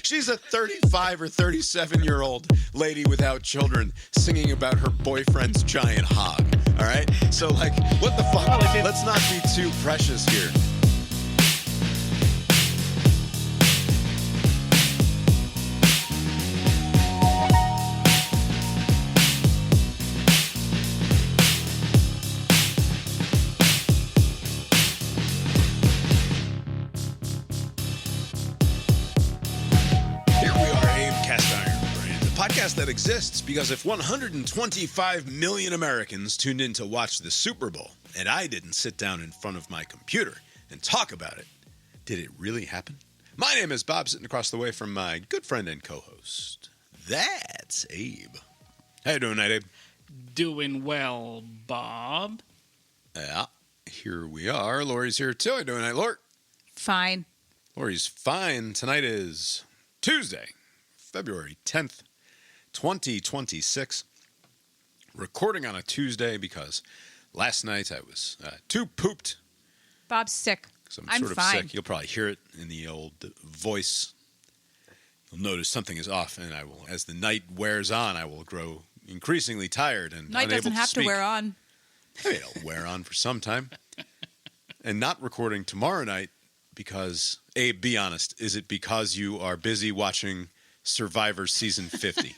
She's a 35 or 37-year-old lady without children singing about her boyfriend's giant hog. All right? So, like, what the fuck? Let's not be too precious here. That exists because if 125 million Americans tuned in to watch the Super Bowl and I didn't sit down in front of my computer and talk about it, did it really happen? My name is Bob, sitting across the way from my good friend and co-host. That's Abe. How you doing tonight, Abe? Doing well, Bob. Yeah, here we are. Lori's here too. How you doing tonight, Lori? Fine. Lori's fine. Tonight is Tuesday, February 10th. 2026, recording on a Tuesday because last night I was too pooped. Bob's sick. I'm sort of fine. sick. You'll probably hear it in the old voice. You'll notice something is off, and I will, as the night wears on, I will grow increasingly tired and night unable doesn't to have speak. to wear on. I mean, it'll wear on for some time. And not recording tomorrow night because, Abe, be honest, is it because you are busy watching Survivor Season 50?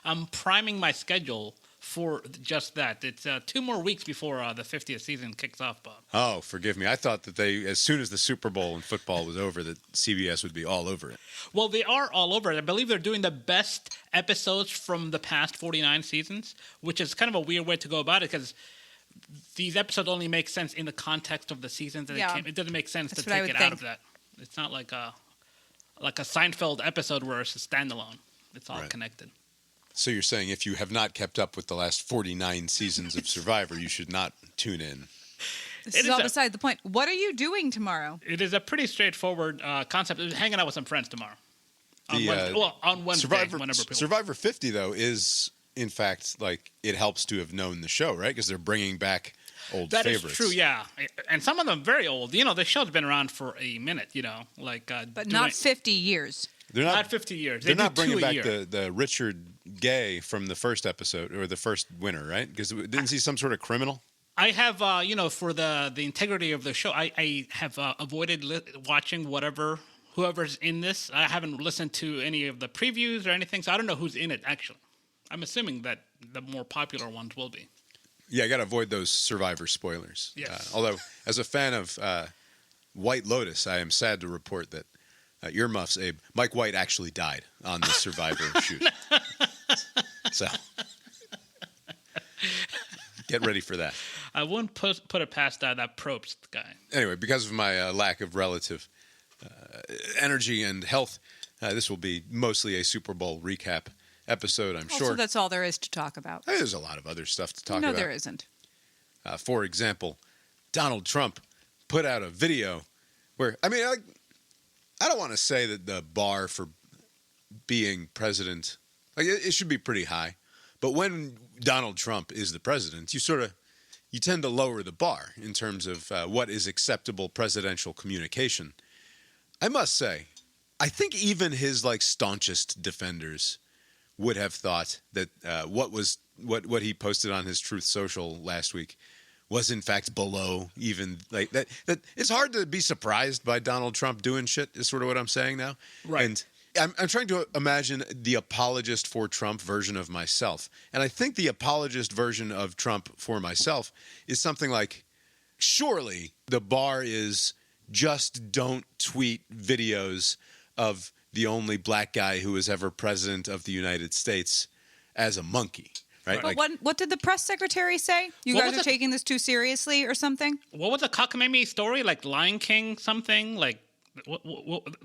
I'm priming my schedule for just that. It's 2 more weeks before the 50th season kicks off, Bob. Oh, forgive me. I thought that as soon as the Super Bowl and football was over, that CBS would be all over it. Well, they are all over it. I believe they're doing the best episodes from the past 49 seasons, which is kind of a weird way to go about it because these episodes only make sense in the context of the seasons. And it doesn't make sense to take it out of that. It's not like a Seinfeld episode where it's a standalone. It's all connected. So you're saying if you have not kept up with the last 49 seasons of Survivor, you should not tune in. This is all beside the point. What are you doing tomorrow? It is a pretty straightforward concept. Hanging out with some friends tomorrow. On Wednesday. Survivor 50, though, is, in fact, like, it helps to have known the show, right? Because they're bringing back old favorites. That is true, yeah. And some of them very old. You know, the show's been around for a minute, you know. But not 50 years. They're not 50 years. They're not bringing back the Richard Gay from the first episode, or the first winner, right? Because didn't he some sort of criminal? I have, for the integrity of the show, I have avoided watching whoever's in this. I haven't listened to any of the previews or anything, so I don't know who's in it, actually. I'm assuming that the more popular ones will be. Yeah, I got to avoid those Survivor spoilers. Yes. Although, as a fan of White Lotus, I am sad to report that earmuffs, Abe, Mike White actually died on the Survivor shoot. So, get ready for that. I wouldn't put it past that Probst guy. Anyway, because of my lack of relative energy and health, this will be mostly a Super Bowl recap episode, I'm sure. Also, that's all there is to talk about. There's a lot of other stuff to talk about. No, there isn't. For example, Donald Trump put out a video where, I don't want to say that the bar for being president, it should be pretty high. But when Donald Trump is the president, you tend to lower the bar in terms of what is acceptable presidential communication. I must say, I think even his staunchest defenders would have thought that what he posted on his Truth Social last week was in fact below even that. It's hard to be surprised by Donald Trump doing shit is sort of what I'm saying now. Right. And I'm trying to imagine the apologist for Trump version of myself. And I think the apologist version of Trump for myself is something like, surely the bar is just don't tweet videos of the only black guy who was ever president of the United States as a monkey. Right? But what did the press secretary say? You guys are taking this too seriously or something? What was the cockamamie story? Like Lion King something? Like,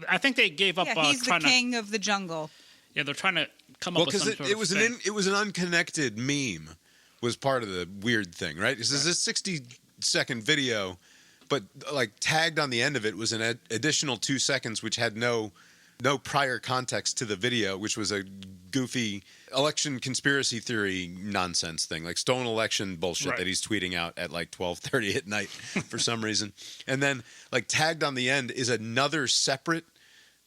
I think they gave up. Yeah, he's the king of the jungle. Yeah, they're trying to come up with some sort of thing. It was an unconnected meme was part of the weird thing, right? This is a 60-second video, but tagged on the end of it was an additional 2 seconds, which had no prior context to the video, which was a goofy election conspiracy theory nonsense thing, like stolen election bullshit that he's tweeting out at 12:30 at night for some reason. And then tagged on the end is another separate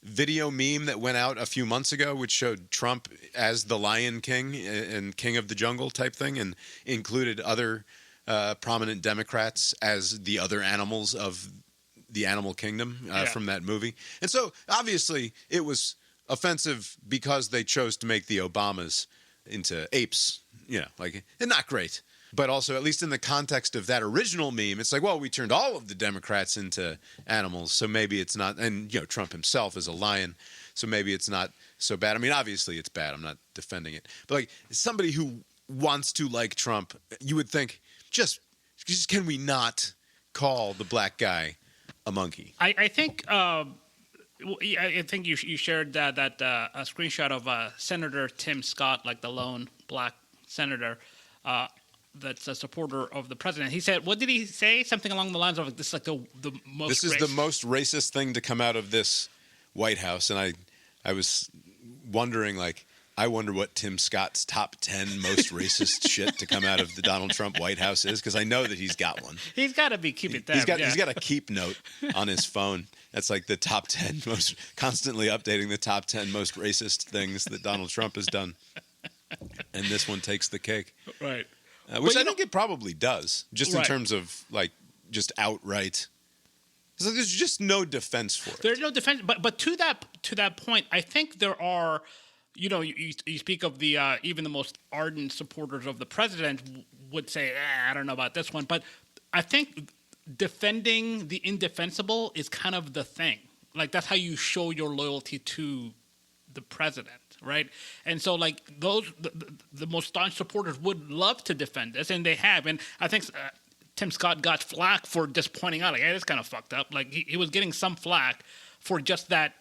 video meme that went out a few months ago, which showed Trump as the Lion King and King of the Jungle type thing, and included other prominent Democrats as the other animals of the animal kingdom from that movie. And so obviously it was offensive because they chose to make the Obamas into apes, and not great. But also, at least in the context of that original meme, it's like, well, we turned all of the Democrats into animals, so maybe it's not. And Trump himself is a lion, so maybe it's not so bad. I mean, obviously it's bad. I'm not defending it, but like somebody who wants to like Trump, you would think, just can we not call the black guy a monkey? I think. I think you shared that a screenshot of Senator Tim Scott, like the lone black senator. That's a supporter of the president. He said, what did he say? Something along the lines of, this is like the most This is the most racist thing to come out of this White House. And I was wondering, I wonder what Tim Scott's top 10 most racist shit to come out of the Donald Trump White House is, because I know that he's got one. He's got to be keeping that. He's got a keep note on his phone. That's like the top 10 most, constantly updating the top 10 most racist things that Donald Trump has done. And this one takes the cake. Right. Which I think it probably does, just in terms of just outright. So there's just no defense for it. There's no defense, but to that point, I think there are. You speak of the even the most ardent supporters of the president would say, I don't know about this one, but I think defending the indefensible is kind of the thing. Like that's how you show your loyalty to the president. Right, and so the most staunch supporters would love to defend this, and they have. And I think Tim Scott got flack for just pointing out, hey, it's kind of fucked up. Like he was getting some flack for just that.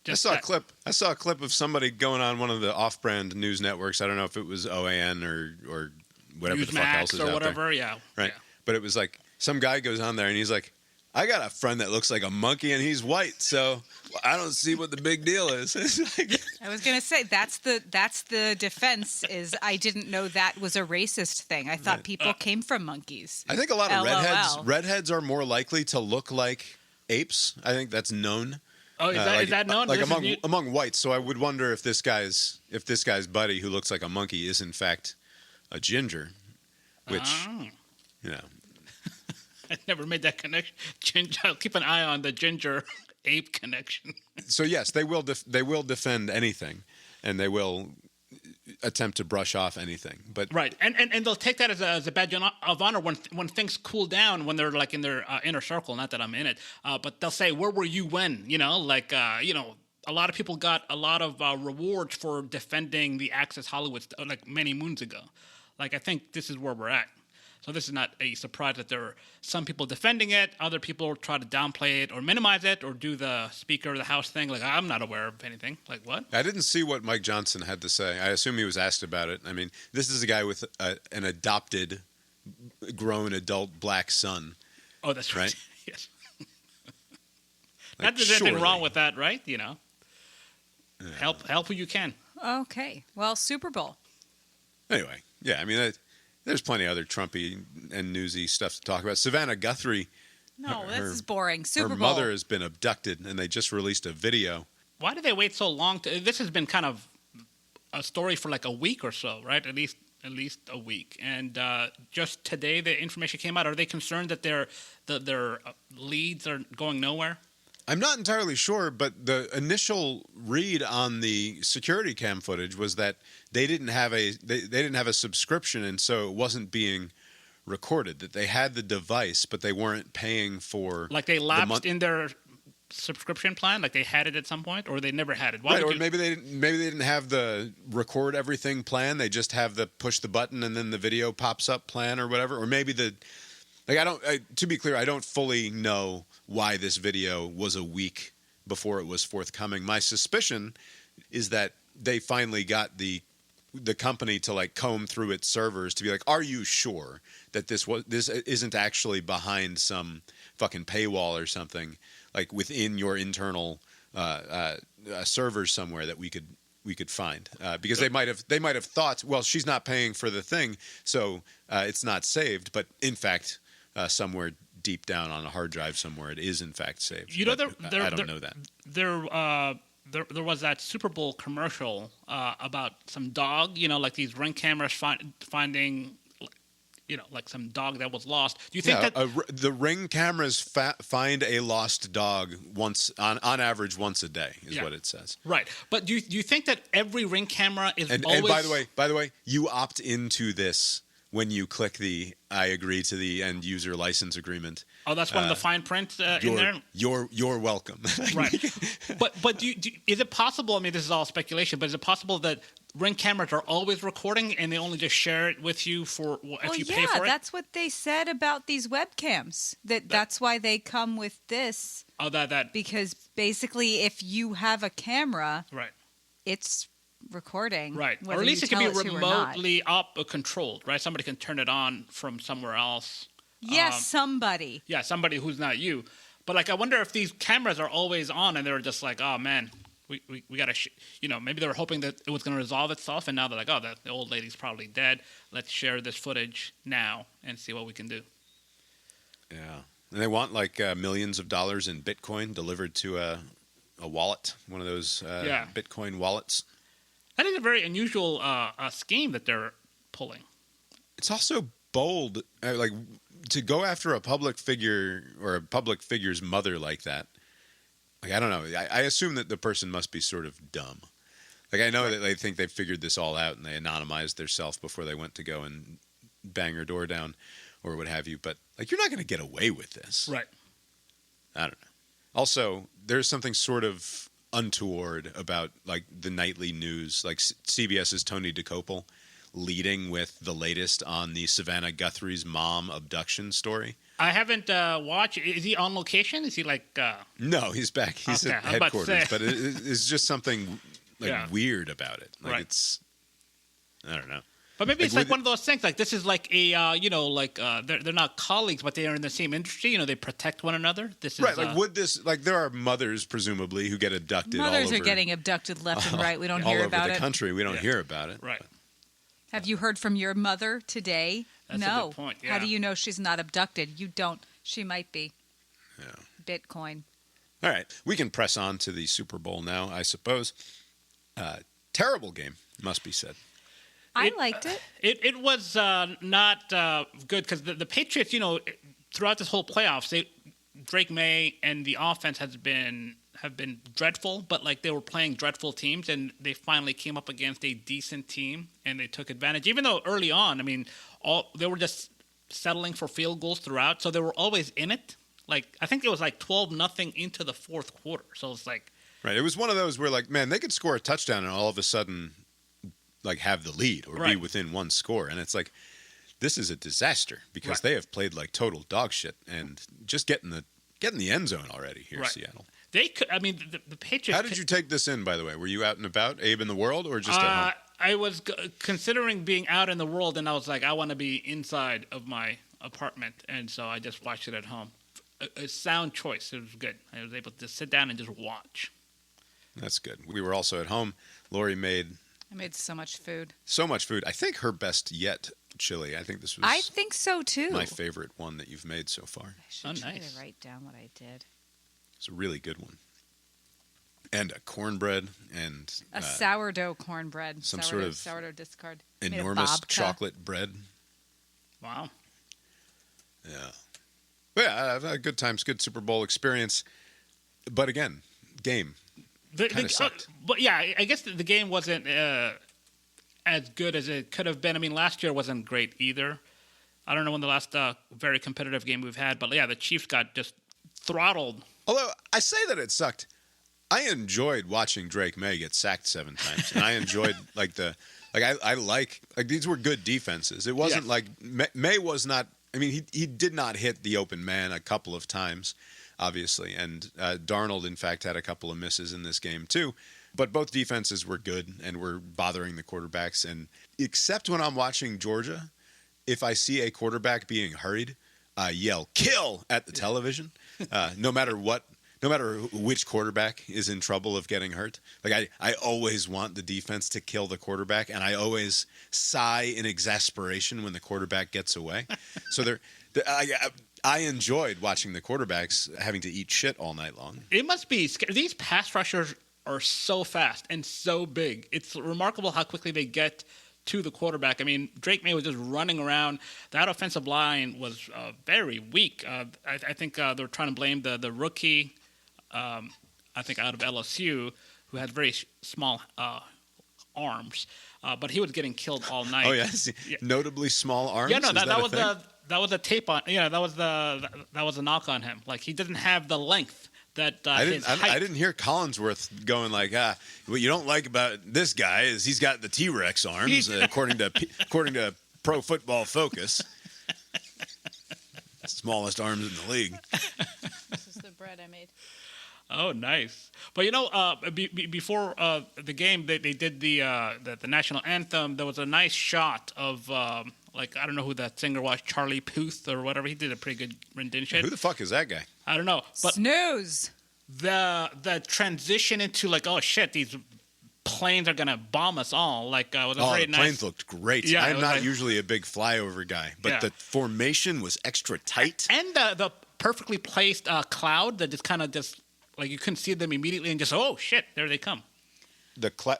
I saw a clip of somebody going on one of the off-brand news networks. I don't know if it was OAN or whatever Newsmax the fuck else is or out whatever. there. Yeah, right. Yeah. But it was like some guy goes on there and he's like, I got a friend that looks like a monkey and he's white, so I don't see what the big deal is. I was going to say that's the defense is I didn't know that was a racist thing. I thought people came from monkeys. I think a lot of redheads are more likely to look like apes. I think that's known. Oh, is that known? Like among whites. So I would wonder if this guy's buddy who looks like a monkey is in fact a ginger, which I never made that connection. I'll keep an eye on the ginger ape connection. So yes, they will defend anything, and they will attempt to brush off anything. But right, and they'll take that as a badge of honor when things cool down, when they're like in their inner circle. Not that I'm in it, but they'll say, "Where were you when?" A lot of people got a lot of rewards for defending the Access Hollywood many moons ago. I think this is where we're at. So this is not a surprise that there are some people defending it. Other people try to downplay it or minimize it or do the Speaker of the House thing. I'm not aware of anything. What? I didn't see what Mike Johnson had to say. I assume he was asked about it. I mean, this is a guy with an adopted, grown adult black son. Oh, that's right. Yes. Not that there's anything wrong with that, right? Help who you can. Okay. Well, Super Bowl. Anyway, yeah, I mean, there's plenty of other Trumpy and newsy stuff to talk about. Savannah Guthrie. No, this is boring. Super Bowl. Her mother has been abducted, and they just released a video. Why did they wait so long? This has been kind of a story for a week or so, right? At least a week. And just today, the information came out. Are they concerned that their leads are going nowhere? I'm not entirely sure, but the initial read on the security cam footage was that they didn't have a subscription, and so it wasn't being recorded. That they had the device, but they weren't paying for. They lapsed in their subscription plan, they had it at some point, or they never had it. Why maybe they didn't have the record everything plan. They just have the push the button and then the video pops up plan or whatever. Or maybe to be clear, I don't fully know why this video was a week before it was forthcoming. My suspicion is that they finally got the company to comb through its servers to be like, are you sure that this isn't actually behind some fucking paywall or something, within your internal servers somewhere that we could find, because they might have thought, well, she's not paying for the thing, so it's not saved, but in fact somewhere deep down on a hard drive somewhere, it is in fact saved. You know, But I don't know that. There was that Super Bowl commercial about some dog, like these Ring cameras finding, like some dog that was lost. Do you think that the Ring cameras find a lost dog once on average once a day is what it says. Right. But do you think that every Ring camera is and, always... And by the way, you opt into this when you click the I agree to the end user license agreement. Oh, that's one of the fine print in there? You're welcome. Right. But is it possible, I mean, this is all speculation, but is it possible that Ring cameras are always recording and they only just share it with you if you pay for it? Yeah, that's what they said about these webcams. That's why they come with this. Oh, that. Because basically if you have a camera, right, it's recording. Right. Or at least it can be remotely controlled, right? Somebody can turn it on from somewhere else. Yes, somebody. Yeah, somebody who's not you. But I wonder if these cameras are always on and they're just like, oh man, we got to, maybe they were hoping that it was going to resolve itself, and now they're like, oh, the old lady's probably dead. Let's share this footage now and see what we can do. Yeah, and they want millions of dollars in Bitcoin delivered to a wallet, one of those Bitcoin wallets. That is a very unusual scheme that they're pulling. It's also bold, to go after a public figure or a public figure's mother like that. I don't know. I assume that the person must be sort of dumb. I know that they think they figured this all out and they anonymized their self before they went to go and bang her door down or what have you. But you're not going to get away with this. Right. I don't know. Also, there's something sort of untoward about the nightly news, CBS's Tony DeCopel leading with the latest on the Savannah Guthrie's mom abduction story. I haven't watched. Is he on location? Is he No, he's back. He's at headquarters, but it's just something weird about it. It's, I don't know. But maybe it's one of those things. This is they're not colleagues, but they are in the same industry. They protect one another. This is right. Would this there are mothers presumably who get abducted. Mothers are getting abducted left and right. We don't hear about it all over the country. We don't hear about it. Right. Have you heard from your mother today? That's no. a good point. Yeah. How do you know she's not abducted? You don't. She might be. Yeah. Bitcoin. All right. We can press on to the Super Bowl now, I suppose. Terrible game, must be said. I liked it. It was not good because the Patriots, throughout this whole playoffs, Drake May and the offense have been dreadful, but they were playing dreadful teams, and they finally came up against a decent team, and they took advantage. Even though early on, I mean, they were just settling for field goals throughout, so they were always in it. I think it was 12-0 into the fourth quarter. So it's right. It was one of those where man, they could score a touchdown and all of a sudden have the lead or be within one score, and it's this is a disaster because they have played total dog shit and just getting the end zone already here, Seattle. They could. I mean, the Patriots. How did you take this in, by the way? Were you out and about, Abe in the world, or just at home? I was considering being out in the world, and I was I want to be inside of my apartment, and so I just watched it at home. A sound choice. It was good. I was able to sit down and just watch. That's good. We were also at home. Lori made. I made so much food. So much food. I think her best yet chili. I think this was. I think so too. My favorite one that you've made so far. I should try to write down what I did. It's a really good one. And a cornbread and a sourdough cornbread. Some sort of sourdough discard. Enormous chocolate bread. Wow. Yeah. But yeah, I've had good times, good Super Bowl experience. But again, game. Kind of sucked. But yeah, I guess the game wasn't as good as it could have been. I mean, last year wasn't great either. I don't know when the last very competitive game we've had, but yeah, the Chiefs got just throttled. Although I say that it sucked, I enjoyed watching Drake May get sacked 7 times, and I enjoyed I like these were good defenses. It wasn't May was not. I mean, he did not hit the open man a couple of times, obviously, and Darnold in fact had a couple of misses in this game too. But both defenses were good and were bothering the quarterbacks. And except when I'm watching Georgia, if I see a quarterback being hurried, I yell "kill" at the television. No matter which quarterback is in trouble of getting hurt. I always want the defense to kill the quarterback, and I always sigh in exasperation when the quarterback gets away. So I enjoyed watching the quarterbacks having to eat shit all night long. It must be scary. These pass rushers are so fast and so big. It's remarkable how quickly they get to the quarterback. I mean, Drake May was just running around. That offensive line was very weak. I think they're trying to blame the rookie, I think out of LSU, who had very small arms. But he was getting killed all night. Oh, yes. Yeah. Notably small arms? Yeah, no, that was thing? That was a tape on. Yeah, that was a knock on him. Like, he didn't have the length that I his height. I didn't hear Collinsworth going like, what you don't like about this guy is he's got the T-Rex arms, according to Pro Football Focus. Smallest arms in the league. This is the bread I made. Oh, nice. But before the game, they did the national anthem. There was a nice shot of I don't know who that singer was, Charlie Puth or whatever. He did a pretty good rendition. Who the fuck is that guy? I don't know. But Snooze. The transition into like, oh shit, these planes are gonna bomb us all. Like, was a very the nice. planes looked great. Yeah, I'm not usually a big flyover guy, but the formation was extra tight. And the perfectly placed cloud that just kind of like you couldn't see them immediately and just, oh shit, there they come.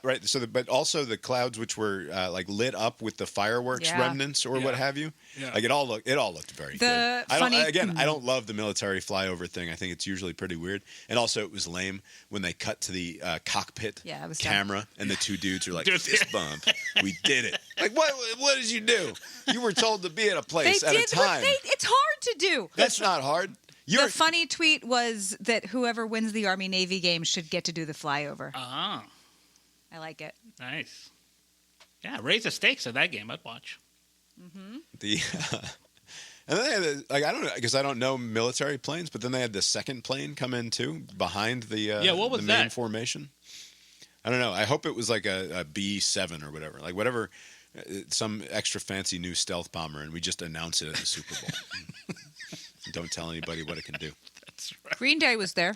Right. So, but also the clouds which were like lit up with the fireworks remnants or what have you. Yeah. Like it all looked very good. I don't love the military flyover thing. I think it's usually pretty weird. And also it was lame when they cut to the cockpit camera and the two dudes are like, fist bump. We did it. Like what did you do? You were told to be at a place at a time. It's hard to do. That's not hard. The funny tweet was that whoever wins the Army-Navy game should get to do the flyover. Uh-huh. I like it. Nice. Yeah, raise the stakes of that game. I'd watch. Mm-hmm. And then they had I don't know because I don't know military planes, but then they had the second plane come in too behind the what was the main that? formation. I don't know. I hope it was like a B-7 or whatever, like whatever, some extra fancy new stealth bomber, and we just announce it at the Super Bowl. Don't tell anybody what it can do. That's right. Green Day was there.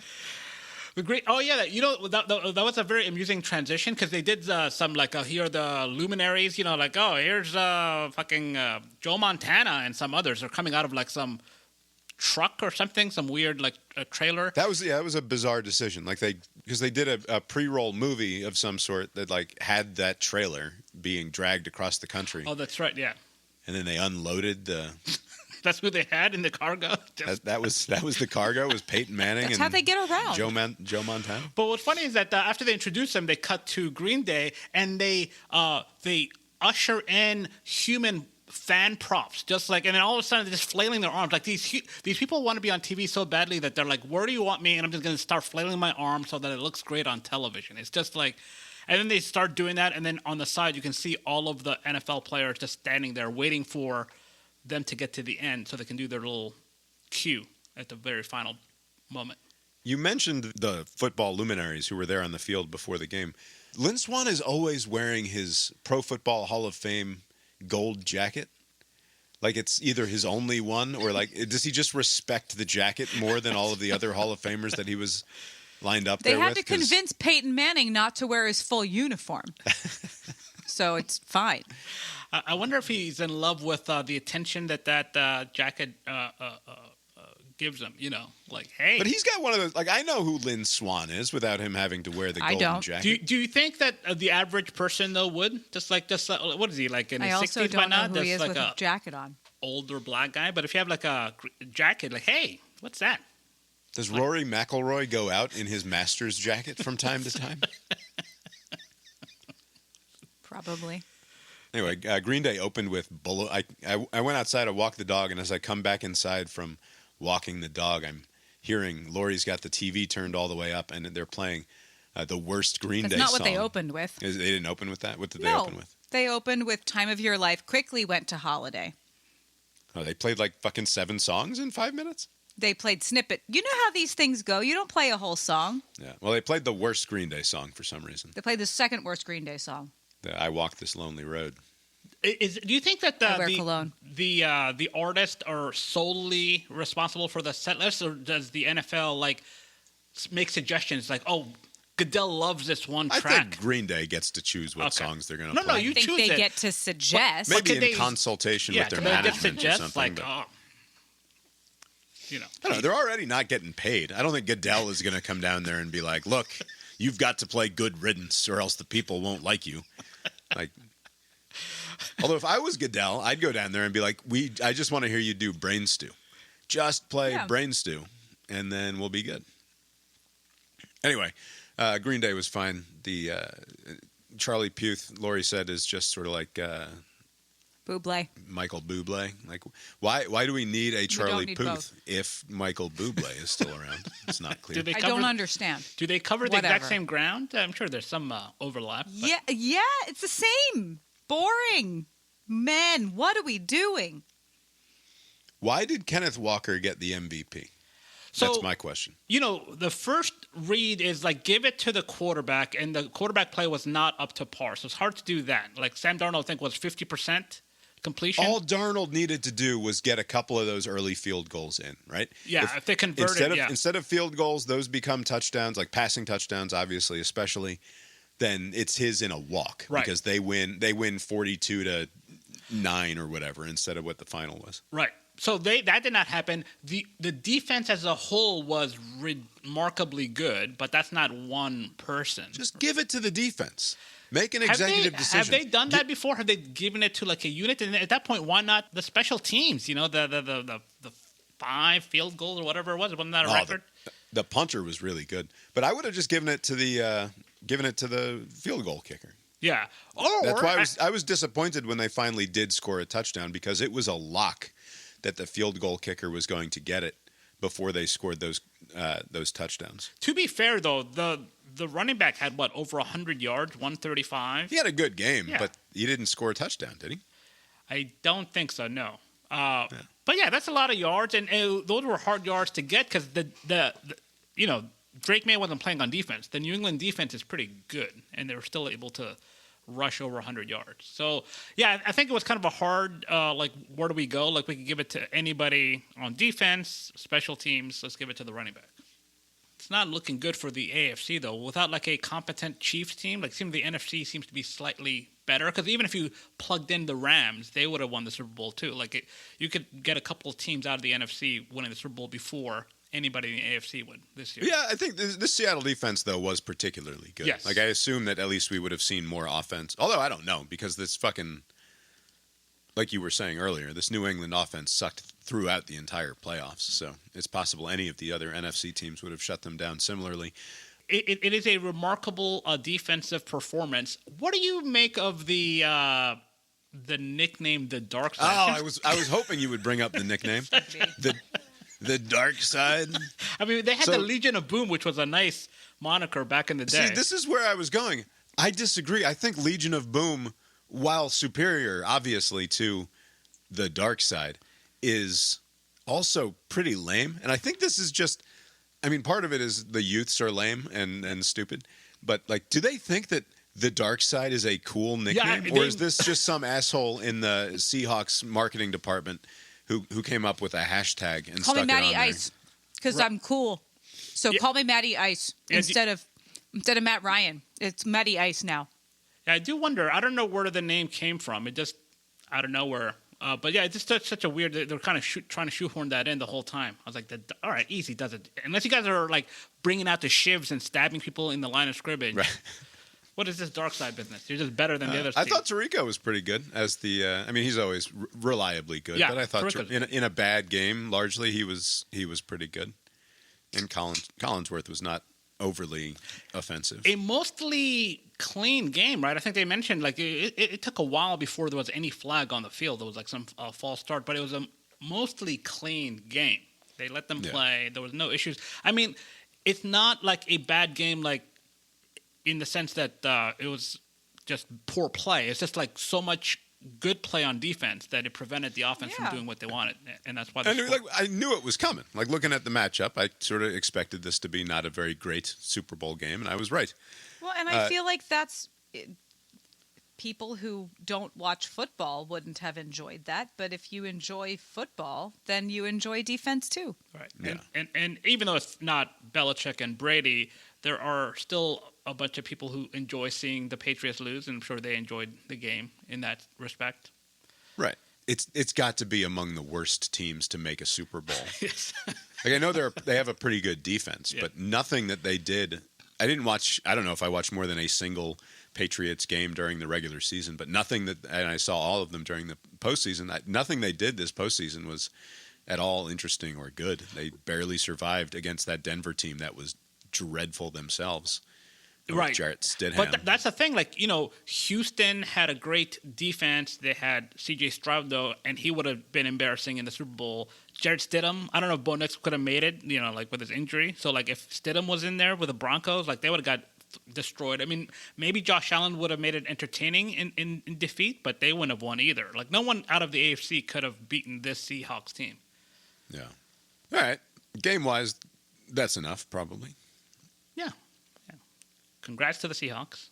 Great. Oh yeah, that was a very amusing transition because they did some like here are the luminaries, here's fucking Joe Montana and some others are coming out of like some truck or something, some weird like trailer. That was a bizarre decision. Like because they did a pre-roll movie of some sort that like had that trailer being dragged across the country. Oh, that's right. Yeah. And then they unloaded the. That's who they had in the cargo. That was the cargo. Was Peyton Manning? That's and how they get around. Joe Montana. But what's funny is that after they introduce them, they cut to Green Day and they usher in human fan props, just like, and then all of a sudden they're just flailing their arms. Like these people want to be on TV so badly that they're like, "Where do you want me?" And I'm just going to start flailing my arms so that it looks great on television. It's just like. And then they start doing that, and then on the side you can see all of the NFL players just standing there waiting for them to get to the end so they can do their little cue at the very final moment. You mentioned the football luminaries who were there on the field before the game. Lynn Swann is always wearing his Pro Football Hall of Fame gold jacket. Like it's either his only one or like, does he just respect the jacket more than all of the other Hall of Famers that he was lined up there with? They had to convince Peyton Manning not to wear his full uniform. So it's fine. I wonder if he's in love with the attention that jacket gives him. Like, hey. But he's got one of those. Like, I know who Lynn Swann is without him having to wear the golden jacket. Do you think that the average person though would just what is he like in his 60s by now? I also don't know who he is with a jacket on. Older black guy, but if you have like a jacket, like, hey, what's that? Does Rory McIlroy go out in his Masters jacket from time to time? Probably. Anyway, Green Day opened with I went outside to walk the dog, and as I come back inside from walking the dog, I'm hearing Lori's got the TV turned all the way up, and they're playing the worst Green Day song. That's not what they opened with. They didn't open with that? What did they open with? They opened with Time of Your Life, quickly went to Holiday. Oh, they played like fucking 7 songs in 5 minutes? They played snippet. You know how these things go. You don't play a whole song. Yeah. Well, they played the worst Green Day song for some reason. They played the second worst Green Day song. I Walk This Lonely Road. Do you think that the artists are solely responsible for the set list, or does the NFL like make suggestions like, oh, Goodell loves this one track? I think Green Day gets to choose what songs they're going to play. No, you choose it. I think they get to suggest. Maybe in consultation with their management or something. Like, you know. I don't know. They're already not getting paid. I don't think Goodell is going to come down there and be like, look, you've got to play good riddance or else the people won't like you. Like, although if I was Goodell, I'd go down there and be like, I just want to hear you do brain stew. Just play brain stew, and then we'll be good. Anyway, Green Day was fine. The Charlie Puth, Lori said, is just sort of like Bublé. Michael Bublé. Like, why do we need a Charlie need Puth both. if Michael Bublé is still around? It's not clear. I don't understand. Do they cover the exact Whatever. same ground? I'm sure there's some overlap. But. Yeah, it's the same. Boring. Men, what are we doing? Why did Kenneth Walker get the MVP? So, that's my question. You know, the first read is like give it to the quarterback, and the quarterback play was not up to par. So it's hard to do that. Like Sam Darnold, I think, was 50% completion. All Darnold needed to do was get a couple of those early field goals in, right? Yeah, if they converted, instead of field goals, those become touchdowns, like passing touchdowns, obviously, especially. Then it's his in a walk, right? Because they win 42-9 or whatever instead of what the final was. Right. So that did not happen. The defense as a whole was remarkably good, but that's not one person. Just give it to the defense. Make an executive decision. Have they done that before? Have they given it to like a unit? And at that point, why not the special teams? You know, the 5 field goals or whatever it was. Wasn't that a record? The punter was really good, but I would have just given it to the field goal kicker. Yeah. That's why I was disappointed when they finally did score a touchdown, because it was a lock that the field goal kicker was going to get it before they scored those touchdowns. To be fair, though, the running back had over 100 yards, 135. He had a good game, but he didn't score a touchdown, did he? I don't think so. No. But yeah, that's a lot of yards, and those were hard yards to get because the Drake May wasn't playing on defense. The New England defense is pretty good, and they were still able to rush over 100 yards. So, yeah, I think it was kind of a hard, where do we go? Like, we could give it to anybody on defense, special teams. Let's give it to the running back. It's not looking good for the AFC, though. Without, like, a competent Chiefs team, like, the NFC seems to be slightly better. Because even if you plugged in the Rams, they would have won the Super Bowl, too. Like, you could get a couple of teams out of the NFC winning the Super Bowl before anybody in the AFC would this year. Yeah, I think this Seattle defense, though, was particularly good. Yes. Like, I assume that at least we would have seen more offense. Although, I don't know, because this fucking, like you were saying earlier, this New England offense sucked throughout the entire playoffs. So it's possible any of the other NFC teams would have shut them down similarly. It is a remarkable defensive performance. What do you make of the nickname, the Dark Side? Oh, I was hoping you would bring up the nickname. The Dark Side. I mean, they had the Legion of Boom, which was a nice moniker back in the day. See, this is where I was going. I disagree. I think Legion of Boom, while superior, obviously, to the Dark Side, is also pretty lame. And I think this is just, I mean, part of it is the youths are lame and stupid. But, like, do they think that the Dark Side is a cool nickname? Or is this just some asshole in the Seahawks marketing department who came up with a hashtag and call stuck me Matty it on Ice because I'm cool. So call me Matty Ice instead of Matt Ryan. It's Matty Ice now. Yeah, I do wonder. I don't know where the name came from. It just out of nowhere. But yeah, it's just such a weird. They're kind of trying to shoehorn that in the whole time. I was like, all right, easy does it. Unless you guys are like bringing out the shivs and stabbing people in the line of scrimmage. Right. What is this Dark Side business? You're just better than the others. I thought Tirico was pretty good as the. I mean, he's always reliably good. Yeah, but I thought in a bad game, largely he was pretty good. And Collinsworth was not overly offensive. A mostly clean game, right? I think they mentioned like it took a while before there was any flag on the field. There was like some false start, but it was a mostly clean game. They let them play. There was no issues. I mean, it's not like a bad game, like in the sense that it was just poor play. It's just like so much good play on defense that it prevented the offense from doing what they wanted, and that's why. I knew it was coming. Like looking at the matchup, I sort of expected this to be not a very great Super Bowl game, and I was right. Well, and I feel like that's people who don't watch football wouldn't have enjoyed that. But if you enjoy football, then you enjoy defense too. Right. Yeah. And even though it's not Belichick and Brady, there are still a bunch of people who enjoy seeing the Patriots lose, and I'm sure they enjoyed the game in that respect. Right. it's got to be among the worst teams to make a Super Bowl. Yes. Like I know they have a pretty good defense, Yeah. but nothing that they did. I didn't watch. I don't know if I watched more than a single Patriots game during the regular season, but nothing that, and I saw all of them during the postseason. Nothing they did this postseason was at all interesting or good. They barely survived against that Denver team that was dreadful themselves. Right. Jarrett Stidham. But that's the thing. Like, Houston had a great defense. They had C.J. Stroud, though, and he would have been embarrassing in the Super Bowl. Jarrett Stidham, I don't know if Bo Nix could have made it, like with his injury. So, like, if Stidham was in there with the Broncos, like, they would have got destroyed. I mean, maybe Josh Allen would have made it entertaining in defeat, but they wouldn't have won either. Like, no one out of the AFC could have beaten this Seahawks team. Yeah. All right. Game-wise, that's enough, probably. Yeah. Congrats to the Seahawks.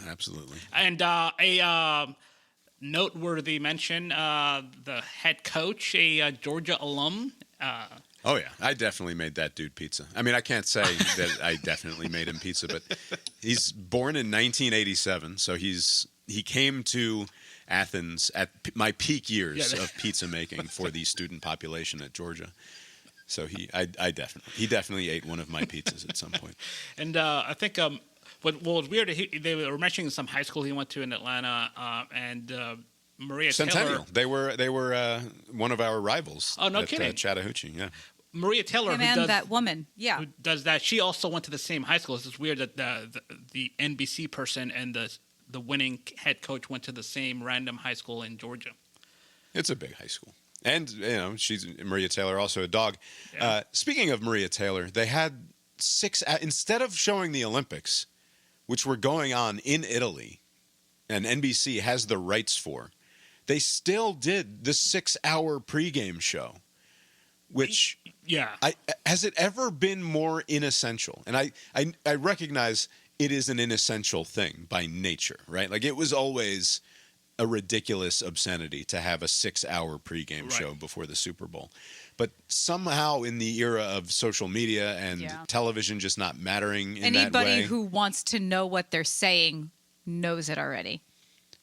Absolutely. And a noteworthy mention, the head coach, a Georgia alum. Oh, yeah. I definitely made that dude pizza. I mean, I can't say that I definitely made him pizza, but he's born in 1987, so he came to Athens at my peak years of pizza making for the student population at Georgia. So he definitely ate one of my pizzas at some point. And I think what was weird, they were mentioning some high school he went to in Atlanta, and Maria Centennial. Taylor. They were one of our rivals. Oh, no at, kidding. Chattahoochee, yeah. Maria Taylor, that woman, who does that. She also went to the same high school. It's just weird that the NBC person and the winning head coach went to the same random high school in Georgia. It's a big high school. And, she's Maria Taylor, also a dog. Yeah. Speaking of Maria Taylor, they had instead of showing the Olympics, which were going on in Italy, and NBC has the rights for, they still did the 6-hour pregame show, which has it ever been more inessential? And I recognize it is an inessential thing by nature, right? Like it was always a ridiculous obscenity to have a 6-hour pregame show before the Super Bowl. But somehow in the era of social media and television just not mattering in that way. Anybody who wants to know what they're saying knows it already.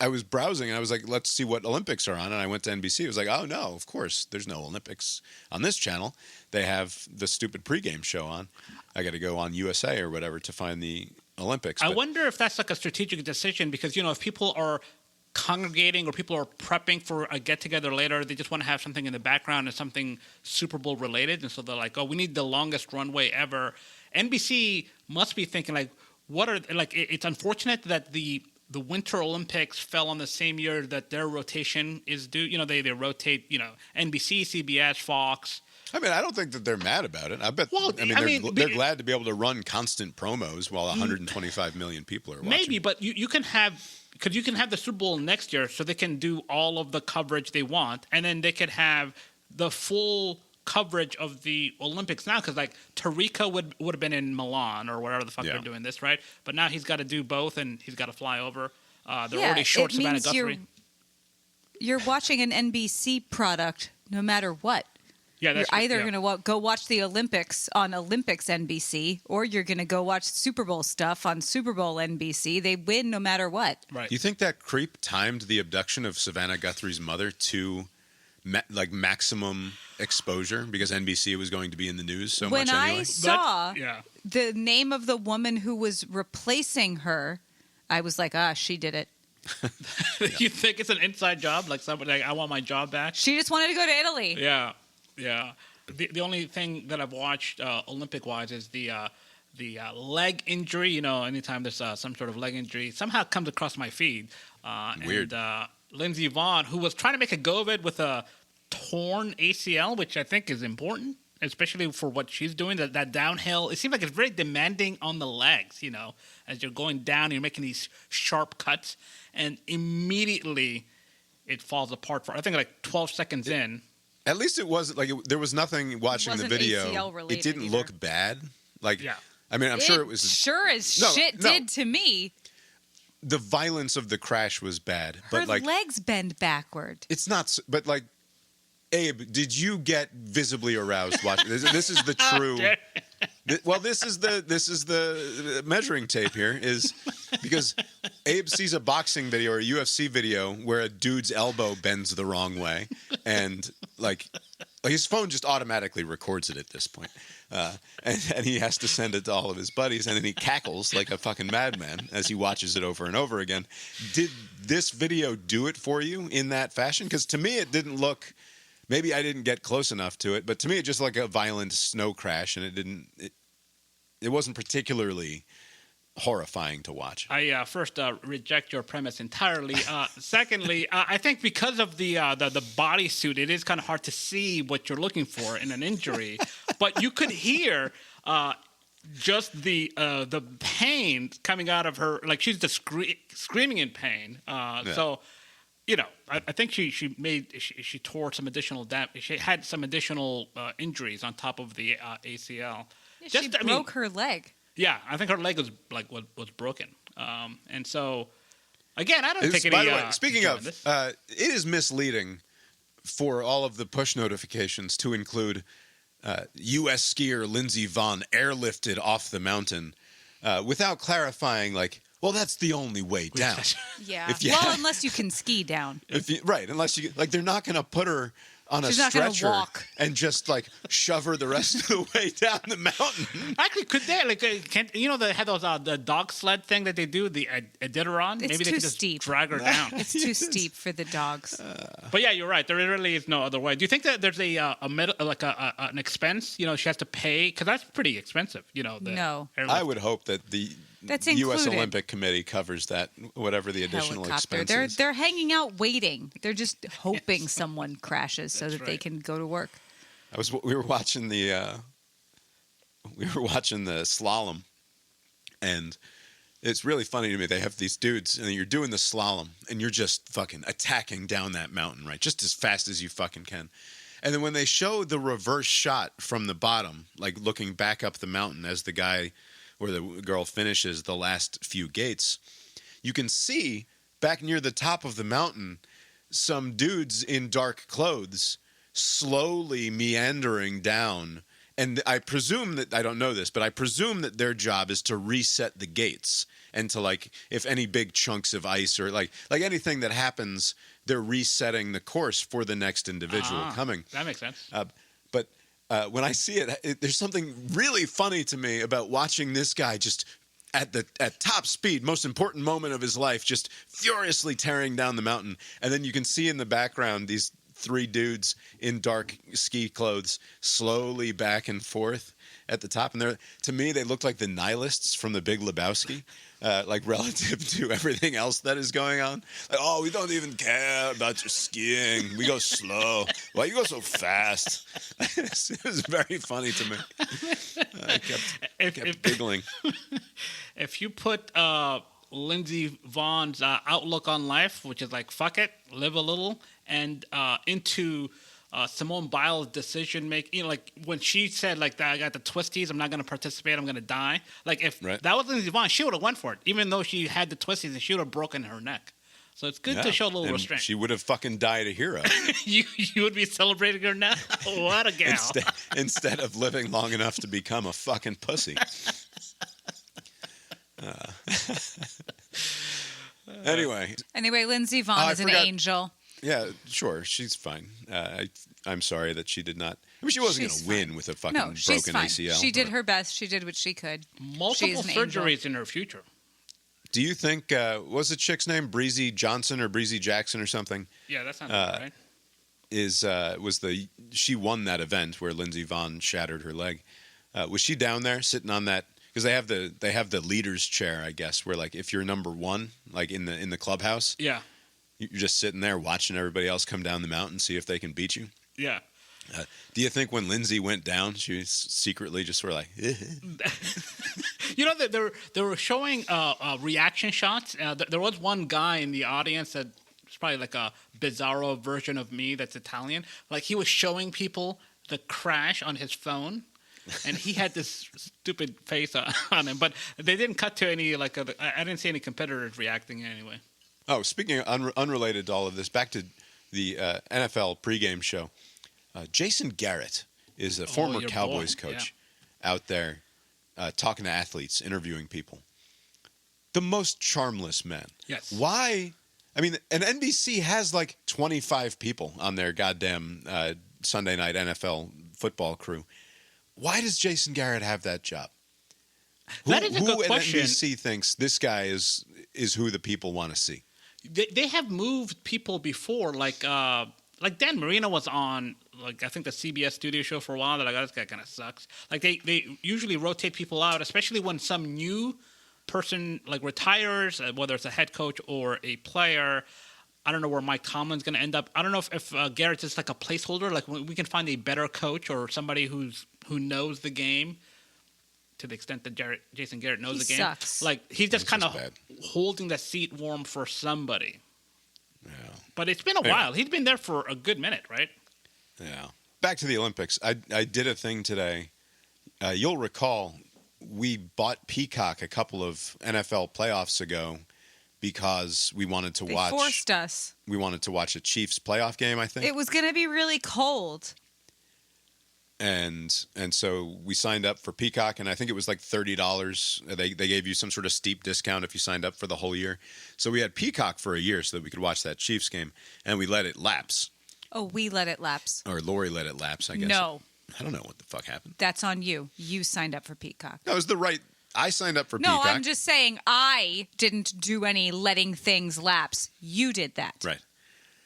I was browsing and I was like, let's see what Olympics are on. And I went to NBC. It was like, oh, no, of course, there's no Olympics on this channel. They have the stupid pregame show on. I got to go on USA or whatever to find the Olympics. I wonder if that's like a strategic decision because, if people are congregating or people are prepping for a get-together later, they just want to have something in the background and something Super Bowl related. And so they're like, oh, we need the longest runway ever. NBC must be thinking like, it's unfortunate that the Winter Olympics fell on the same year that their rotation is due. They rotate, NBC, CBS, Fox. I mean, I don't think that they're mad about it. I bet. Well, they're glad to be able to run constant promos while 125 million people are watching. Maybe, but you can have the Super Bowl next year, so they can do all of the coverage they want, and then they could have the full coverage of the Olympics now. Because like Tariqa would have been in Milan or wherever the fuck they're doing this, right? But now he's got to do both, and he's got to fly over. They're already short Savannah Guthrie. You're watching an NBC product no matter what. Yeah, you're either going to go watch the Olympics on Olympics NBC, or you're going to go watch Super Bowl stuff on Super Bowl NBC. They win no matter what. Right. You think that creep timed the abduction of Savannah Guthrie's mother to maximum exposure because NBC was going to be in the news so much anyway? When I saw the name of the woman who was replacing her, I was like, she did it. You think it's an inside job? Like somebody, like, I want my job back? She just wanted to go to Italy. Yeah. Yeah, the only thing that I've watched Olympic-wise is the leg injury. Anytime there's some sort of leg injury, somehow it comes across my feed. Weird. And Lindsey Vonn, who was trying to make a go of it with a torn ACL, which I think is important, especially for what she's doing, that downhill. It seems like it's very demanding on the legs, as you're going down, you're making these sharp cuts, and immediately it falls apart for, I think, like 12 seconds in. At least it wasn't there was nothing watching the video. It didn't either. Look bad. I mean, I'm sure it was. Sure as shit did to me. The violence of the crash was bad. Her but legs bend backward. It's not. But Abe, did you get visibly aroused watching this? This is the true. This is the measuring tape here is because Abe sees a boxing video or a UFC video where a dude's elbow bends the wrong way, and like his phone just automatically records it at this point, and he has to send it to all of his buddies, and then he cackles like a fucking madman as he watches it over and over again. Did this video do it for you in that fashion? Because to me, it didn't look. Maybe I didn't get close enough to it, but to me, it just like a violent snow crash, and it wasn't particularly horrifying to watch. I first reject your premise entirely. Secondly, I think because of the bodysuit, it is kind of hard to see what you're looking for in an injury. But you could hear just the pain coming out of her, like she's just screaming in pain. So, I think she tore some additional damage. She had some additional injuries on top of the ACL. Yeah, she broke her leg. Yeah, I think her leg was broken, and so again, I don't take any. By the way, speaking of, this. it is misleading for all of the push notifications to include U.S. skier Lindsey Vonn airlifted off the mountain without clarifying, like, well, that's the only way down. Yeah. Unless you can ski down. Unless you they're not going to put her on She's a not gonna stretcher walk. and just like shove her the rest of the way down the mountain. Actually, could they they had those the dog sled thing that they do, the Iditarod? It's Maybe they too could just steep. drag her down. It's too steep for the dogs. But yeah, you're right. There really is no other way. Do you think that there's an expense? She has to pay, because that's pretty expensive. No. I would hope that the That's U.S. included. World Committee covers that, whatever the additional Helicopter. expenses. They're hanging out waiting. They're just hoping someone crashes so that they can go to work. We were watching the slalom, and it's really funny to me. They have these dudes, and you're doing the slalom, and you're just fucking attacking down that mountain, right? Just as fast as you fucking can. And then when they show the reverse shot from the bottom, like looking back up the mountain as the guy or the girl finishes the last few gates, you can see back near the top of the mountain some dudes in dark clothes slowly meandering down. And I presume that, I don't know this, but I presume that their job is to reset the gates and to, like, if any big chunks of ice or like anything that happens, they're resetting the course for the next individual coming. That makes sense. But when I see it, there's something really funny to me about watching this guy just at top speed, most important moment of his life, just furiously tearing down the mountain. And then you can see in the background these three dudes in dark ski clothes slowly back and forth at the top. And to me, they look like the nihilists from The Big Lebowski. Like relative to everything else that is going on. Like, oh, we don't even care about your skiing. We go slow. Why you go so fast? It was very funny to me. I kept giggling. If you put Lindsey Vonn's outlook on life, which is like, fuck it, live a little, and into Simone Biles' decision making, like when she said, like, I got the twisties, I'm not going to participate, I'm going to die. Like, if that was Lindsey Vonn, she would have went for it, even though she had the twisties, and she would have broken her neck. So it's good to show a little restraint. She would have fucking died a hero. you would be celebrating her now? What a gal. Instead of living long enough to become a fucking pussy. Anyway, Lindsey Vonn is an angel. Yeah, sure. She's fine. I'm sorry that she did not. I mean, she wasn't going to win with a fucking broken ACL. She did her best. She did what she could. Multiple surgeries in her future. Do you think, what was the chick's name? Breezy Johnson or Breezy Jackson or something? Yeah, that sounds right. She won that event where Lindsey Vonn shattered her leg. Was she down there sitting on that? Because they have the leader's chair, I guess, where, like, if you're number one, like in the clubhouse. Yeah. You're just sitting there watching everybody else come down the mountain, see if they can beat you. Yeah. Do you think when Lindsay went down, she was secretly just sort of like, they were showing reaction shots. There was one guy in the audience that was probably like a bizarro version of me that's Italian. Like, he was showing people the crash on his phone. And he had this stupid face on him. But they didn't cut to any, I didn't see any competitors reacting anyway. Oh, speaking of unrelated to all of this, back to the NFL pregame show. Jason Garrett is a former Cowboys coach out there talking to athletes, interviewing people. the most charmless men. Yes. Why? I mean, and NBC has like 25 people on their goddamn Sunday night NFL football crew. Why does Jason Garrett have that job? That is a good Who question. at NBC thinks this guy is who the people want to see? They have moved people before, like Dan Marino was on, like, I think the CBS studio show for a while. They're like, oh, this guy kind of sucks. Like, they usually rotate people out, especially when some new person, like, retires, whether it's a head coach or a player. I don't know where Mike Tomlin's going to end up. I don't know if Garrett's just like a placeholder. Like, we can find a better coach or somebody who knows the game to the extent that Jason Garrett knows the game. Sucks. Like, he's just kind of bad. holding the seat warm for somebody. Yeah. But it's been a while. He's been there for a good minute, right? Yeah. Back to the Olympics. I did a thing today. You'll recall we bought Peacock a couple of NFL playoffs ago because we wanted to watch. They forced us. We wanted to watch a Chiefs playoff game, I think. It was going to be really cold. And so we signed up for Peacock, and I think it was like $30. They gave you some sort of steep discount if you signed up for the whole year. So we had Peacock for a year so that we could watch that Chiefs game, and we let it lapse. Oh, we let it lapse. Or Lori let it lapse, I guess. No. I don't know what the fuck happened. That's on you. You signed up for Peacock. That was the right... I signed up for No, Peacock. I'm just saying I didn't do any letting things lapse. You did that. Right.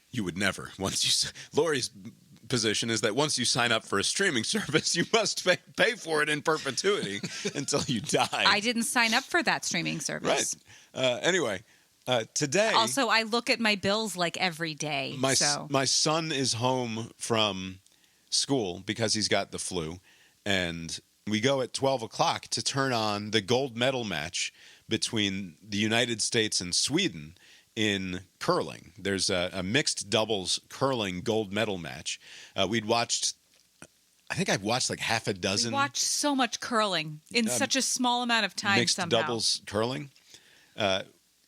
You would never. Lori's position is that once you sign up for a streaming service, you must pay for it in perpetuity until you die. I didn't sign up for that streaming service. Right. Anyway, today... Also, I look at my bills like every day. My son is home from school because he's got the flu, and we go at 12 o'clock to turn on the gold medal match between the United States and Sweden in curling. There's a mixed doubles curling gold medal match. I think I've watched like half a dozen. We watched so much curling in such a small amount of time mixed somehow. doubles curling,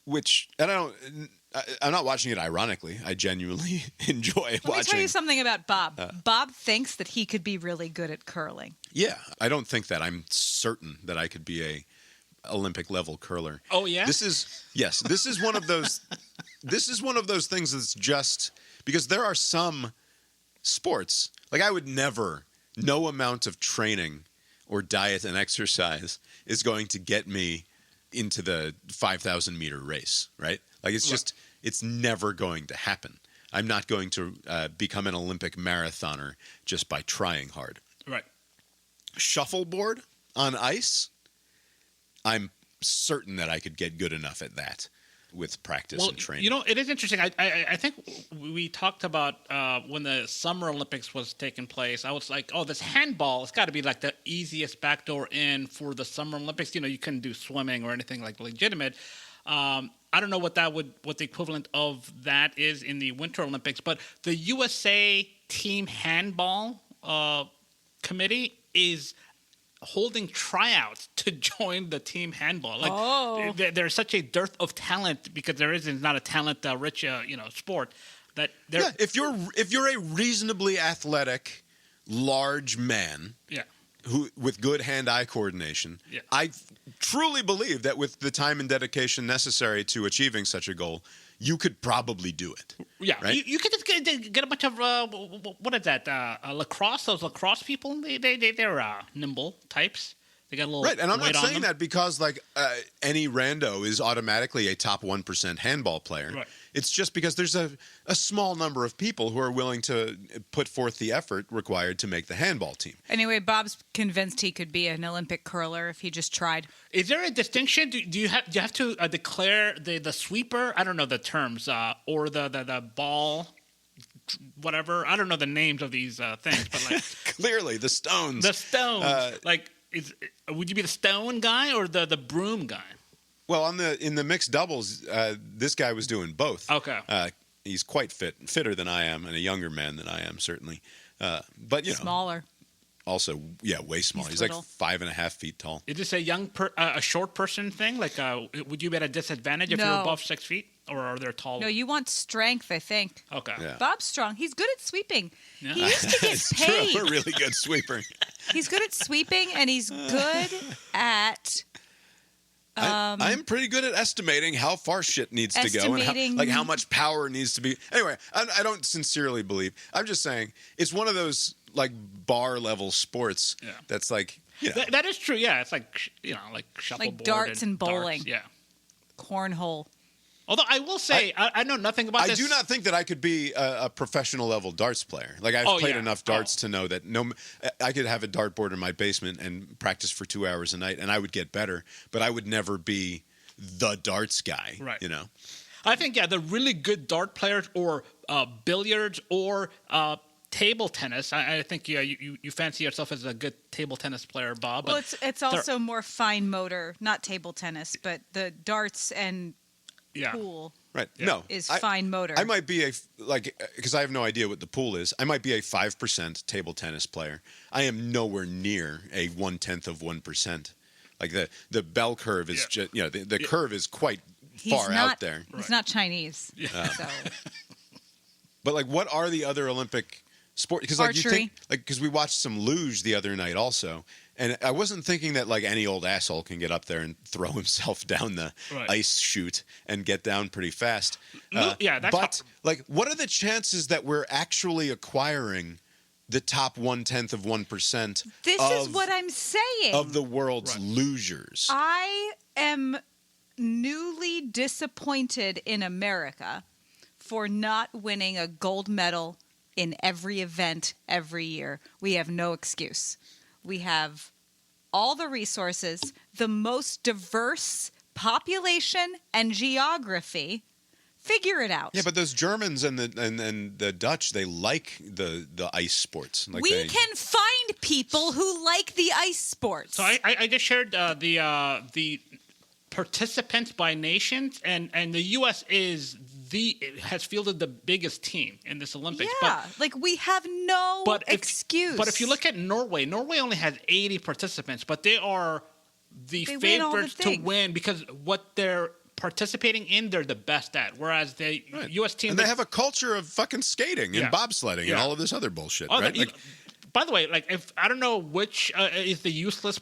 which, and I'm not watching it ironically. I genuinely enjoy watching. Let me tell you something about Bob. Bob thinks that he could be really good at curling. Yeah, I don't think that. I'm certain that I could be a Olympic level curler. Oh yeah. This is one of those. This is one of those things that's just because there are some sports like I would never. No amount of training or diet and exercise is going to get me into the 5,000 meter race, right? Like it's never going to happen. I'm not going to become an Olympic marathoner just by trying hard. Right. Shuffleboard on ice, I'm certain that I could get good enough at that with practice and training. You know, it is interesting. I think we talked about when the Summer Olympics was taking place. I was like, oh, this handball, it's got to be like the easiest backdoor in for the Summer Olympics. You know, you couldn't do swimming or anything like legitimate. I don't know what the equivalent of that is in the Winter Olympics, but the USA Team Handball Committee is holding tryouts to join the team handball. Like, there's such a dearth of talent because it's not a talent-rich, sport. That if you're a reasonably athletic, large man, who with good hand-eye coordination, I truly believe that with the time and dedication necessary to achieving such a goal, you could probably do it. Yeah, right? you could just get a bunch of what is that? Lacrosse. Those lacrosse people, they're nimble types. They got a little right, and I'm not weight on saying them. that because like any rando is automatically a top 1% handball player. Right. It's just because there's a small number of people who are willing to put forth the effort required to make the handball team. Anyway, Bob's convinced he could be an Olympic curler if he just tried. Is there a distinction? Do you have to declare the sweeper? I don't know the terms or the ball, whatever. I don't know the names of these things, but like clearly the stones. The stones, would you be the stone guy or the broom guy? Well, in the mixed doubles, this guy was doing both. Okay. He's quite fitter than I am, and a younger man than I am, certainly. But smaller. Also, way smaller. He's like 5.5 feet tall. Is this a short person thing? Like, would you be at a disadvantage if you're above 6 feet, or are there tall? No, you want strength, I think. Okay. Yeah. Bob's strong. He's good at sweeping. Yeah. He used to get paid. True. A really good sweeper. He's good at sweeping, and he's good at I'm pretty good at estimating how far shit needs to go and how much power needs to be. Anyway, I don't sincerely believe. I'm just saying it's one of those like bar level sports that's like that is true. Yeah, it's like like shuffleboard, like darts and bowling. Yeah, cornhole. Although I will say, I know nothing about this. I do not think that I could be a professional level darts player. Like I've played enough darts to know that I could have a dartboard in my basement and practice for 2 hours a night, and I would get better. But I would never be the darts guy. Right. You know. I think the really good dart players or billiards or table tennis. I think you fancy yourself as a good table tennis player, Bob. Well, it's also more fine motor, not table tennis, but the darts and pool right. No, is fine motor. I might be because I have no idea what the pool is. I might be a 5% table tennis player. I am nowhere near a 1/10%. Like the bell curve is just the curve is quite far out there. He's not Chinese. So. But like, what are the other Olympic sports? Because like you think because we watched some luge the other night also. And I wasn't thinking that like any old asshole can get up there and throw himself down the ice chute and get down pretty fast. Like, what are the chances that we're actually acquiring the top 1/10%? This is what I'm saying. Of the world's losers. I am newly disappointed in America for not winning a gold medal in every event every year. We have no excuse. We have all the resources, the most diverse population and geography. Figure it out. Yeah, but those Germans and the Dutch, they like the ice sports. Like we can find people who like the ice sports. So I just shared the participants by nations, and the U.S. has fielded the biggest team in this Olympics. Yeah, like we have no excuse. But if you look at Norway only has 80 participants, but they are the favorites to win because what they're participating in, they're the best at. Whereas the U.S. team... And they have a culture of fucking skating and bobsledding and all of this other bullshit, right? By the way, like if I don't know which is the useless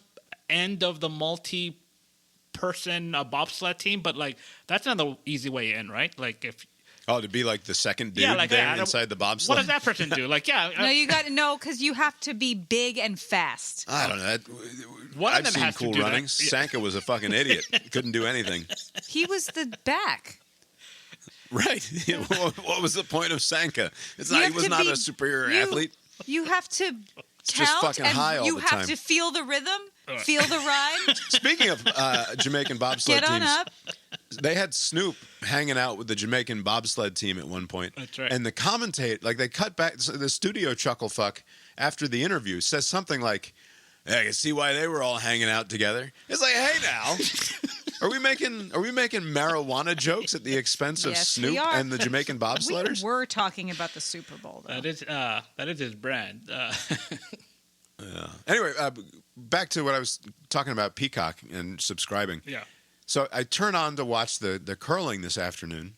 end of the multi-person bobsled team, but like that's another easy way in, right? Like if to be like the second dude inside the bobsled. What does that person do? Like, no, you got to know because you have to be big and fast. I don't know. I've seen Cool Runnings. Sanka was a fucking idiot. Couldn't do anything. He was the back. Right. What was the point of Sanka? He was not a superior athlete. You have to count, just fucking high all you the have time. to feel the rhythm, feel the rhyme. Speaking of Jamaican bobsled Get on teams, up. they had Snoop hanging out with the Jamaican bobsled team at one point. That's right. And the commentator, like they cut back, the studio chuckle fuck after the interview says something like, "Yeah, I can see why they were all hanging out together." It's like, hey now, are we making marijuana jokes at the expense of Snoop and the Jamaican bobsledders? We were talking about the Super Bowl, though. That is his brand. Anyway, back to what I was talking about, Peacock and subscribing. Yeah. So I turn on to watch the curling this afternoon,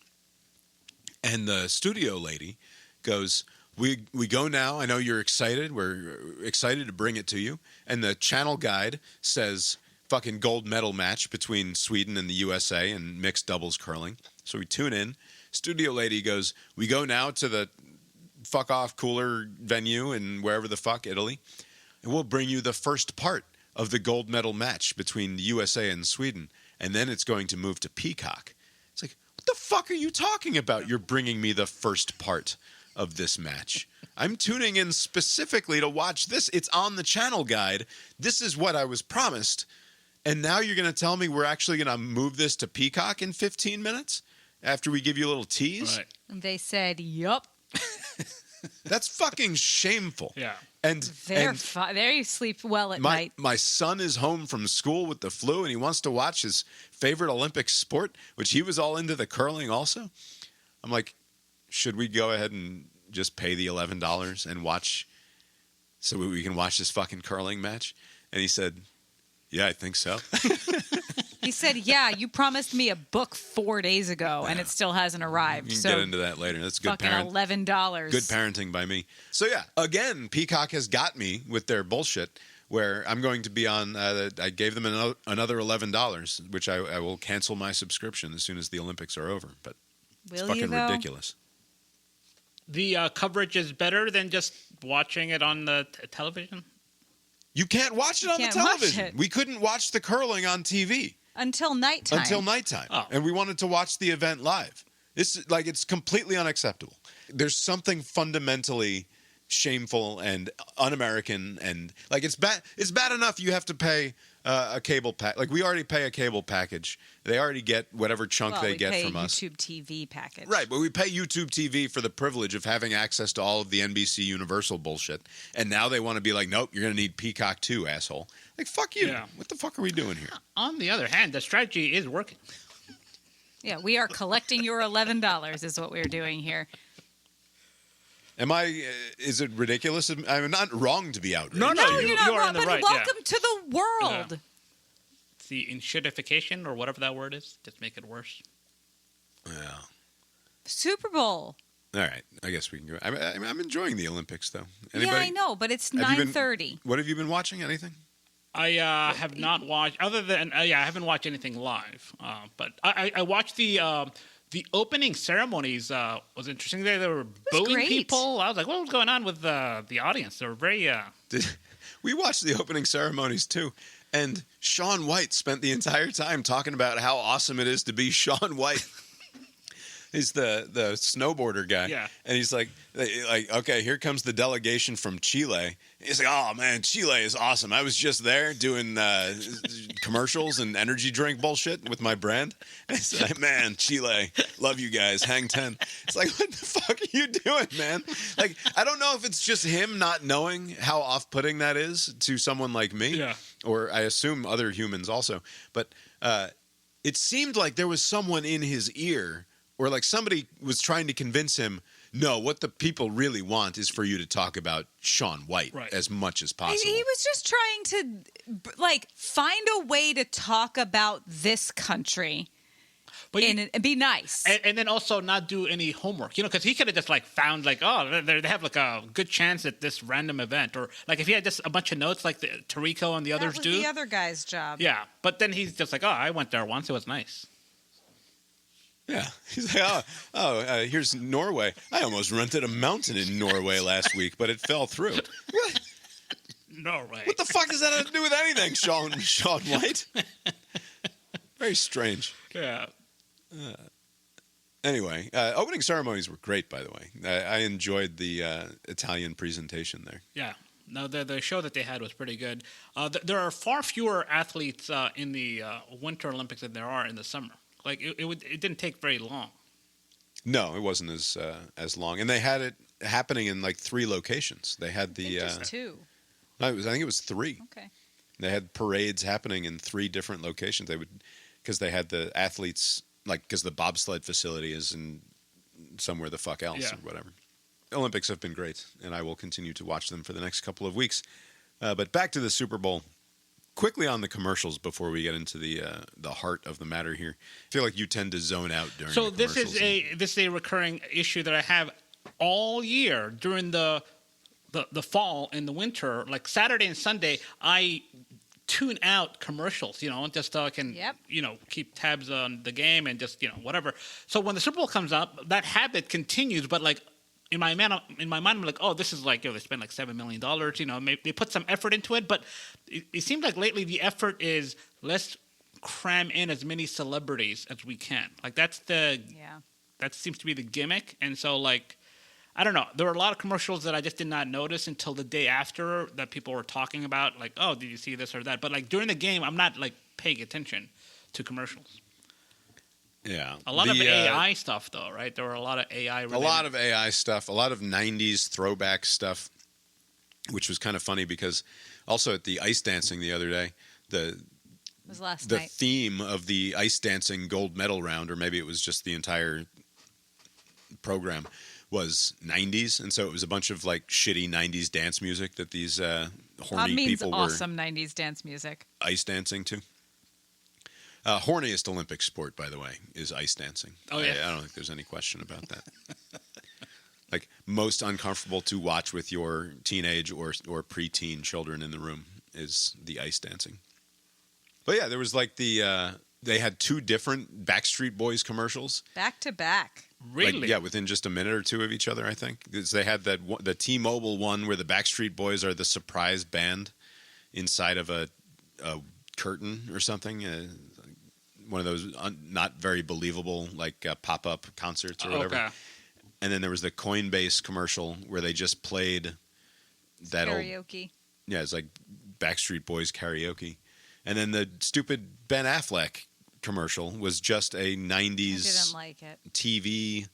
and the studio lady goes, we go now. I know you're excited. We're excited to bring it to you. And the channel guide says fucking gold medal match between Sweden and the USA in mixed doubles curling. So we tune in. Studio lady goes, we go now to the fuck off cooler venue in wherever the fuck, Italy. And we'll bring you the first part of the gold medal match between the USA and Sweden. And then it's going to move to Peacock. It's like, what the fuck are you talking about? You're bringing me the first part of this match. I'm tuning in specifically to watch this. It's on the channel guide. This is what I was promised. And now you're going to tell me we're actually going to move this to Peacock in 15 minutes after we give you a little tease? Right. They said, yup. That's fucking shameful. Yeah. And they sleep well at night. My son is home from school with the flu, and he wants to watch his favorite Olympic sport, which he was all into the curling also. I'm like, should we go ahead and just pay the $11 and watch so we can watch this fucking curling match? And he said, yeah, I think so. He said, yeah, you promised me a book 4 days ago, and it still hasn't arrived. You can get into that later. That's good fucking $11. Good parenting by me. So, yeah, again, Peacock has got me with their bullshit where I'm going to be on. I gave them another $11, which I will cancel my subscription as soon as the Olympics are over. But it's Will fucking you, though? ridiculous. The coverage is better than just watching it on the television? You can't watch it on the can't watch television. it. We couldn't watch the curling on TV Until nighttime. until nighttime, Oh. and we wanted to watch the event live. It's completely unacceptable. There's something fundamentally shameful and un-American, and like it's bad. It's bad enough you have to pay a cable pack. Like we already pay a cable package. They already get whatever chunk they get from us. YouTube TV package. Right, but we pay YouTube TV for the privilege of having access to all of the NBC Universal bullshit. And now they want to be like, nope, you're going to need Peacock too, asshole. Like, fuck you. Yeah. What the fuck are we doing here? On the other hand, the strategy is working. Yeah, we are collecting your $11 is what we're doing here. Is it ridiculous? I'm not wrong to be outraged. No, No, you you're not are wrong, in the but right, yeah. welcome to the world. Yeah. It's the enshittification or whatever that word is. Just make it worse. Yeah. Super Bowl. All right, I guess we can go. I'm enjoying the Olympics, though. Yeah, I know, but it's Have you been- 9:30. What have you been watching? Anything? I have not watched, other than, I haven't watched anything live. But I watched the opening ceremonies. Was interesting. They were booing great. people. I was like, what was going on with the audience? They were very... We watched the opening ceremonies, too. And Shaun White spent the entire time talking about how awesome it is to be Shaun White. He's the snowboarder guy. Yeah. And he's like, okay, here comes the delegation from Chile. He's like, oh, man, Chile is awesome. I was just there doing commercials and energy drink bullshit with my brand. And he's like, man, Chile, love you guys. Hang 10. It's like, what the fuck are you doing, man? Like, I don't know if it's just him not knowing how off-putting that is to someone like me. Yeah. Or I assume other humans also. But it seemed like there was someone in his ear, or like somebody was trying to convince him, no, what the people really want is for you to talk about Shaun White as much as possible. He was just trying to, like, find a way to talk about this country But and be nice. and then also not do any homework, because he could have just like found like, oh, they have like a good chance at this random event, or like if he had just a bunch of notes like Tarico and the others that was do. the other guy's job. Yeah, but then he's just like, oh, I went there once, it was nice. Yeah. He's like, here's Norway. I almost rented a mountain in Norway last week, but it fell through. What? Norway. What the fuck does that have to do with anything, Shaun White? Very strange. Yeah. Anyway, opening ceremonies were great, by the way. I enjoyed the Italian presentation there. Yeah. No, the show that they had was pretty good. There are far fewer athletes in the Winter Olympics than there are in the summer. Like it didn't take very long. No, it wasn't as long, and they had it happening in like 3 locations. They had the Just 2. no, I think it was 3. Okay. They had parades happening in 3 different locations. Because they had the athletes, like, because the bobsled facility is in somewhere the fuck else or whatever. Olympics have been great, and I will continue to watch them for the next couple of weeks. But back to the Super Bowl. Quickly on the commercials before we get into the heart of the matter here. I feel like you tend to zone out during So the this commercials. is a recurring issue that I have all year during the fall and the winter. Like Saturday and Sunday, I tune out commercials, just so I can, keep tabs on the game and just, whatever. So when the Super Bowl comes up, that habit continues, but like in my mind, I'm like, oh, this is like, they spent like $7 million, maybe they put some effort into it, but it seems like lately the effort is let's cram in as many celebrities as we can. Like that seems to be the gimmick. And so like, I don't know. There were a lot of commercials that I just did not notice until the day after that people were talking about, like, oh, did you see this or that? But like during the game, I'm not like paying attention to commercials. Yeah. A lot of AI stuff, though, right? There were a lot of AI related. A lot of AI stuff, a lot of 90s throwback stuff, which was kind of funny because also at the ice dancing the other day, It was last the night. theme of the ice dancing gold medal round, or maybe it was just the entire program, was 90s. And so it was a bunch of like shitty 90s dance music that these horny means people awesome 90s dance music. were ice dancing to. Horniest Olympic sport, by the way, is ice dancing. Oh, yeah. I don't think there's any question about that. Like most uncomfortable to watch with your teenage or preteen children in the room. is the ice dancing. But yeah, there was like they had 2 different Backstreet Boys commercials. Back to back. Really? Like, yeah, within just a minute or 2 of each other, I think. 'Cause they had the T-Mobile one where the Backstreet Boys are the surprise band inside of a curtain or something. One of those not very believable like pop-up concerts or whatever. Okay. And then there was the Coinbase commercial where they just played that Karaoke. Yeah, it's like Backstreet Boys karaoke. And then the stupid Ben Affleck commercial was just a 90s I didn't like it. TV.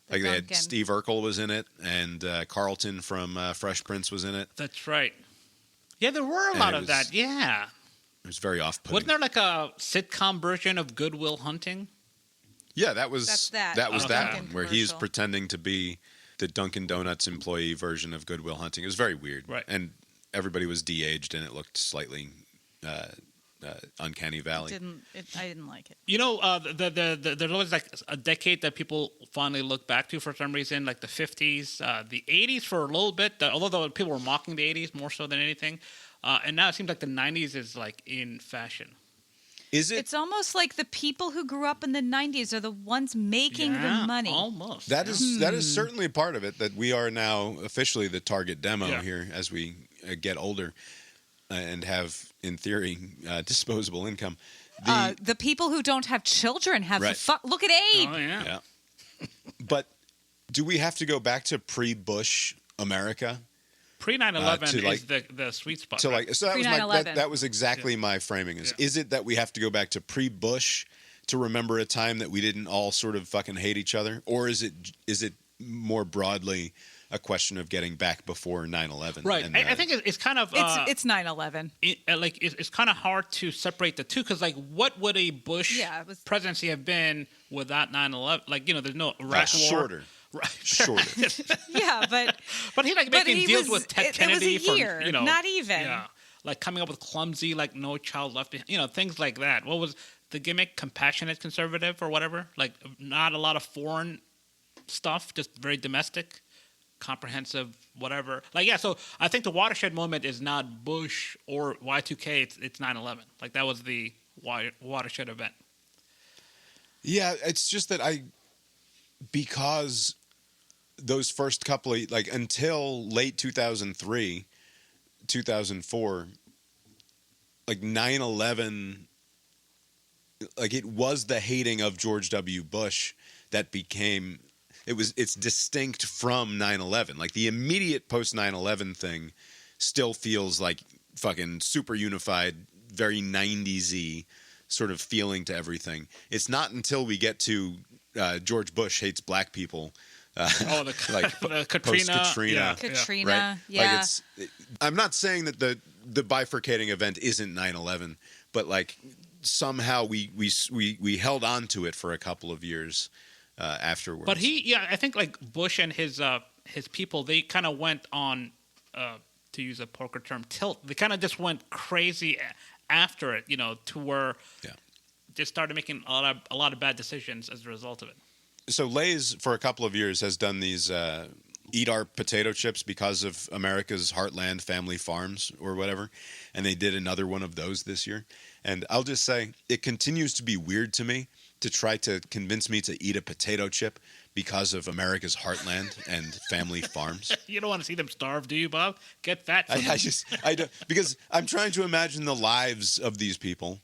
Like they had Steve Urkel was in it, and Carlton from Fresh Prince was in it. That's right. Yeah, there were a lot of that. Yeah. It was very off-putting. Wasn't there like a sitcom version of Good Will Hunting? Yeah, that was that was that Dunkin' one where he's commercial. pretending to be the Dunkin' Donuts employee version of Good Will Hunting. It was very weird, Right? And everybody was de-aged, and it looked slightly uncanny valley. I didn't like it. You know, there's always like a decade that people finally look back to for some reason, like the 50s, the 80s for a little bit, although people were mocking the 80s more so than anything. And now it seems like the 90s is like in fashion. Is it? It's almost like the people who grew up in the 90s are the ones making the money. Almost. That is certainly a part of it, that we are now officially the target demo here as we get older and have, in theory, disposable income. The people who don't have children have look at Abe. Oh, yeah. But do we have to go back to pre-Bush America? Pre 9/11 to, like, is the sweet spot. So right? like, so that was that was exactly my framing. Is it that we have to go back to pre-Bush to remember a time that we didn't all sort of fucking hate each other, or is it more broadly a question of getting back before 9/11? Right. And, I think it's kind of It's 9/11. It's kind of hard to separate the two, because like, what would a Bush presidency have been without 9/11? Like, you know, there's no Iraq war. Shorter. Right. Yeah, but he like making deals with Ted Kennedy it was a year, for, you know, not even. Yeah, like coming up with clumsy, like No Child Left Behind, you know, things like that. What was the gimmick? Compassionate conservative or whatever. Like, not a lot of foreign stuff, just very domestic, comprehensive, whatever. Like, yeah. So I think the watershed moment is not Bush or Y2K. It's 9/11. Like, that was the watershed event. Yeah, it's just that because those first couple of, like, until late 2003, 2004, like 9/11, like, it was the hating of George W. Bush that became, it's distinct from 9/11. Like, the immediate post 9/11 thing still feels like fucking super unified, very 90s-y sort of feeling to everything. It's not until we get to George Bush hates black people. The Katrina. Katrina. Katrina, right? Like, I'm not saying that the bifurcating event isn't 9/11, but like, somehow we held on to it for a couple of years afterwards. But I think like Bush and his people, they kind of went on, to use a poker term, tilt. They kind of just went crazy after it, you know, to where they started making a lot of bad decisions as a result of it. So Lay's, for a couple of years, has done these eat our potato chips because of America's Heartland Family Farms or whatever, and they did another one of those this year. And I'll just say, it continues to be weird to me to try to convince me to eat a potato chip because of America's Heartland and Family Farms. You don't want to see them starve, do you, Bob? Get fat. I don't, because I'm trying to imagine the lives of these people.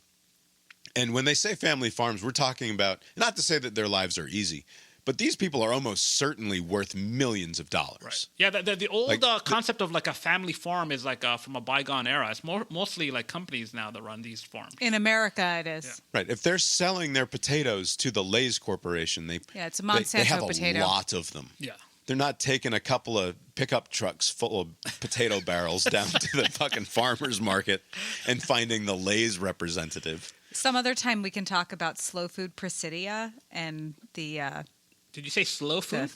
And when they say family farms, we're talking about, not to say that their lives are easy, but these people are almost certainly worth millions of dollars. Right. Yeah, the old concept of like a family farm is like from a bygone era. It's mostly like companies now that run these farms. In America, it is. Yeah. Right. If they're selling their potatoes to the Lay's Corporation, it's a Monsanto they have potato. A lot of them. Yeah. They're not taking a couple of pickup trucks full of potato barrels down to the fucking farmer's market and finding the Lay's representative. Some other time we can talk about slow food Presidia and the... Did you say slow food?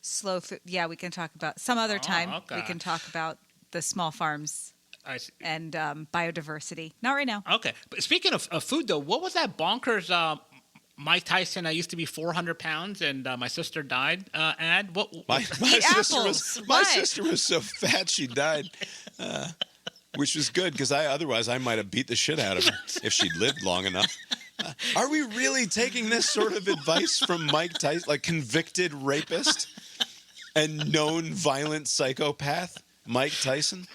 Slow food. Yeah, we can talk about... Some other time okay. we can talk about the small farms and biodiversity. Not right now. Okay. But speaking of food, though, what was that bonkers... Mike Tyson, I used to be 400 pounds and my sister died ad? What? My sister was so fat she died. which was good because otherwise I might have beat the shit out of her if she'd lived long enough. Are we really taking this sort of advice from Mike Tyson, like convicted rapist and known violent psychopath Mike Tyson?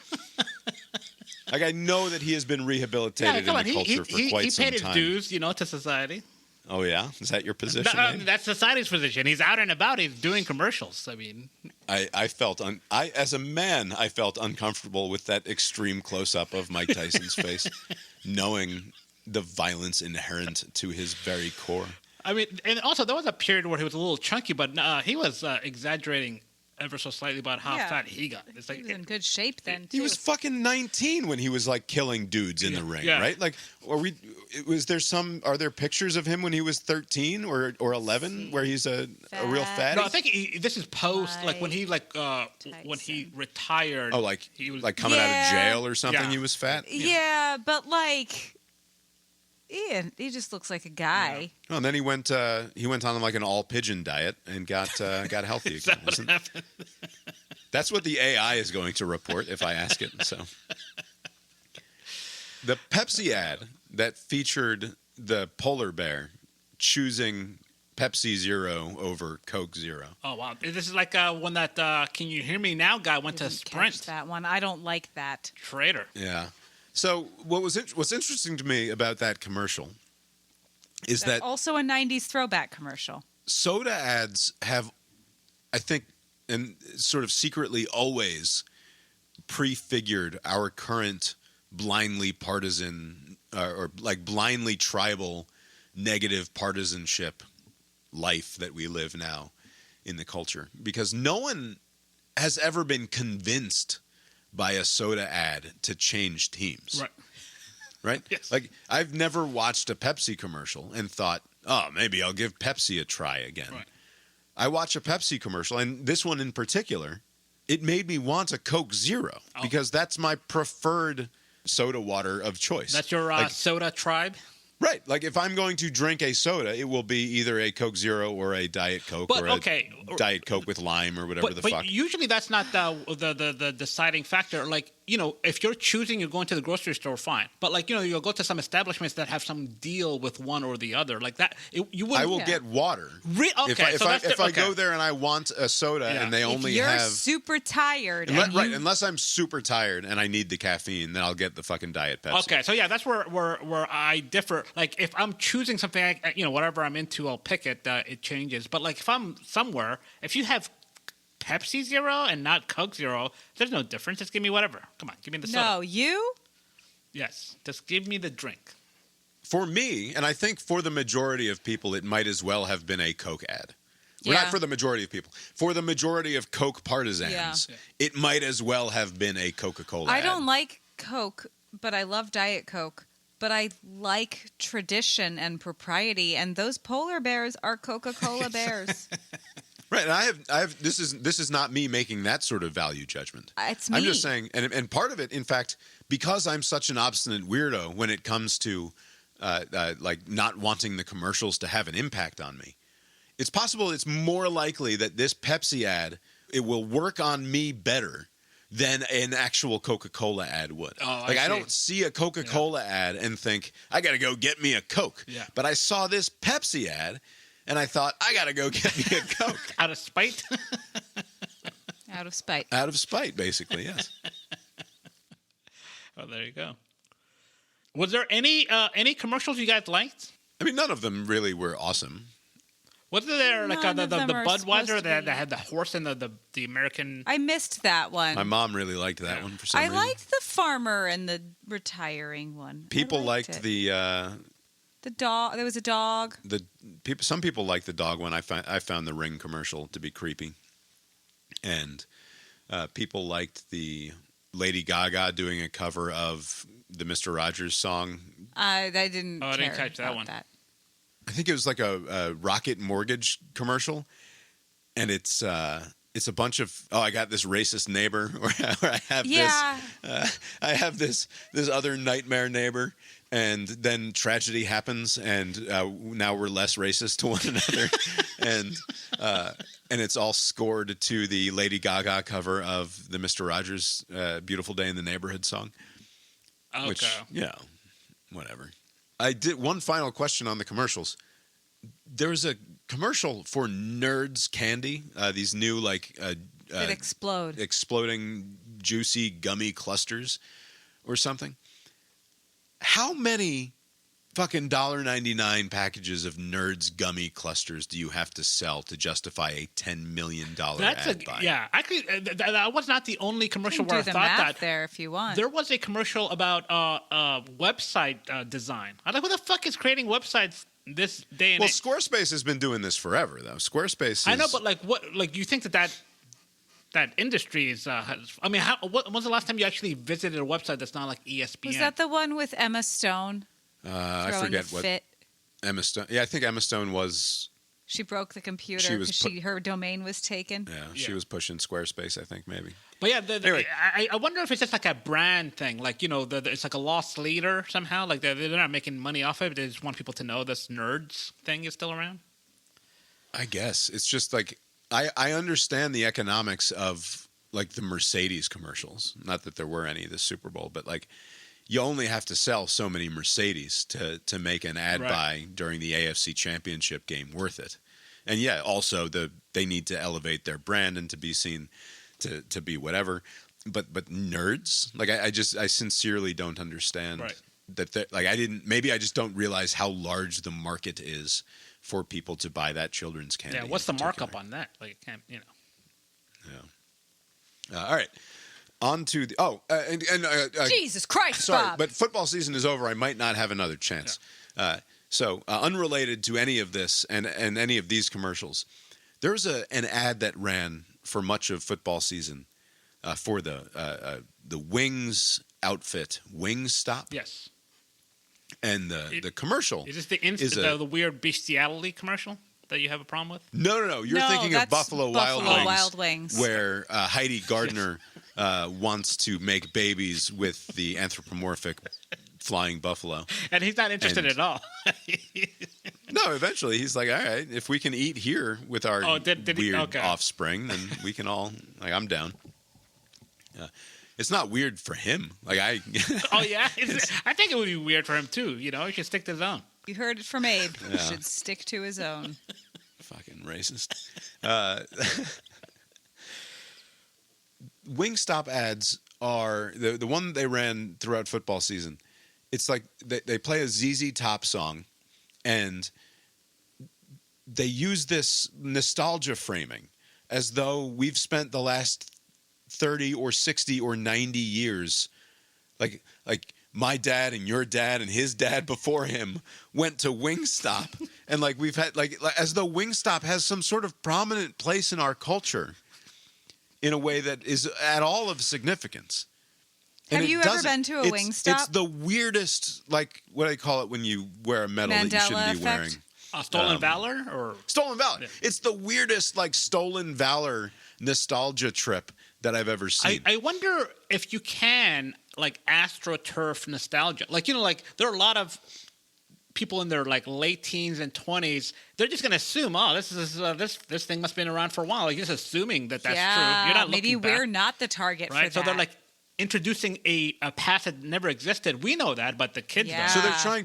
Like, I know that he has been rehabilitated in the culture for quite some time. He paid his dues, to society. Oh, yeah? Is that your position? That's society's position. He's out and about. He's doing commercials. I mean, I felt as a man, I felt uncomfortable with that extreme close-up of Mike Tyson's face, knowing the violence inherent to his very core. I mean, and also there was a period where he was a little chunky, but he was exaggerating ever so slightly about how fat he got. It's like he was in good shape then, too. He was fucking 19 when he was like killing dudes in the ring, right? Like, are there pictures of him when he was 13 or 11 where he's a real fatty? No, I think this is post, like when he when he retired. Oh, like he was like coming out of jail or something. He was fat. Yeah, but like. Yeah, he just looks like a guy. Yeah. Oh, and then he went on like an all pigeon diet and got healthy again. That what happened? That's what the AI is going to report if I ask it. So, the Pepsi ad that featured the polar bear choosing Pepsi Zero over Coke Zero. Oh wow! This is like one that "Can You Hear Me Now" guy went to Sprint. Catch that one. I don't like that. Traitor. Yeah. So what's interesting to me about that commercial is that also a 90s throwback commercial. Soda ads have, I think, and sort of secretly always prefigured our current blindly partisan or like blindly tribal negative partisanship life that we live now in the culture, because no one has ever been convinced by a soda ad to change teams. Right? Yes. Like, I've never watched a Pepsi commercial and thought, oh, maybe I'll give Pepsi a try again. Right. I watch a Pepsi commercial, and this one in particular, it made me want a Coke Zero because that's my preferred soda water of choice. That's your soda tribe? Right. Like, if I'm going to drink a soda, it will be either a Coke Zero or a Diet Coke or a Diet Coke with lime or whatever the fuck. But usually that's not the deciding factor. Like, if you're choosing, you're going to the grocery store, fine. But, like, you'll go to some establishments that have some deal with one or the other. Like that, you wouldn't. I will get water. Okay. If I go there and I want a soda and they only have. If you're super tired. Unless I'm super tired and I need the caffeine, then I'll get the fucking Diet Pepsi. Okay, so yeah, that's where I differ. Like, if I'm choosing something, whatever I'm into, I'll pick it. It changes. But, like, if I'm somewhere, if you have Pepsi Zero and not Coke Zero, there's no difference. Just give me whatever. Come on, give me the soda. No, you? Yes, just give me the drink. For me, and I think for the majority of people, it might as well have been a Coke ad. Well, not for the majority of people. For the majority of Coke partisans, it might as well have been a Coca-Cola ad. I don't like Coke, but I love Diet Coke. But I like tradition and propriety, and those polar bears are Coca-Cola bears. Right, and I have. This is not me making that sort of value judgment. It's me. I'm just saying, and part of it, in fact, because I'm such an obstinate weirdo when it comes to like not wanting the commercials to have an impact on me. It's possible. It's more likely that this Pepsi ad it will work on me better than an actual Coca-Cola ad would. Oh, I don't see a Coca-Cola ad and think, I got to go get me a Coke. Yeah. But I saw this Pepsi ad, and I thought, I got to go get me a Coke. Out of spite? Out of spite. Out of spite, basically, yes. Oh, there you go. Was there any commercials you guys liked? I mean, none of them really were awesome. Wasn't there like the Budweiser that be. had the horse and the American? I missed that one. My mom really liked that one for some reason. I liked the farmer and the retiring one. People liked the dog. There was a dog. Some people liked the dog one. I found the Ring commercial to be creepy, and people liked the Lady Gaga doing a cover of the Mr. Rogers song. I didn't. I didn't catch that one. I think it was like a Rocket Mortgage commercial, and it's a bunch of I got this racist neighbor, or I have this other nightmare neighbor, and then tragedy happens, and now we're less racist to one another, and it's all scored to the Lady Gaga cover of the Mr. Rogers "Beautiful Day in the Neighborhood" song. Okay. Which, whatever. I did one final question on the commercials. There's a commercial for Nerds candy. These new That explode. exploding juicy gummy clusters or something. How many fucking $1.99 packages of Nerds gummy clusters do you have to sell to justify a $10 million ad buy? Yeah, actually, that was not the only commercial where I Do the thought math that. there if you want. There was a commercial about website design. I'm like, who the fuck is creating websites this day and Well, age? Squarespace has been doing this forever, though. Squarespace is... I know, but what you think that industry is? I mean, when's the last time you actually visited a website that's not like ESPN? Was that the one with Emma Stone? I throwing forget a what... fit? Emma Stone... Yeah, I think Emma Stone was... She broke the computer She was because her domain was taken. Yeah, she was pushing Squarespace, I think, maybe. But yeah, Anyway. I wonder if it's just like a brand thing, like it's like a lost leader somehow. Like they're not making money off of it. They just want people to know this Nerds thing is still around. I guess. It's just like... I understand the economics of like the Mercedes commercials. Not that there were any this Super Bowl, but like you only have to sell so many Mercedes to make an ad buy during the AFC Championship game worth it. And yeah, also they need to elevate their brand and to be seen to be whatever. But Nerds, like I sincerely don't understand that. Like maybe I just don't realize how large the market is for people to buy that children's candy. Yeah, what's the markup on that? Like, you can't, Yeah. All right. On to the Jesus Christ, sorry, Bob. but football season is over. I might not have another chance. Yeah. So unrelated to any of this and any of these commercials, there was an ad that ran for much of football season for the Wings outfit, Wingstop. Yes. And the commercial is this the weird bestiality commercial that you have a problem with? No. You're thinking of Buffalo Wild Wings, where Heidi Gardner wants to make babies with the anthropomorphic flying buffalo. And he's not interested at all. No, eventually he's like, all right, if we can eat here with our weird offspring, then we can all, like, I'm down. It's not weird for him. Like Oh yeah, I think it would be weird for him too. He should stick to his own. You heard it from Abe. He should stick to his own. Fucking racist. Wingstop ads are the one they ran throughout football season. It's like they play a ZZ Top song, and they use this nostalgia framing as though we've spent the last 30 or 60 or 90 years, like my dad and your dad and his dad before him went to Wingstop, and like we've had like as though Wingstop has some sort of prominent place in our culture in a way that is at all of significance. Have you ever been to a Wingstop? It's the weirdest, like, what do they call it when you wear a medal that you shouldn't be wearing? Stolen Valor? Or Stolen Valor. Yeah. It's the weirdest, like, Stolen Valor nostalgia trip that I've ever seen. I wonder if you can, like, AstroTurf nostalgia. Like, there are a lot of people in their, like, late teens and 20s. They're just going to assume, this thing must have been around for a while. Like, you're just assuming that's true. You're not maybe looking back, we're not the target for that. So they're, like, introducing a past that never existed. We know that, but the kids don't. So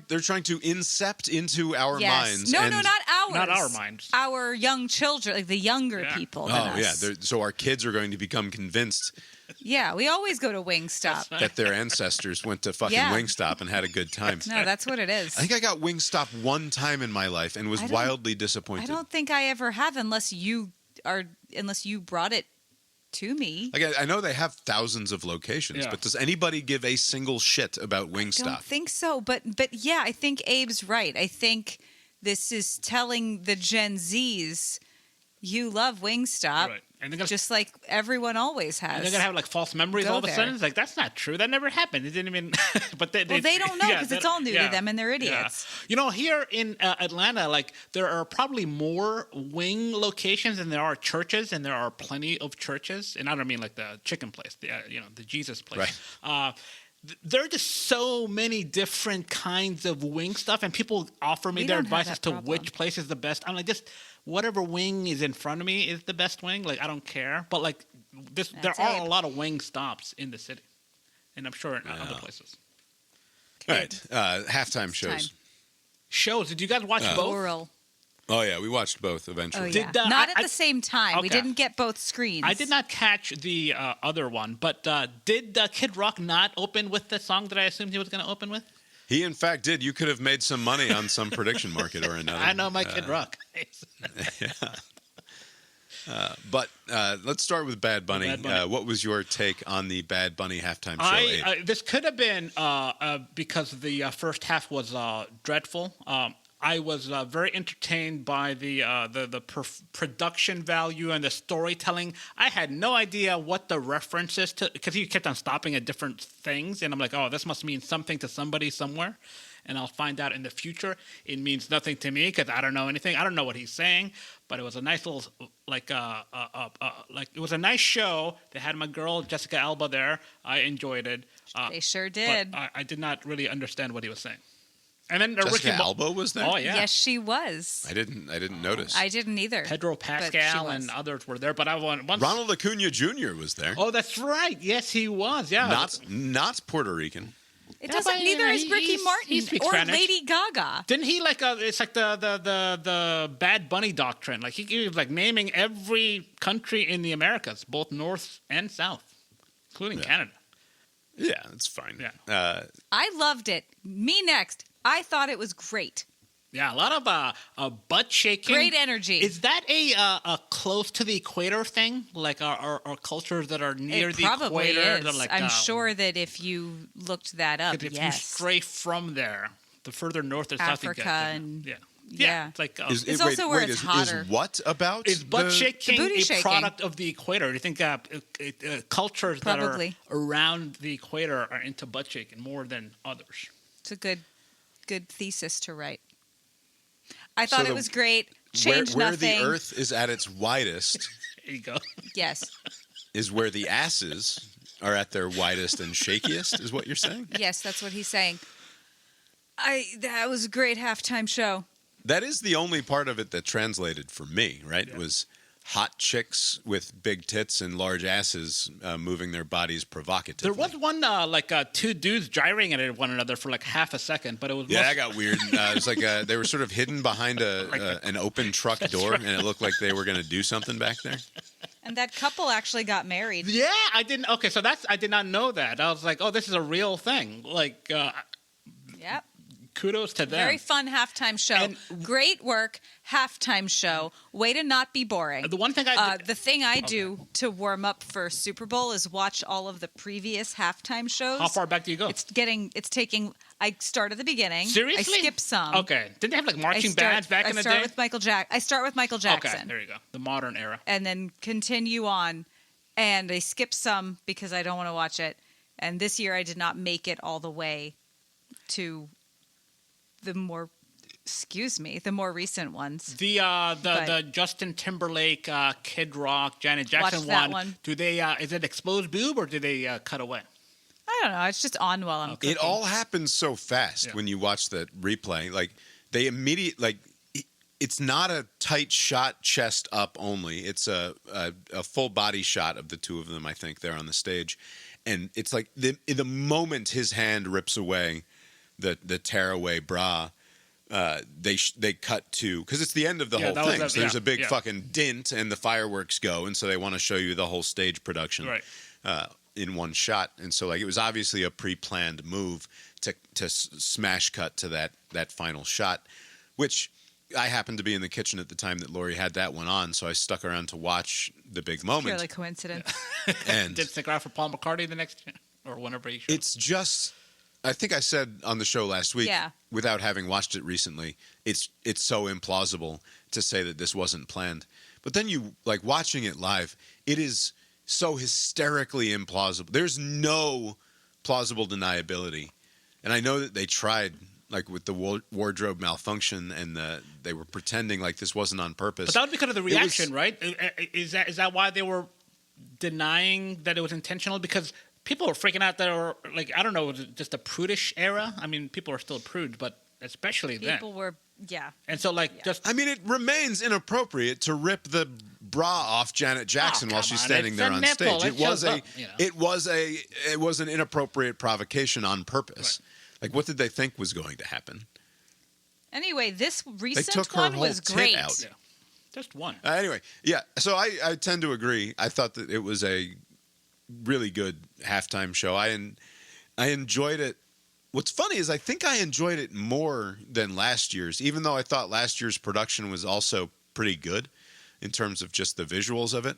they're trying to incept into our minds. No, not ours. Not our minds. Our young children, like the younger people. Than us. So our kids are going to become convinced. Yeah, we always go to Wingstop. That their ancestors went to fucking Wingstop and had a a good time. No, that's what it is. I think I got Wingstop one time in my life and was wildly disappointed. I don't think I ever have, unless you brought it to me. Like I know they have thousands of locations, but does anybody give a single shit about Wingstop? I don't think so, but yeah, I think Abe's right. I think this is telling the Gen Zs, you love Wingstop, right. And they're just like everyone always has. And they're gonna have like false memories all of a sudden. It's like, that's not true. That never happened. It didn't even. But they don't know because it's all new to them, and they're idiots. Yeah. Here in Atlanta, like there are probably more wing locations than there are churches, and there are plenty of churches. And I don't mean like the chicken place, the Jesus place. Right. There are just so many different kinds of wing stuff, and people offer me their advice as to which place is the best. I'm like, just whatever wing is in front of me is the best wing. Like, I don't care. But like there are a lot of wing stops in the city, and I'm sure in other places. All right, halftime shows. time. Shows. Did you guys watch both? Oral. Oh yeah, we watched both Oh, eventually. yeah. Did, Not at I- the same time. We Okay. didn't get both screens. I did not catch the other one, but did Kid Rock not open with the song that I assumed he was going to open with? He, in fact, did. You could have made some money on some prediction market or another. I know my Kid Rock. But let's start with Bad Bunny. Bad Bunny. What was your take on the Bad Bunny halftime show? Abe? This could have been because the first half was dreadful. I was very entertained by the production value and the storytelling. I had no idea what the references to, because he kept on stopping at different things, and I'm like, oh, this must mean something to somebody somewhere, and I'll find out in the future. It means nothing to me because I don't know anything. I don't know what he's saying, but it was a nice little like it was a nice show. They had my girl Jessica Alba there. I enjoyed it. They sure did. But I did not really understand what he was saying. And then Jessica Alba was there? Oh yeah. Yes, she was. I didn't notice. I didn't either. Pedro but she Pascal was. and others were there, but I want once. Ronald Acuna Jr. was there. Oh, that's right. Yes, he was. Yeah. Not Puerto Rican. It Yeah, doesn't. but, Neither is he Ricky Martin speaks or Spanish. Lady Gaga. Didn't he like? It's like the Bad Bunny doctrine. Like he was like naming every country in the Americas, both North and South, including Canada. Yeah, it's fine. Yeah. I loved it. Me next. I thought it was great. Yeah, a lot of butt shaking. Great energy. Is that a close to the equator thing? Like our cultures that are near It the probably equator? is. They're like, I'm sure that if you looked that up, if you yes. stray from there, the further north or south you Africa get. and- Yeah. yeah. It's like It's also where it's hotter. Is what about? is butt shaking The booty a shaking. product of the equator? Do you think cultures Probably. that are around the equator are into butt shaking more than others? It's a good thesis to write. I thought it was great. Changed where nothing. the Earth is at its widest There you go. Yes. is where the asses are at their widest and shakiest. Is what you're saying? Yes, that's what he's saying. That was a great halftime show. That is the only part of it that translated for me. Right? It was hot chicks with big tits and large asses moving their bodies provocatively. There was one two dudes gyrating at one another for like half a second, but it was Yeah, that got weird. It was like they were sort of hidden behind an open truck door, and it looked like they were going to do something back there. And that couple actually got married. Yeah, I didn't. Okay, so I did not know that. I was like, oh, this is a real thing. Like, Yep. kudos to them. Very fun halftime show. And- Great work, halftime show. Way to not be boring. The one thing The thing I do to warm up for Super Bowl is watch all of the previous halftime shows. how far back do you go? It's taking. I start at the beginning. Seriously? I skip some. Okay. Didn't they have like marching bands back in the day? I start with Michael Jackson. Okay, there you go. The modern era. And then continue on. And I skip some because I don't want to watch it. And this year I did not make it all the way to the more recent ones. The Justin Timberlake, Kid Rock, Janet Jackson Watched that one. Do they? Is it exposed boob or do they cut away? I don't know. It's just on while I'm cooking. It all happens so fast when you watch the replay. Like they it's not a tight shot, chest up only. It's a full body shot of the two of them. I think they're on the stage, and it's like the moment his hand rips away the tearaway bra. They cut to, because it's the end of the whole thing. So there's a big fucking dint, and the fireworks go, and so they want to show you the whole stage production in one shot. And so like it was obviously a pre-planned move to smash cut to that final shot, which I happened to be in the kitchen at the time that Lori had that one on, so I stuck around to watch the big moment. Purely coincidence. And Did stick around for Paul McCartney the next or whenever he showed. it's just, I think I said on the show last week, without having watched it recently, it's so implausible to say that this wasn't planned. But then you, like, watching it live, it is so hysterically implausible. There's no plausible deniability. And I know that they tried, like, with the wardrobe malfunction, and they were pretending like this wasn't on purpose. But that was because of the reaction, right? Is that why they were denying that it was intentional? Because people were freaking out that were like, I don't know, was it just a prudish era? I mean, people are still prude, but especially then. People were, yeah. And so, just I mean, it remains inappropriate to rip the bra off Janet Jackson while she's standing there on stage. It was an inappropriate provocation on purpose. Like, what did they think was going to happen? Anyway, this They recent took her one whole was tit great. out. Yeah. Just one. Anyway, yeah. So I tend to agree. I thought that it was a really good halftime show. I enjoyed it. What's funny is I think I enjoyed it more than last year's, even though I thought last year's production was also pretty good in terms of just the visuals of it.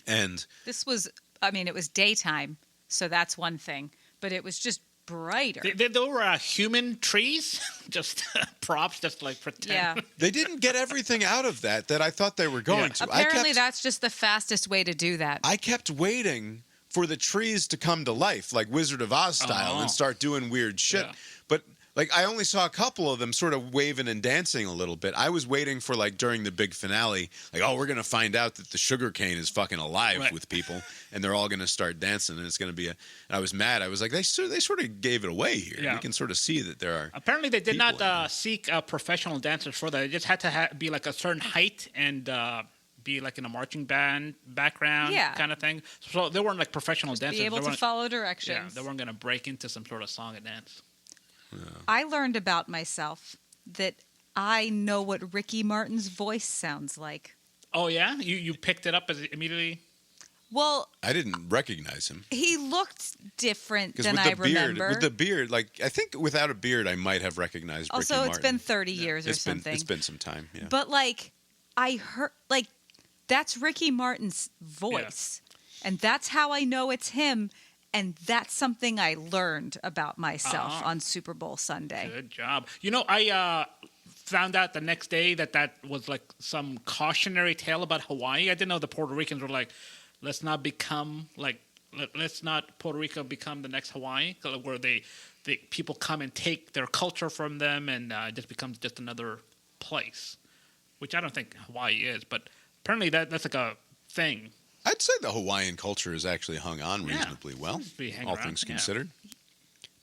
And This was, I mean, it was daytime, so that's one thing, but it was just brighter. There were human trees, just props, just like pretend. Yeah. they didn't get everything out of that I thought they were going to. Apparently, that's just the fastest way to do that. I kept waiting for the trees to come to life, like Wizard of Oz style, and start doing weird shit. Yeah. But like, I only saw a couple of them sort of waving and dancing a little bit. I was waiting for, like, during the big finale, like, oh, we're going to find out that the sugar cane is fucking alive with people, and they're all going to start dancing, and it's going to be and I was mad. I was like, they sort of gave it away here. Yeah. You can sort of see that there are. Apparently, they did people in there. not seek professional dancers for that. They just had to be like a certain height and be like in a marching band background kind of thing. So they weren't like professional dancers. Be able to follow directions. Yeah, they weren't going to break into some sort of song and dance. Yeah. I learned about myself that I know what Ricky Martin's voice sounds like. Oh, yeah? You picked it up as immediately? Well, I didn't recognize him. he looked different Because than with I the beard, remember. with the beard, like, I think without a beard, I might have recognized also, Ricky it's Martin. been 30 years or It's something. been some time, yeah. But, like, I heard, like, that's Ricky Martin's voice. And that's how I know it's him. And that's something I learned about myself on Super Bowl Sunday. Good job. You know, I found out the next day that was like some cautionary tale about Hawaii. I didn't know the Puerto Ricans were like, let's not become like, let's not Puerto Rico become the next Hawaii, where they people come and take their culture from them and it just becomes just another place, which I don't think Hawaii is, but apparently that's like a thing. I'd say the Hawaiian culture has actually hung on reasonably well, all things considered.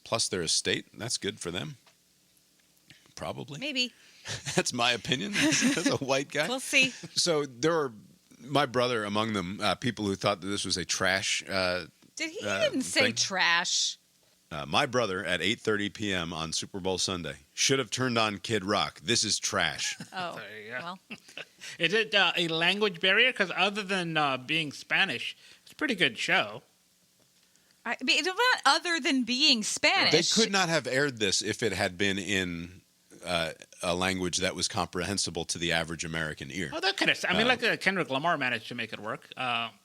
Plus, they're a state. That's good for them. Probably. Maybe. That's my opinion as a white guy. We'll see. So there were, my brother among them, people who thought that this was a trash He didn't say thing. trash. My brother at 8:30 p.m. on Super Bowl Sunday should have turned on Kid Rock. This is trash. Oh, There you go. well. Is it a language barrier? Because other than being Spanish, it's a pretty good show. I mean, it's not other than being Spanish. They could not have aired this if it had been in a language that was comprehensible to the average American ear. Oh, that could have. I mean, like Kendrick Lamar managed to make it work.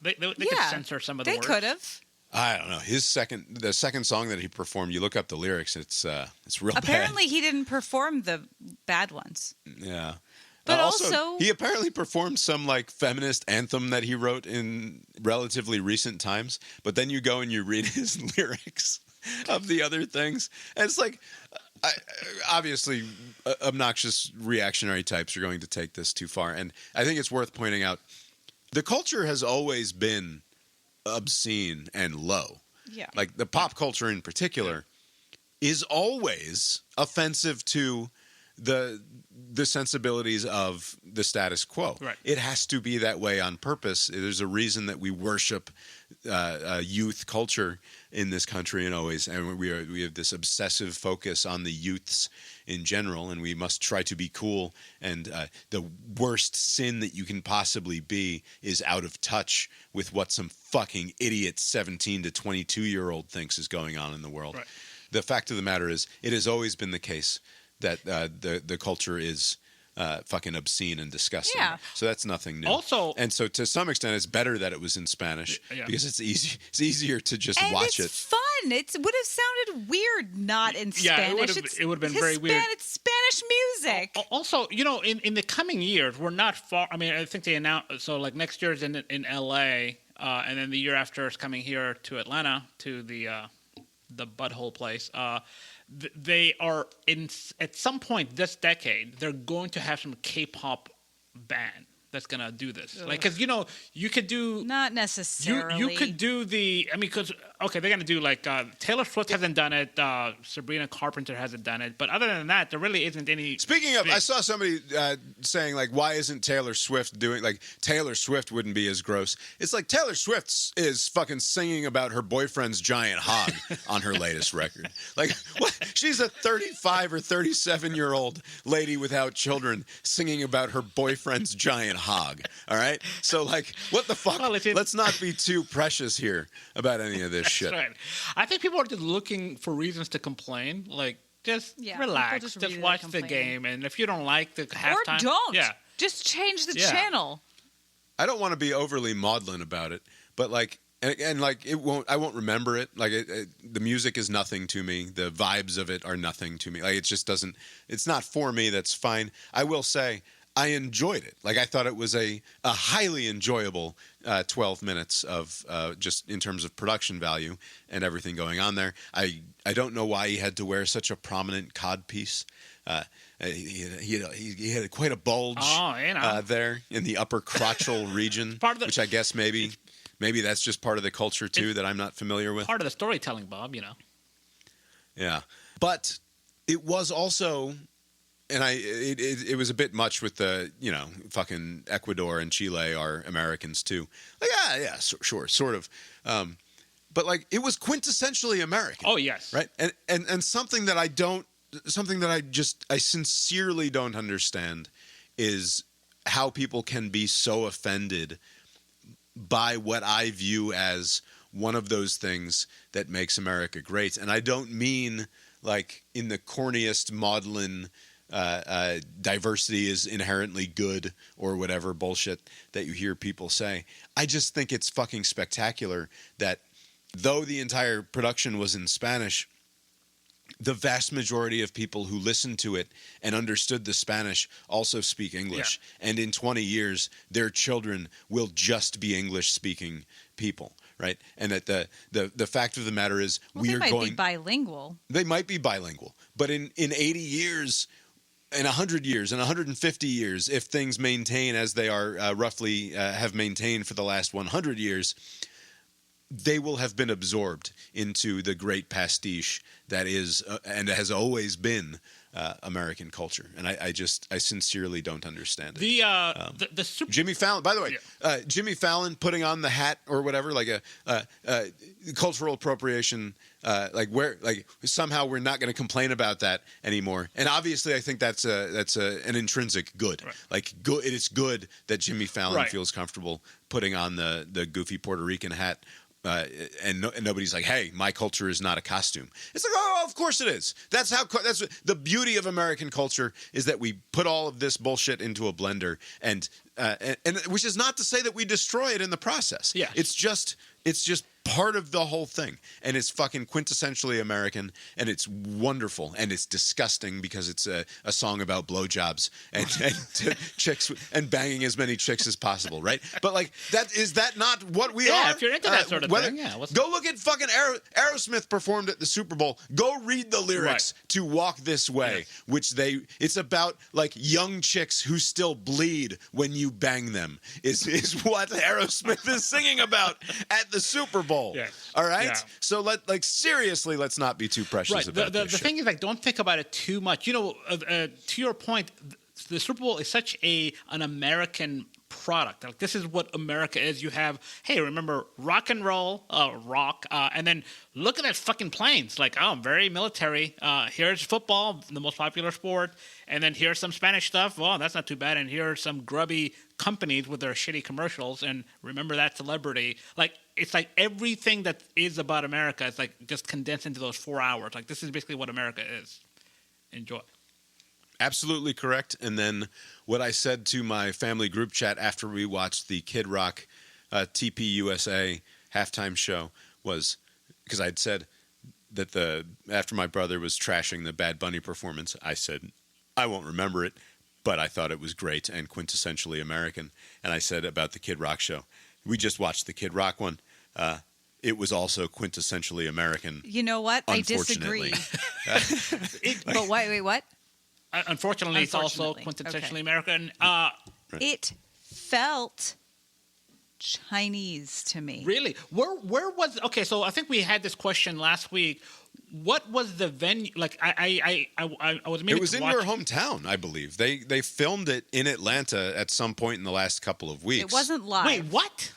They could censor some of the words. They could have. I don't know. The second song that he performed, you look up the lyrics, it's real Apparently, he didn't perform the bad ones. bad. Yeah. But also, he apparently performed some like feminist anthem that he wrote in relatively recent times. But then you go and you read his lyrics of the other things, and it's like, obviously, obnoxious reactionary types are going to take this too far. And I think it's worth pointing out, the culture has always been obscene and low. Yeah. Like the pop culture in particular is always offensive to the sensibilities of the status quo. Right. It has to be that way on purpose. There's a reason that we worship youth culture in this country, and we have this obsessive focus on the youths in general, and we must try to be cool. And the worst sin that you can possibly be is out of touch with what some fucking idiot 17 to 22-year-old thinks is going on in the world. Right. The fact of the matter is, it has always been the case that the culture is fucking obscene and disgusting. Yeah. So that's nothing new. Also- and so to some extent, it's better that it was in Spanish because it's easy. It's easier to just and watch it's fun. It would have sounded weird not in Spanish. It would have been very weird. It's Spanish music. Also, in the coming years, we're not far. I mean, I think they announced, so like next year is in L.A., and then the year after is coming here to Atlanta, to the butthole place. They are at some point this decade, they're going to have some K-pop ban. that's gonna do this. Like, because you could do Not necessarily. you could do because they're gonna do like Taylor Swift hasn't done it, Sabrina Carpenter hasn't done it, but other than that, there really isn't any. Speaking of, I saw somebody saying like, why isn't Taylor Swift doing like Taylor Swift wouldn't be as gross. It's like Taylor Swift is fucking singing about her boyfriend's giant hog on her latest record. Like, what? She's a 35 or 37-year-old lady without children singing about her boyfriend's giant hog. All right, so like, what the fuck? Well, Let's not be too precious here about any of this shit. Right. I think people are just looking for reasons to complain. Like, just relax, just just really watch the complaining. game, and if you don't like the halftime, Or don't. Yeah. Just change the Yeah. channel. I don't want to be overly maudlin about it, but like, and like, I won't remember it. Like, the music is nothing to me. The vibes of it are nothing to me. Like, it just doesn't. It's not for me. That's fine. I will say I enjoyed it. Like, I thought it was a highly enjoyable 12 minutes of just in terms of production value and everything going on there. I don't know why he had to wear such a prominent codpiece. He had quite a bulge there in the upper crotchal region, which I guess maybe that's just part of the culture too that I'm not familiar with. Part of the storytelling, Bob. Yeah, but it was also, and it was a bit much with the fucking Ecuador and Chile are Americans too. Like sure, sort of. But like it was quintessentially American. Oh yes, right. And something that I sincerely don't understand is how people can be so offended by what I view as one of those things that makes America great. And I don't mean like in the corniest maudlin diversity is inherently good or whatever bullshit that you hear people say. I just think it's fucking spectacular that though the entire production was in Spanish, the vast majority of people who listened to it and understood the Spanish also speak English. Yeah. And in 20 years, their children will just be English-speaking people, right? And that the fact of the matter is they might be bilingual. They might be bilingual. But in 80 years, in 100 years, in 150 years, if things maintain as they are roughly have maintained for the last 100 years, they will have been absorbed into the great pastiche that is and has always been American culture, and I sincerely don't understand it. The Jimmy Fallon, by the way, Jimmy Fallon putting on the hat or whatever, like a cultural appropriation, like somehow we're not going to complain about that anymore. And obviously, I think that's an intrinsic good. Right. Like it is good that Jimmy Fallon feels comfortable putting on the goofy Puerto Rican hat. And nobody's like, hey, my culture is not a costume. It's like, oh, of course it is. That's the beauty of American culture is that we put all of this bullshit into a blender, and which is not to say that we destroy it in the process. Yeah, it's just part of the whole thing, and it's fucking quintessentially American, and it's wonderful, and it's disgusting because it's a song about blowjobs and chicks and banging as many chicks as possible, right? But like is that not what we are? Yeah, if you're into that sort of thing, go look at fucking Aerosmith performed at the Super Bowl. Go read the lyrics to "Walk This Way," which it's about like young chicks who still bleed when you bang them. Is what Aerosmith is singing about at the Super Bowl. Yes. All right. Yeah. So seriously, let's not be too precious about this. The thing is, like, don't think about it too much. To your point, the Super Bowl is such an American product. Like, this is what America is. You have, hey, remember rock and roll, rock, and then look at that fucking planes. Like, oh, very military. Here's football, the most popular sport, and then here's some Spanish stuff. Well, that's not too bad. And here are some grubby companies with their shitty commercials. And remember that celebrity. Like, it's like everything that is about America is like just condensed into those 4 hours. Like, this is basically what America is. Enjoy. Absolutely correct. And then what I said to my family group chat after we watched the Kid Rock TPUSA halftime show was because I'd said that after my brother was trashing the Bad Bunny performance, I said, I won't remember it, but I thought it was great and quintessentially American. And I said about the Kid Rock show, we just watched the Kid Rock one. It was also quintessentially American. You know what? I disagree. But wait, what? Unfortunately, it's also quintessentially American. It felt Chinese to me. Really? Where was? Okay, so I think we had this question last week. What was the venue? Like, I was maybe It was in your hometown, I believe. They filmed it in Atlanta at some point in the last couple of weeks. It wasn't live. Wait, what?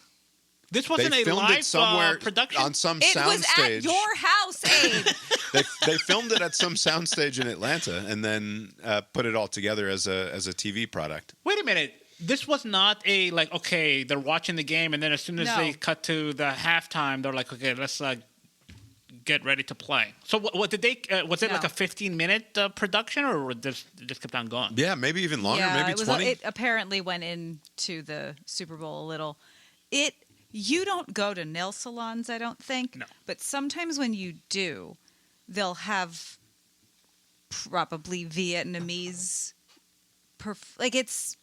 This wasn't They a filmed live it somewhere production on some It was soundstage. at your house, Abe. They filmed it at some soundstage in Atlanta and then put it all together as a TV product. Wait a minute. This was not a like. Okay, they're watching the game, and then as soon as No. they cut to the halftime, they're like, okay, let's get ready to play. So what did they? Was it No. like a 15-minute production, or it just kept on going? Yeah, maybe even longer, Yeah, maybe it was. 20. It apparently went into the Super Bowl a little. You don't go to nail salons, I don't think. No. But sometimes when you do, they'll have probably Vietnamese, like it's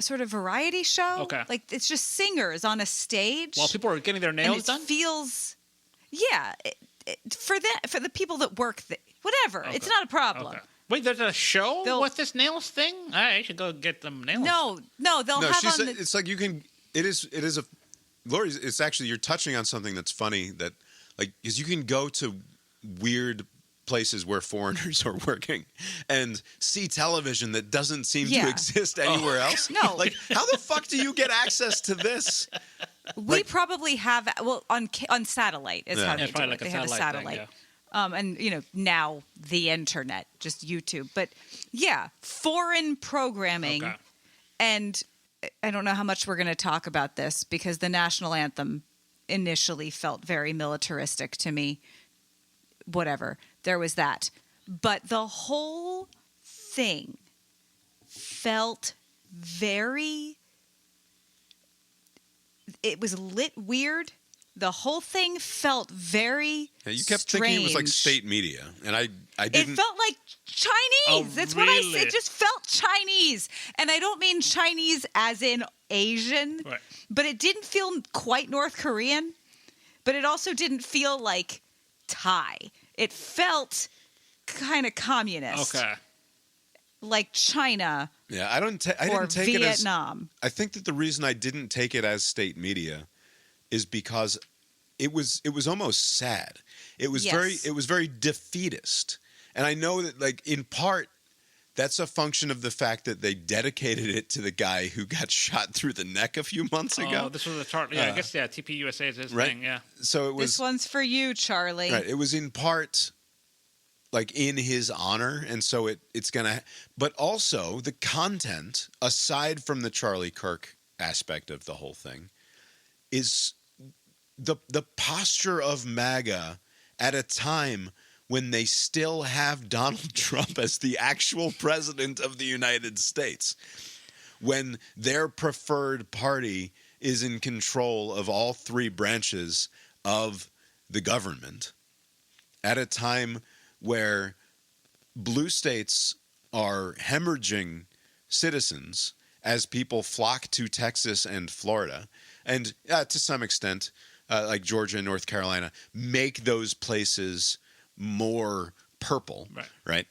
sort of variety show. Okay. Like it's just singers on a stage. While people are getting their and nails it done. feels, yeah, for the people that work, whatever. Okay. It's not a problem. Okay. Wait, there's a show They'll- with this nails thing? I should go get them nails. No, they'll No, have she on said the. it's like you can. It is a. Lori, it's actually you're touching on something that's funny that like is you can go to weird places where foreigners are working and see television that doesn't seem to Yeah. exist anywhere else. No. Like how the fuck do you get access to this? We probably have on satellite is Yeah. how Yeah, they it's do probably it. like a They have a satellite satellite. thing, And now the internet, just YouTube. But yeah, foreign programming. Okay. And I don't know how much we're going to talk about this because the national anthem initially felt very militaristic to me. Whatever. There was that. But the whole thing felt very. It was lit weird. The whole thing felt very Yeah, you kept strange. thinking it was like state media, and I It didn't. felt like Chinese. Oh, That's what I really? said. It just felt Chinese. And I don't mean Chinese as in Asian, Right. but it didn't feel quite North Korean, but it also didn't feel like Thai. It felt kind of communist. Okay. Like China Yeah, I or didn't take it as. Vietnam. I think that the reason I didn't take it as state media is because it was almost sad. It was Yes. very defeatist. And I know that like in part that's a function of the fact that they dedicated it to the guy who got shot through the neck a few months ago. Oh, this was a chart. Yeah, I guess TPUSA is his right. thing. Yeah. So it was This one's for you, Charlie. right. It was in part like in his honor, and so it's gonna. But also the content, aside from the Charlie Kirk aspect of the whole thing, is the posture of MAGA at a time when they still have Donald Trump as the actual president of the United States, when their preferred party is in control of all three branches of the government, at a time where blue states are hemorrhaging citizens as people flock to Texas and Florida, and to some extent, like Georgia and North Carolina, make those places more purple, right?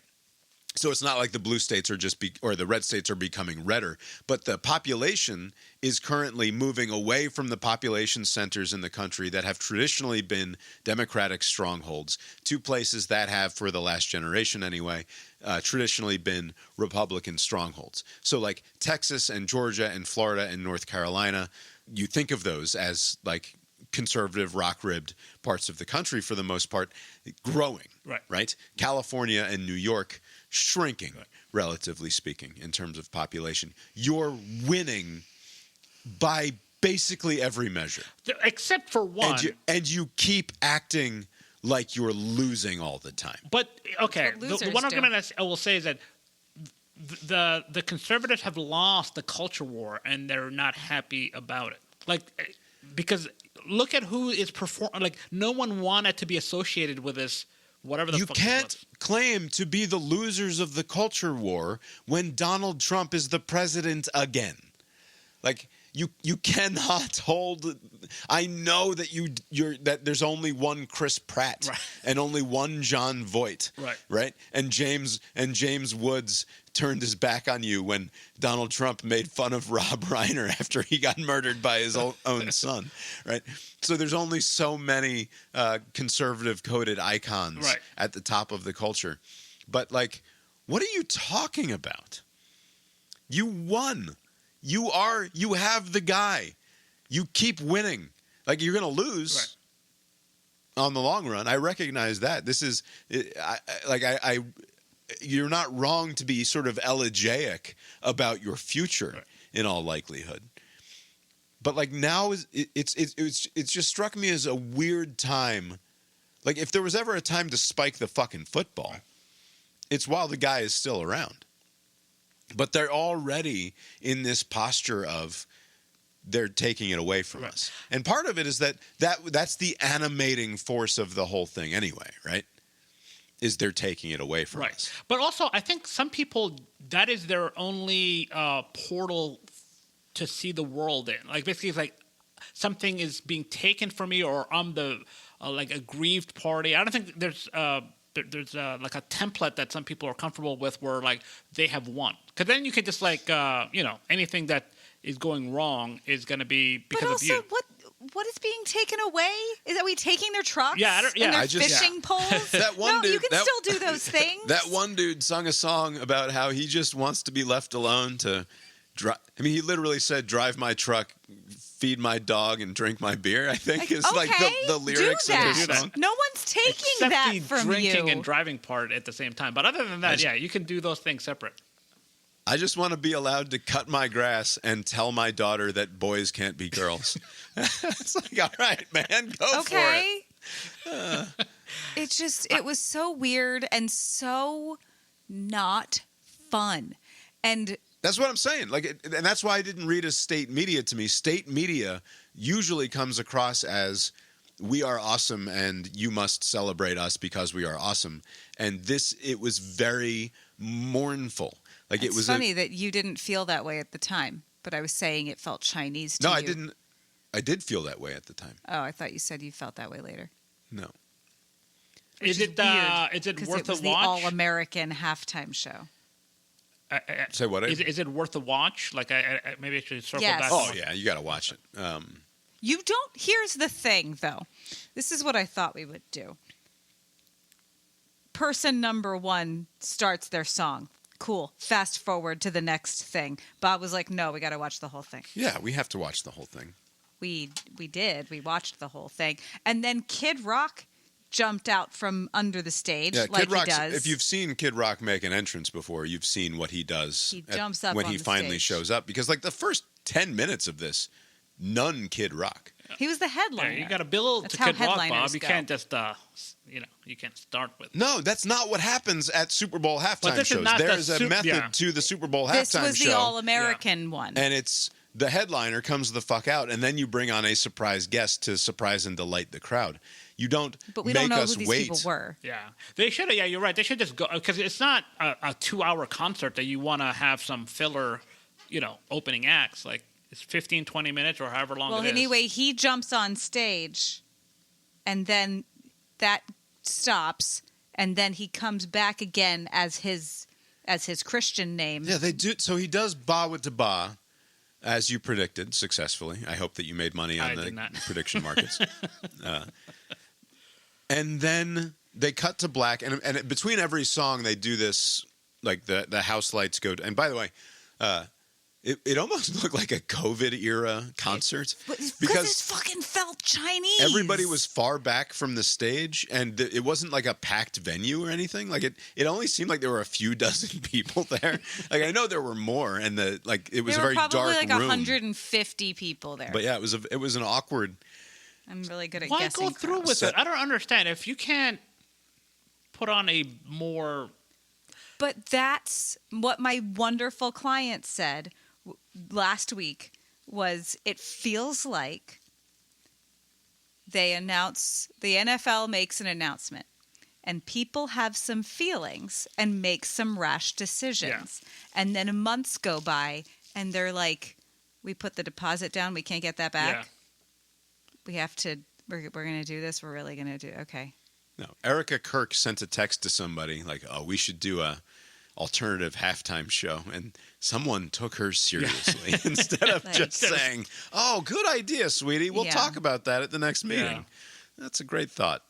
So it's not like the blue states are or the red states are becoming redder, but the population is currently moving away from the population centers in the country that have traditionally been Democratic strongholds to places that have, for the last generation anyway, traditionally been Republican strongholds. So like Texas and Georgia and Florida and North Carolina, you think of those as like conservative, rock-ribbed parts of the country for the most part, growing, right? California and New York shrinking, relatively speaking, in terms of population. You're winning by basically every measure. Except for one. And you keep acting like you're losing all the time. But, okay, That's what the losers one do. argument I will say is that the conservatives have lost the culture war, and they're not happy about it. Like, because look at who is performing. Like, no one wanted to be associated with this, whatever the You fuck can't it was. claim to be the losers of the culture war when Donald Trump is the president again. Like, you cannot hold. I know that you're that there's only one Chris Pratt and only one Jon Voight, right? And James Woods turned his back on you when Donald Trump made fun of Rob Reiner after he got murdered by his own son, right? So there's only so many conservative coded icons at the top of the culture. But like, what are you talking about? You won. You have the guy. You keep winning. Like, you're going to lose on the long run. I recognize that. This is you're not wrong to be sort of elegiac about your future in all likelihood. But like, now it's just struck me as a weird time. Like, if there was ever a time to spike the fucking football, it's while the guy is still around. But they're already in this posture of they're taking it away from us. And part of it is that's the animating force of the whole thing anyway, right? Is they're taking it away from us. But also, I think some people, that is their only portal to see the world in. Like, basically, it's like something is being taken from me, or I'm the like a grieved party. I don't think there's like a template that some people are comfortable with where like they have won. Because then you could just like anything that is going wrong is going to be because of you. But also, what is being taken away? Is that we taking their trucks? And their fishing poles? That one dude, you can still do those things. That one dude sung a song about how he just wants to be left alone to drive. I mean, he literally said, "Drive my truck, feed my dog, and drink my beer." I think is like the lyrics of his song. No one's taking Except that the from drinking you. and driving part at the same time. But other than that, you can do those things separate. I just want to be allowed to cut my grass and tell my daughter that boys can't be girls. It's like, all right, man, go for it. It was so weird and so not fun. And that's what I'm saying. Like, and that's why I didn't read as state media to me. State media usually comes across as we are awesome and you must celebrate us because we are awesome. And it was very mournful. Like, it's funny that you didn't feel that way at the time, but I was saying it felt Chinese to you. No, I didn't. I did feel that way at the time. Oh, I thought you said you felt that way later. No. Is it worth it was a the watch? All-American halftime show. Say what? Is it worth a watch? Like, maybe I should circle back. Oh yeah, you got to watch it. You don't. Here's the thing, though. This is what I thought we would do. Person number one starts their song. Cool. Fast forward to the next thing. Bob was like, "No, we got to watch the whole thing." Yeah, we have to watch the whole thing. We did. We watched the whole thing, and then Kid Rock jumped out from under the stage like he does. If you've seen Kid Rock make an entrance before, you've seen what he does. He jumps up when on he the finally stage. shows up. Because like the first 10 minutes of this, none Kid Rock. He was the headliner. You got to build That's to how Kid Rock, Bob. headliners You go. can't just you can't start with. No, that's not what happens at Super Bowl halftime this is shows. not There the is a method to the Super Bowl halftime show. This was the All-American one. And it's the headliner comes the fuck out, and then you bring on a surprise guest to surprise and delight the crowd. You don't But we make don't know us who these wait. people were. Yeah, they should have. Yeah, you're right. They should just go, because it's not a 2-hour concert that you want to have some filler, opening acts. Like, it's 15, 20 minutes or however long it is. Well, anyway, he jumps on stage, and then that stops, and then he comes back again as his Christian name. Yeah, they do. So he does ba with the ba, as you predicted successfully. I hope that you made money on the prediction markets. And then they cut to black, and between every song they do this, like the house lights go. And by the way, it almost looked like a COVID era concert because it fucking felt Chinese. Everybody was far back from the stage, and it wasn't like a packed venue or anything. Like it only seemed like there were a few dozen people there. Like, I know there were more, and it was a very dark room. There were probably like 150 people there. But yeah, it was an awkward. I'm really good at Why guessing. go through with it? I don't understand. If you can't put on a more... But that's what my wonderful client said last week, was it feels like the NFL makes an announcement, and people have some feelings and make some rash decisions. Yeah. And then months go by, and they're like, we put the deposit down. We can't get that back. Yeah. We have to. We're going to do this. We're really going to do. Okay. No, Erica Kirk sent a text to somebody like, "Oh, we should do a alternative halftime show," and someone took her seriously instead of just saying, "Oh, good idea, sweetie. We'll talk about that at the next meeting." Yeah. That's a great thought.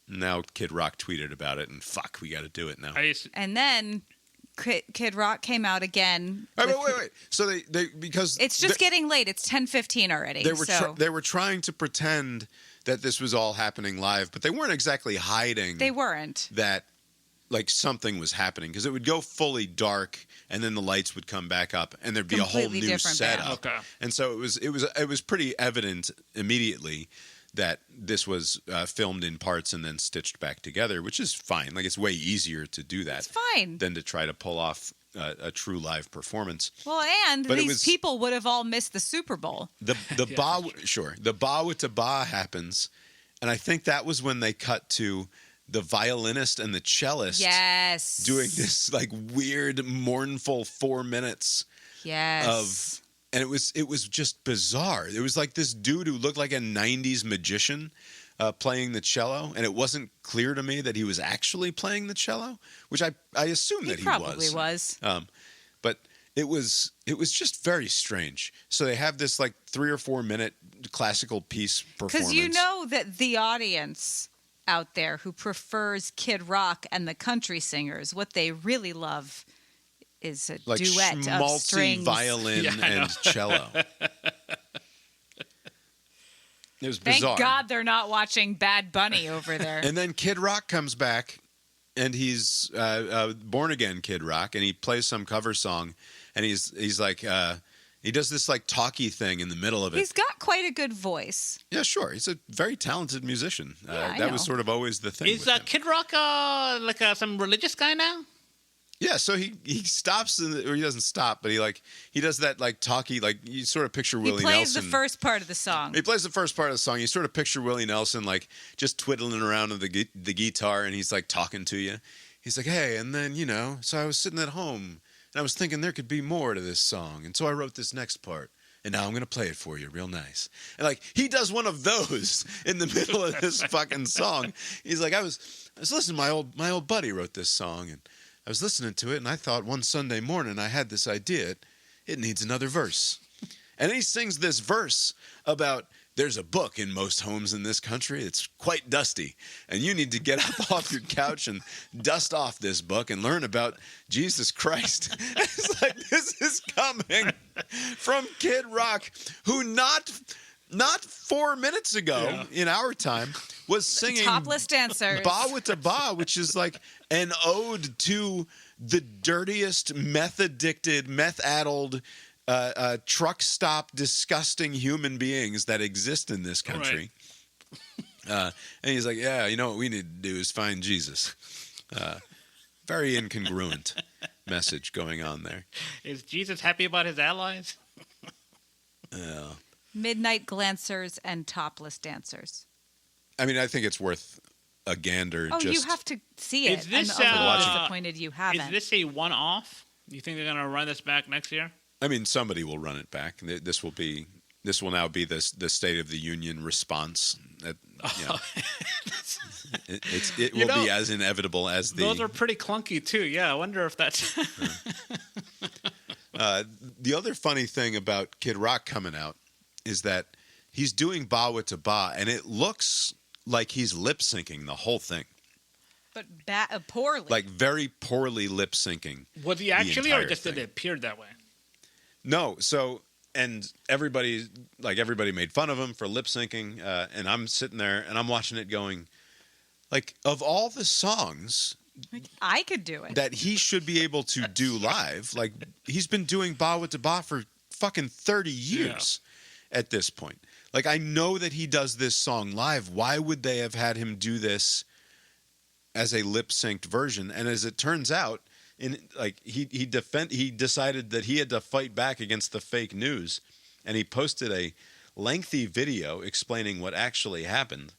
Now Kid Rock tweeted about it, and fuck, we got to do it now. And then Kid Rock came out again. Wait. So they because it's just getting late. It's 10:15 already. They were trying to pretend that this was all happening live, but they weren't exactly hiding. They weren't. That like something was happening because it would go fully dark and then the lights would come back up and there'd be Completely a whole new setup. band. Okay. And so it was pretty evident immediately that this was filmed in parts and then stitched back together, which is fine. Like it's way easier to do that. It's fine. Than to try to pull off a true live performance. Well, and these people would have all missed the Super Bowl. The ba with the ba happens, and I think that was when they cut to the violinist and the cellist. Yes. Doing this like weird, mournful 4 minutes. Yes. And it was just bizarre. It was like this dude who looked like a 90s magician playing the cello, and it wasn't clear to me that he was actually playing the cello, which I assumed that he probably was. But it was just very strange. So they have this like 3 or 4 minute classical piece performance. Because you know that the audience out there who prefers Kid Rock and the country singers, what they really love is a like duet of strings, violin and cello. It was bizarre. Thank God they're not watching Bad Bunny over there. And then Kid Rock comes back, and he's born again Kid Rock, and he plays some cover song, and he's like he does this like talky thing in the middle of it. He's got quite a good voice. Yeah, sure. He's a very talented musician. I that know. was sort of always the thing. Is with him. Kid Rock like some religious guy now? Yeah, so he stops or he doesn't stop, but he does that like talky, like you sort of picture Willie Nelson. He plays the first part of the song. He plays the first part of the song. You sort of picture Willie Nelson like just twiddling around with the guitar, and he's like talking to you. He's like, "Hey," and then so I was sitting at home and I was thinking there could be more to this song, and so I wrote this next part. And now I'm going to play it for you real nice. And like he does one of those in the middle of this fucking song. He's like, I was listening to my old buddy wrote this song, and I was listening to it, and I thought one Sunday morning I had this idea. It needs another verse. And then he sings this verse about there's a book in most homes in this country. It's quite dusty, and you need to get up off your couch and dust off this book and learn about Jesus Christ. It's like this is coming from Kid Rock, who not 4 minutes ago in our time was singing Topless Dancers. Ba with the Ba, which is like an ode to the dirtiest, meth-addicted, meth-addled, truck stop, disgusting human beings that exist in this country. Right. And he's like, yeah, you know what we need to do is find Jesus. Very incongruent message going on there. Is Jesus happy about his allies? Midnight Glancers and Topless Dancers. I mean, I think it's worth a gander. Oh, you have to see it. Is this, I'm a little disappointed you haven't. Is this a one-off? You think they're going to run this back next year? I mean, somebody will run it back. This will now be the State of the Union response. It will be as inevitable as the. Those are pretty clunky too. Yeah, I wonder if that's. The other funny thing about Kid Rock coming out is that he's doing Ba with the Ba, and it looks like he's lip syncing the whole thing. But poorly. Like very poorly lip syncing. Was he actually, or just did it appear that way? No, so and everybody made fun of him for lip syncing, and I'm sitting there and I'm watching it going, like, of all the songs, like, I could do it that he should be able to do live. Like he's been doing Ba with the Ba for fucking 30 years at this point. Like I know that he does this song live. Why would they have had him do this as a lip synced version? And as it turns out, he decided that he had to fight back against the fake news, and he posted a lengthy video explaining what actually happened,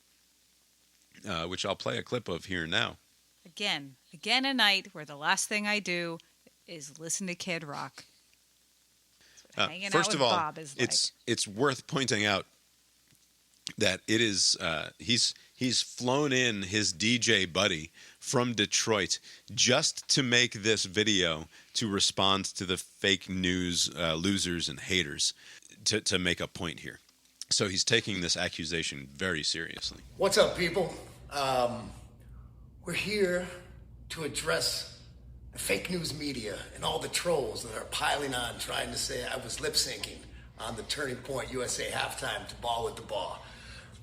which I'll play a clip of here now. Again a night where the last thing I do is listen to Kid Rock. hanging out First with of all, Bob is like. it's worth pointing out that it is he's flown in his DJ buddy from Detroit just to make this video to respond to the fake news losers and haters to make a point here. So he's taking this accusation very seriously. What's up, people? We're here to address the fake news media and all the trolls that are piling on trying to say I was lip syncing on the Turning Point USA halftime to Ball with the Ball.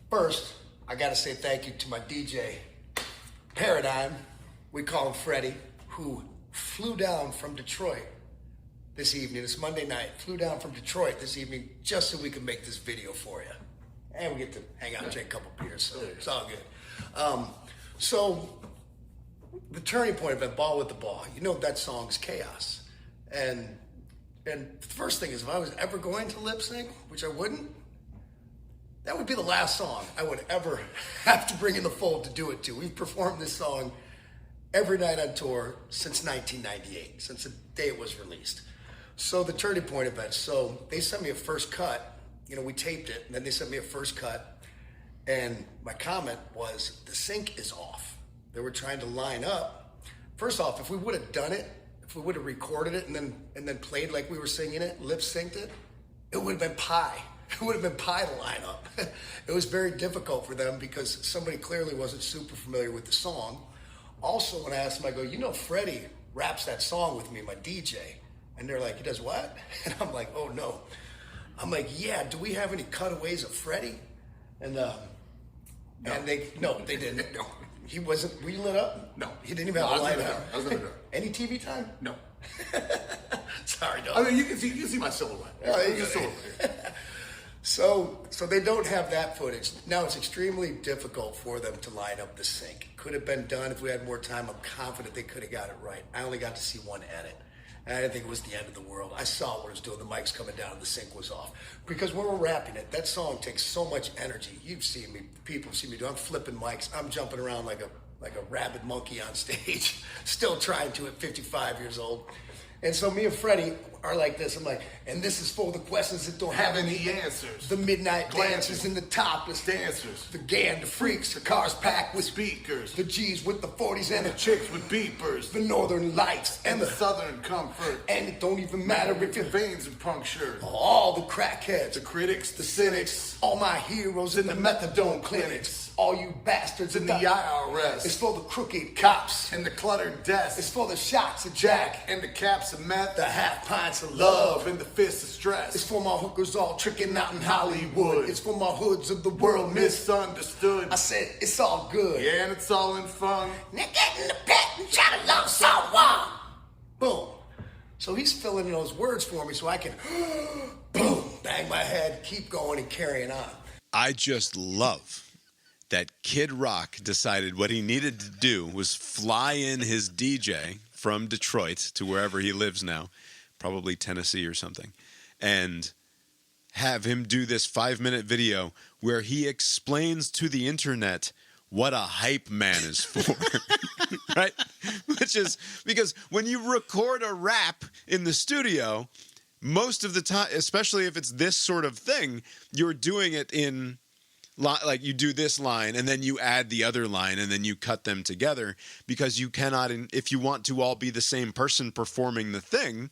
First, I gotta say thank you to my DJ, Paradigm, we call him Freddie, who flew down from Detroit this evening, this Monday night, flew down from Detroit this evening just so we could make this video for you. And we get to hang out and drink a couple beers, so it's all good. So, the Turning Point event, Ball with the Ball, you know that song's Chaos. And the first thing is, if I was ever going to lip sync, which I wouldn't, that would be the last song I would ever have to bring in the fold to do it to. We've performed this song every night on tour since 1998, since the day it was released. So the Turning Point event, so they sent me a first cut, we taped it, and then they sent me a first cut, and my comment was, the sync is off. They were trying to line up. First off, if we would have done it, if we would have recorded it and then played like we were singing it, lip synced it, it would have been pie. It would have been pie to line up. It was very difficult for them because somebody clearly wasn't super familiar with the song. Also, when I asked them, I go, Freddie raps that song with me, my DJ. And they're like, he does what? And I'm like, oh no. I'm like, yeah, do we have any cutaways of Freddie? And they didn't. No. He wasn't, were you lit up? No. He didn't even have a light up. I was never there. Any TV time? No. Sorry, dog. I mean, you can see my silhouette. Oh, It's a silhouette. So they don't have that footage. Now it's extremely difficult for them to line up the sync. Could have been done if we had more time. I'm confident they could have got it right. I only got to see one edit. And I didn't think it was the end of the world. I saw what it was doing. The mic's coming down and the sync was off. Because when we're rapping it, that song takes so much energy. You've seen me, people have seen me do. I'm flipping mics. I'm jumping around like a rabid monkey on stage. Still trying to at 55 years old. And so me and Freddie are like this. I'm like, and this is for the questions that don't have any answers. The midnight dancers and the topless dancers. The gang, the freaks, the cars packed with speakers. The G's with the 40s and the chicks with beepers. The northern lights and the southern comfort. And it don't even matter if your veins are punctured. All the crackheads, the critics, the cynics, all my heroes in the methadone clinics. All you bastards in the IRS. It's for the crooked cops and the cluttered desks. It's for the shots of Jack and the caps of meth. The half pints of love and the fists of stress. It's for my hookers all tricking out in Hollywood. It's for my hoods of the world misunderstood. I said it's all good. Yeah, and it's all in fun. Now get in the pit and try to love someone. Boom. So he's filling in those words for me so I can boom, bang my head, keep going and carrying on. I just love that Kid Rock decided what he needed to do was fly in his DJ from Detroit to wherever he lives now, probably Tennessee or something, and have him do this 5-minute video where he explains to the internet what a hype man is for, right? Which is because when you record a rap in the studio, most of the time, especially if it's this sort of thing, you're doing it in... like you do this line and then you add the other line and then you cut them together because you cannot, if you want to all be the same person performing the thing.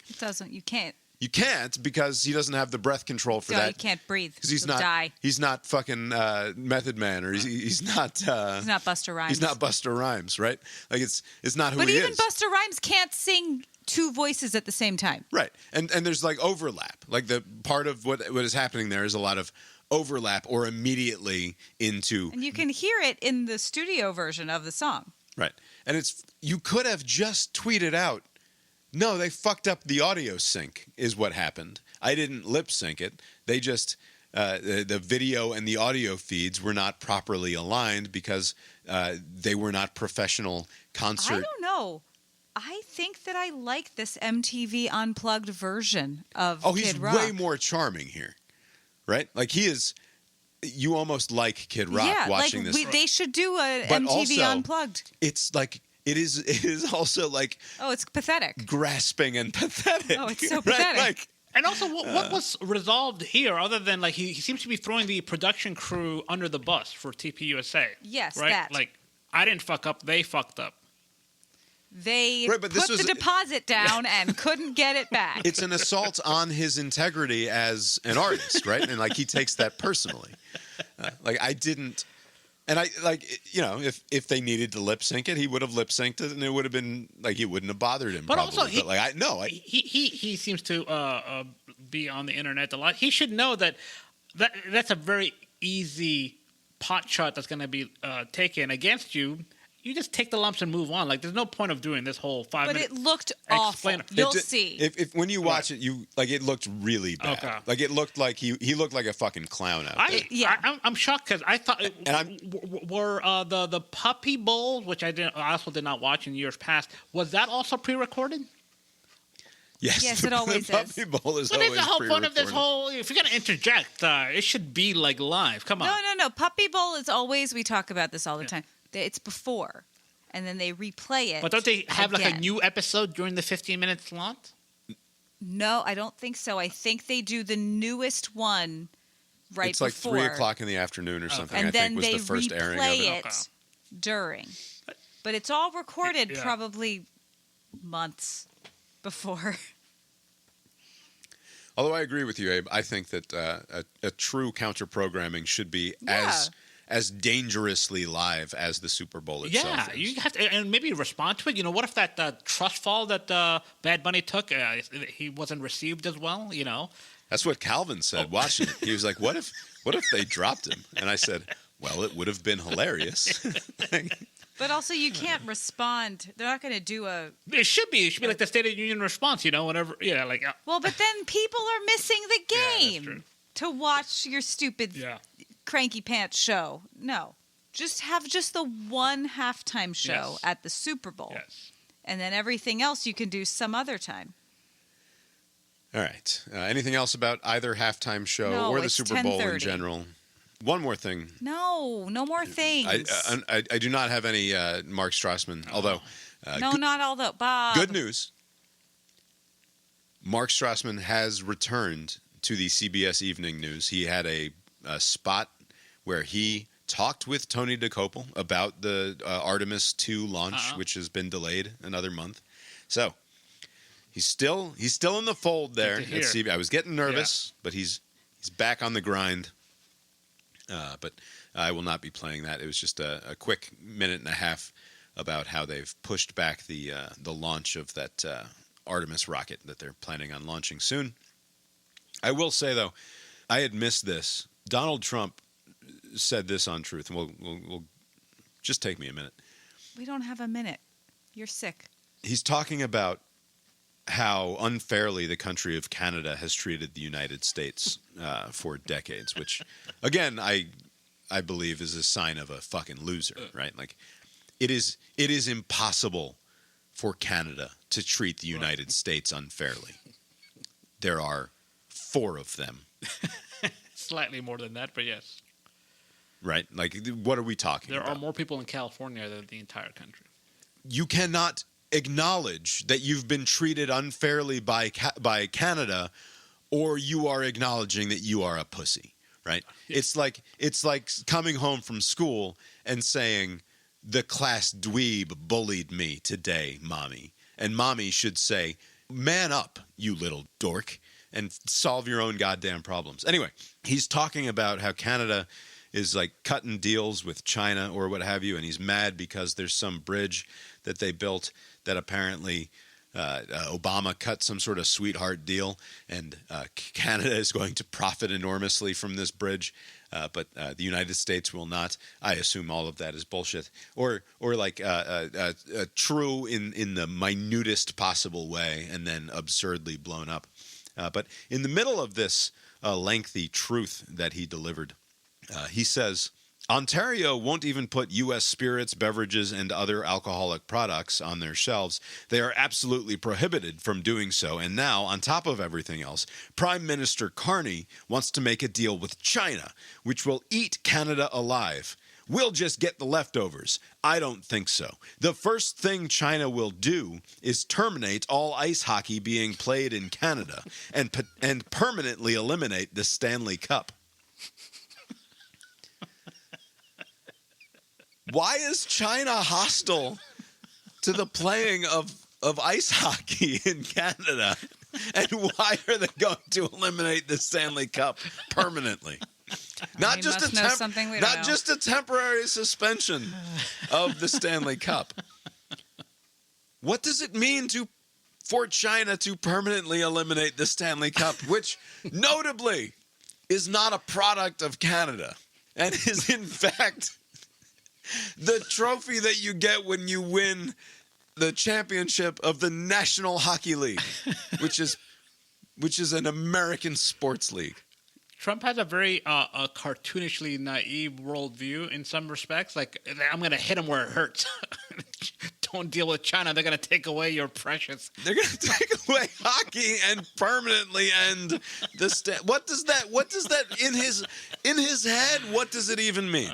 You can't. You can't because he doesn't have the breath control for that. You can't breathe. Because he's You'll not. Die. He's not fucking Method Man, or he's not. He's not Busta Rhymes. He's not Busta Rhymes, right? Like it's not who he is. But even Busta Rhymes can't sing two voices at the same time. Right, and there's like overlap. Like the part of what is happening there is a lot of overlap or immediately into. And you can hear it in the studio version of the song. Right, and you could have just tweeted out. No, they fucked up the audio sync is what happened. I didn't lip sync it. They just, the video and the audio feeds were not properly aligned because they were not professional concert. I don't know. I think that I like this MTV Unplugged version of Kid Rock. He's way more charming here, right? Like he is, you almost like Kid Rock watching this. They should do a But MTV also, Unplugged. It's like, it is also like... Oh, it's pathetic. Grasping and pathetic. Oh, it's so right? pathetic. Like, And also, what was resolved here, other than like he seems to be throwing the production crew under the bus for TPUSA. Yes, right. that. Like I didn't fuck up; they fucked up. They Right, but this put the was- deposit down and couldn't get it back. It's an assault on his integrity as an artist, right? And like he takes that personally. Like I didn't, and I like if they needed to lip sync it, he would have lip synced it, and it would have been like it wouldn't have bothered him. But probably. also, but like he seems to be on the internet a lot. He should know that's a very easy pot shot that's going to be taken against you. You just take the lumps and move on. Like, there's no point of doing this whole 5 But minute. it looked awful. explainer. You'll see. If when you watch it, you like it looked really bad. Okay. Like it looked like he looked like a fucking clown out there. I'm shocked because I thought And were the Puppy Bowl, which I also did not watch in years past. Was that also pre-recorded? Yes, it always the Puppy Bowl is But always that's the whole point of this pre-recorded. whole. If you're gonna interject, it should be like live. Come on. No. Puppy Bowl is always, we talk about this all the time. It's before. And then they replay it. But don't they have like a again. new episode during the 15-minute slot? No, I don't think so. I think they do the newest one right It's like before. 3:00 in the afternoon or something. And I then think was they the first airing of replay it. it during. But it's all recorded Yeah. probably months before. Although I agree with you, Abe, I think that a true counter programming should be as dangerously live as the Super Bowl itself. Yeah, is. you have to, and maybe respond to it. What if that trust fall that Bad Bunny took, he wasn't received as well? That's what Calvin said watching it. He was like, "What if they dropped him?" And I said, "Well, it would have been hilarious." But also, you can't respond. They're not going to do a. It should be like the State of the Union response. Whenever Well, but then people are missing the Yeah, that's game true. to watch your stupid cranky pants show. No, just have the one halftime show Yes. at the Super Bowl, Yes. and then everything else you can do some other time. All right. Anything else about either halftime show No, or the it's Super Bowl in 10:30. general? One more thing. No more things. I do not have any Mark Strassman, although Not all the Bob. good news. Mark Strassman has returned to the CBS Evening News. He had a spot where he talked with Tony DeCopel about the Artemis 2 launch, which has been delayed another month. So he's still in the fold there at Good to hear. CBS. I was getting nervous, but he's back on the grind. But I will not be playing that. It was just a quick minute and a half about how they've pushed back the launch of that Artemis rocket that they're planning on launching soon. I will say, though, I had missed this. Donald Trump said this on Truth, and we'll just take me a minute. We don't have a minute. You're sick. He's talking about how unfairly the country of Canada has treated the United States for decades, which, again, I believe is a sign of a fucking loser, right? Like, it is impossible for Canada to treat the United States unfairly. There are 4 of them, Slightly more than that, but yes. right? Like, what are we talking There about? are more people in California than the entire country. You cannot acknowledge that you've been treated unfairly by Canada, or you are acknowledging that you are a pussy, right? It's like coming home from school and saying, "The class dweeb bullied me today, mommy," and mommy should say, "Man up, you little dork, and solve your own goddamn problems." Anyway, he's talking about how Canada is like cutting deals with China or what have you, and he's mad because there's some bridge that they built that apparently Obama cut some sort of sweetheart deal, and Canada is going to profit enormously from this bridge, but the United States will not. I assume all of that is bullshit, or like true in the minutest possible way, and then absurdly blown up. But in the middle of this lengthy truth that he delivered, he says, Ontario won't even put U.S. spirits, beverages, and other alcoholic products on their shelves. They are absolutely prohibited from doing so. And now, on top of everything else, Prime Minister Carney wants to make a deal with China, which will eat Canada alive. We'll just get the leftovers. I don't think so. The first thing China will do is terminate all ice hockey being played in Canada and permanently eliminate the Stanley Cup. Why is China hostile to the playing of ice hockey in Canada? And why are they going to eliminate the Stanley Cup permanently? Not just a temporary suspension of the Stanley Cup. What does it mean for China to permanently eliminate the Stanley Cup, which notably is not a product of Canada and is in fact the trophy that you get when you win the championship of the National Hockey League, which is an American sports league. Trump has a very cartoonishly naive worldview in some respects. Like, I'm going to hit him where it hurts. Don't deal with China. They're going to take away your precious. They're going to take away hockey and permanently end the What does that in his head? What does it even mean?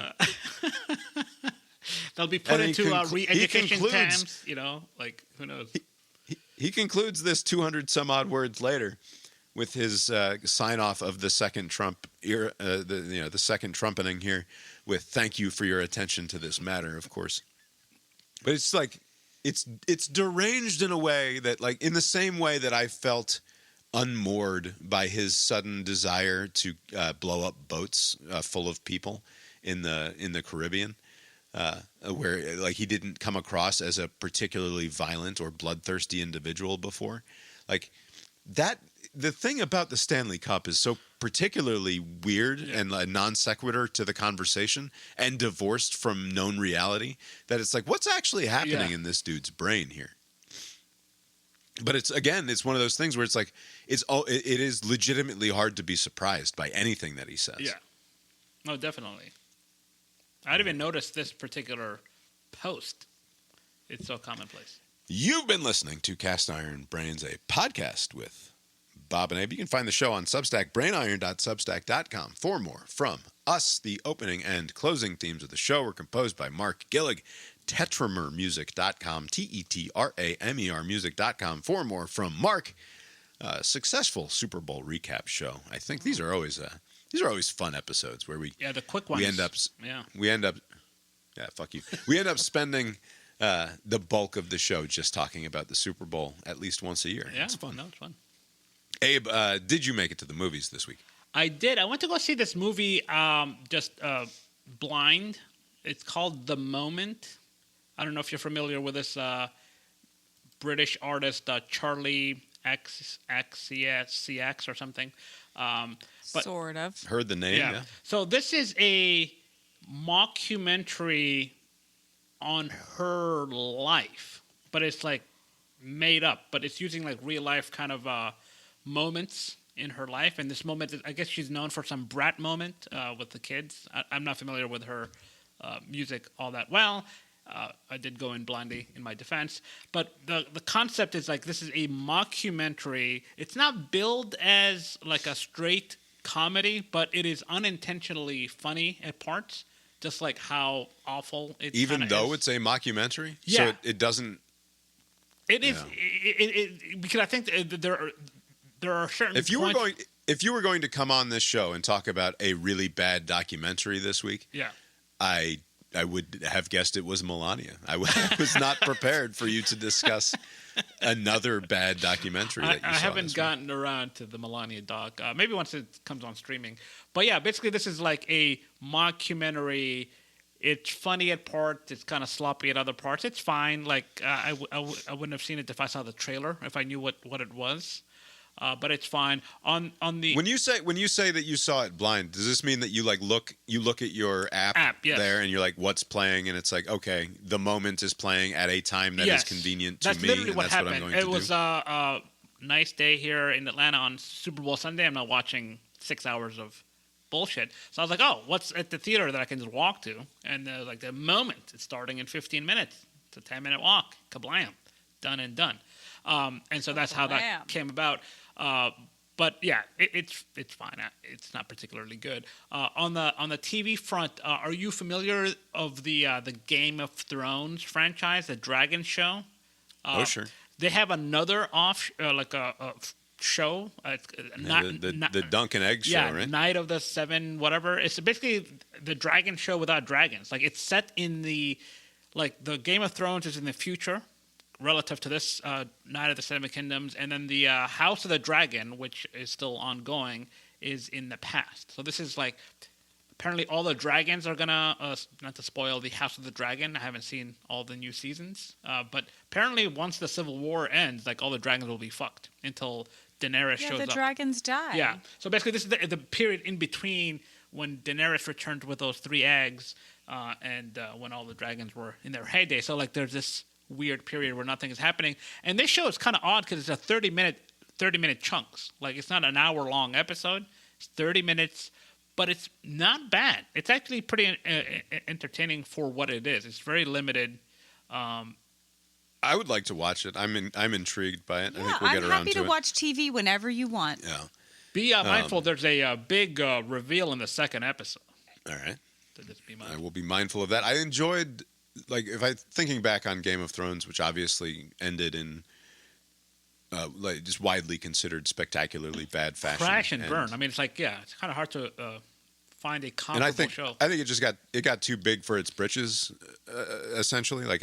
They'll be put into re-education camps. Like, who knows? He concludes this 200 some odd words later with his sign off of the second Trump era, the second trumpeting here, with "Thank you for your attention to this matter," of course. But it's like it's deranged in a way that, like, in the same way that I felt unmoored by his sudden desire to blow up boats full of people in the Caribbean, where like he didn't come across as a particularly violent or bloodthirsty individual before, like that. The thing about the Stanley Cup is so particularly weird and non sequitur to the conversation and divorced from known reality that it's like, what's actually happening in this dude's brain here? But it's one of those things where it's like it is legitimately hard to be surprised by anything that he says. Yeah, no, definitely. I didn't even notice this particular post. It's so commonplace. You've been listening to Cast Iron Brains, a podcast with Bob and Abe. You can find the show on Substack, brainiron.substack.com. For more from us, the opening and closing themes of the show were composed by Mark Gillig, tetramermusic.com, Tetramer music.com. For more from Mark, successful Super Bowl recap show. I think these are always fun episodes where the quick ones. We end up fuck you. We end up spending the bulk of the show just talking about the Super Bowl at least once a year. Yeah, it's fun. No, it's fun. Abe, did you make it to the movies this week? I did. I went to go see this movie, blind. It's called The Moment. I don't know if you're familiar with this British artist, Charlie XCX or something. But sort of. Heard the name, yeah. So this is a mockumentary on her life, but it's like made up, but it's using like real life kind of moments in her life. And this moment, I guess she's known for some brat moment with the kids. I'm not familiar with her music all that well. I did go in blindly in my defense. But the concept is like this is a mockumentary. It's not billed as like a straight comedy, but it is unintentionally funny at parts, just like how awful it is. Even though it's a mockumentary? Yeah. So it doesn't... It is... because I think there are certain If you were going to come on this show and talk about a really bad documentary this week, I would have guessed it was Melania. I was not prepared for you to discuss another bad documentary that you saw. I haven't gotten around to the Melania doc. Maybe once it comes on streaming. But yeah, basically this is like a mockumentary. It's funny at parts. It's kind of sloppy at other parts. It's fine. Like I wouldn't have seen it if I saw the trailer, if I knew what it was. But it's fine. On the when you say that you saw it blind, does this mean that you look at your app yes. there and you're like, what's playing, and it's like, okay, the moment is playing at a time that is convenient to that's me, literally and what that's happened. what I'm going to do. It was a nice day here in Atlanta on Super Bowl Sunday. I'm not watching 6 hours of bullshit. So I was like, oh, what's at the theater that I can just walk to? And like the moment, it's starting in 15 minutes. It's a 10-minute walk. Kablam. Done and done. And so that's how that came about. But yeah, it's fine. It's not particularly good. On the TV front, are you familiar of the Game of Thrones franchise, the Dragon Show? Oh, sure. They have another show. The Dunk and Egg show, yeah, right? Night of the Seven, whatever. It's basically the Dragon Show without dragons. Like, it's set in the Game of Thrones is in the future, relative to this Night of the Seven Kingdoms, and then the House of the Dragon, which is still ongoing, is in the past. So this is like, apparently all the dragons are gonna, not to spoil the House of the Dragon, I haven't seen all the new seasons, but apparently once the Civil War ends, like, all the dragons will be fucked until Daenerys shows the up. dragons die. Yeah. So basically this is the period in between when Daenerys returned with those 3 eggs and when all the dragons were in their heyday. So, like, there's this weird period where nothing is happening, and this show is kind of odd because it's a 30-minute chunks. Like, it's not an hour-long episode. It's 30 minutes, but it's not bad. It's actually pretty entertaining for what it is. It's very limited. I would like to watch it. I'm intrigued by it. Yeah, I think we'll get I'm around happy to to it. watch TV whenever you want. Yeah. Be mindful. There's a big reveal in the second episode. All right. So just be I mindful. will be mindful of that. I enjoyed, like, thinking back on Game of Thrones, which obviously ended in like just widely considered spectacularly bad fashion. Crash and burn. I mean, it's like, yeah, it's kind of hard to find a And comparable show. I think it got too big for its britches, essentially. Like,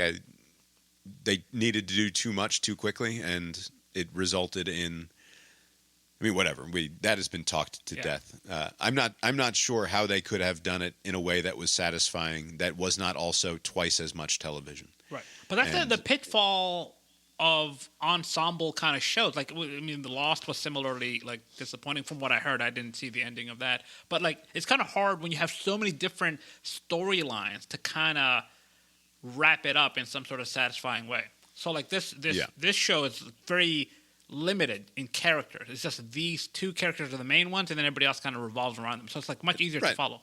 they needed to do too much too quickly, and it resulted in. I mean, whatever. That has been talked to death. I'm not sure how they could have done it in a way that was satisfying. That was not also twice as much television. Right, but that's the pitfall of ensemble kind of shows. Like, I mean, The Lost was similarly, like, disappointing from what I heard. I didn't see the ending of that, but, like, it's kind of hard when you have so many different storylines to kind of wrap it up in some sort of satisfying way. So, like, this show is very limited in characters. It's just these 2 characters are the main ones, and then everybody else kind of revolves around them. So it's, like, much easier to follow.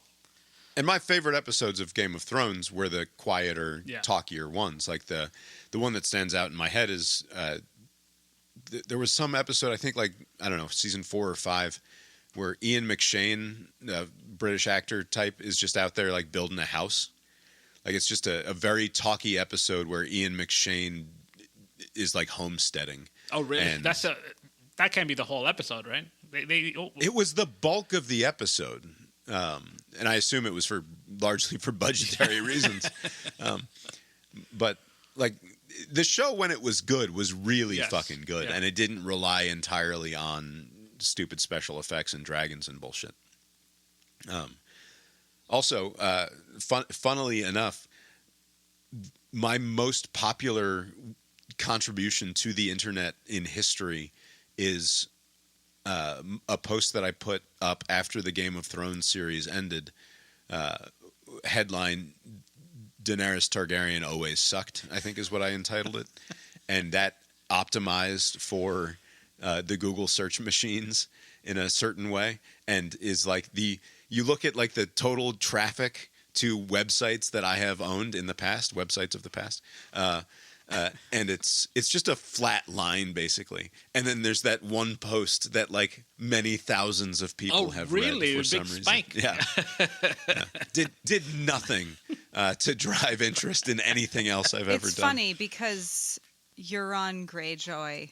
And my favorite episodes of Game of Thrones were the quieter, talkier ones. Like, the one that stands out in my head is there was some episode, I think, like, I don't know, season 4 or 5, where Ian McShane, the British actor type, is just out there, like, building a house. Like, it's just a very talky episode where Ian McShane is, like, homesteading. Oh, really? And that can't be the whole episode, right? It was the bulk of the episode, and I assume it was largely for budgetary reasons. But, like, the show, when it was good, was really fucking good, and it didn't rely entirely on stupid special effects and dragons and bullshit. Also, funnily enough, my most popular contribution to the internet in history is a post that I put up after the Game of Thrones series ended. Headline: Daenerys Targaryen always sucked, I think is what I entitled it. And that optimized for the Google search machines in a certain way, and is like you look at, like, the total traffic to websites that I have owned in the past, websites of the past, and it's just a flat line, basically. And then there's that one post that, like, many thousands of people have read for some reason. Spike. Yeah. Did nothing to drive interest in anything else I've ever done. It's funny because Euron Greyjoy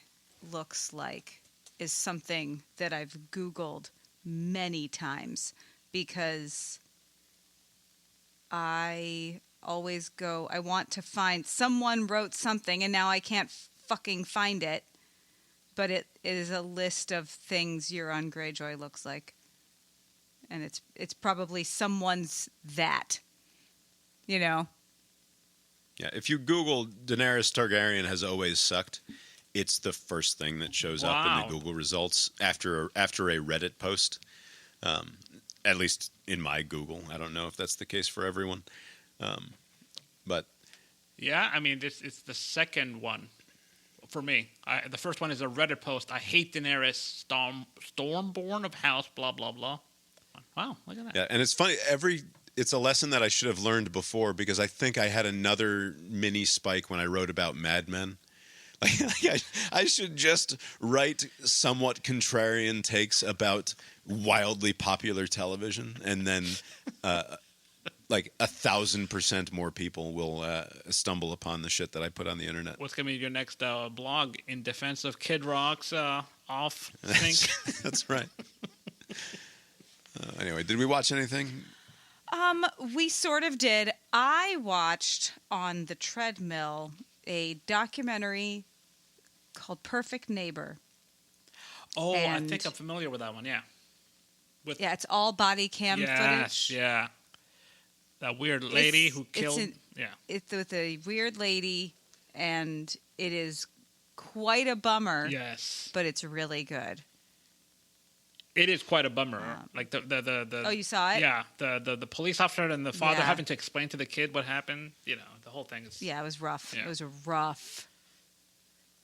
looks like is something that I've Googled many times because I always go, I want to find, someone wrote something and now I can't fucking find it, but it is a list of things Euron Greyjoy looks like. And it's probably someone's that, you know? Yeah, if you Google Daenerys Targaryen has always sucked, it's the first thing that shows up in the Google results after a Reddit post. At least in my Google. I don't know if that's the case for everyone. But yeah, I mean, it's the second one for me. The first one is a Reddit post. I hate Daenerys, Stormborn of House, blah, blah, blah. Wow, look at that. Yeah, and it's funny. It's a lesson that I should have learned before, because I think I had another mini spike when I wrote about Mad Men. I should just write somewhat contrarian takes about wildly popular television, and then like 1,000% more people will stumble upon the shit that I put on the internet. What's going to be your next blog in defense of Kid Rock's off sync? That's right. Anyway, did we watch anything? We sort of did. I watched on the treadmill a documentary called Perfect Neighbor. Oh, And- I think I'm familiar with that one, yeah. Yeah, it's all body cam footage. Yeah. That weird lady who killed... yeah. It's with a weird lady, and it is quite a bummer, Yes. but it's really good. It is quite a bummer. Like the Oh, you saw it? Yeah, the police officer and the father Yeah. having to explain to the kid what happened. You know, the whole thing is... Yeah, it was rough. Yeah. It was rough.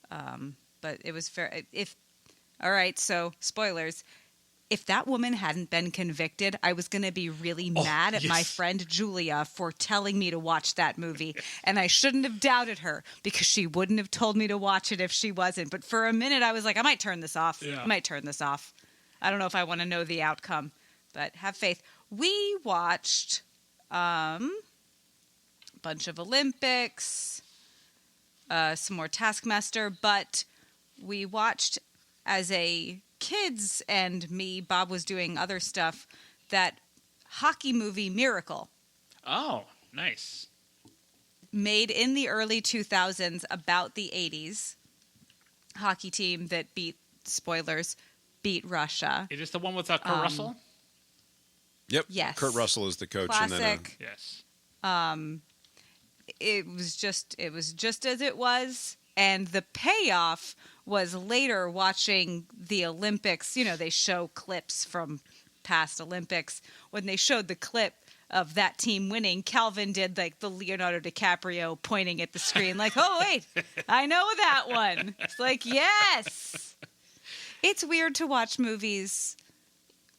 But it was fair. All right, so spoilers. If that woman hadn't been convicted, I was going to be really mad at my yes. friend Julia for telling me to watch that movie. And I shouldn't have doubted her because she wouldn't have told me to watch it if she wasn't. But for a minute, I was like, I might turn this off. Yeah. I might turn this off. I don't know if I want to know the outcome, but have faith. We watched a bunch of Olympics, some more Taskmaster, but we watched as a kids and me, Bob was doing other stuff, that hockey movie Miracle, Oh, nice. made in the early 2000s about the 80s hockey team that spoilers, beat Russia. Is this the one with Kurt Russell? Yep. Yes. Kurt Russell is the coach. Classic. Yes. It was just as it was, and the payoff was later watching the Olympics. You know, they show clips from past Olympics. When they showed the clip of that team winning, Calvin did like the Leonardo DiCaprio pointing at the screen like, oh, wait, I know that one. It's like, yes. It's weird to watch movies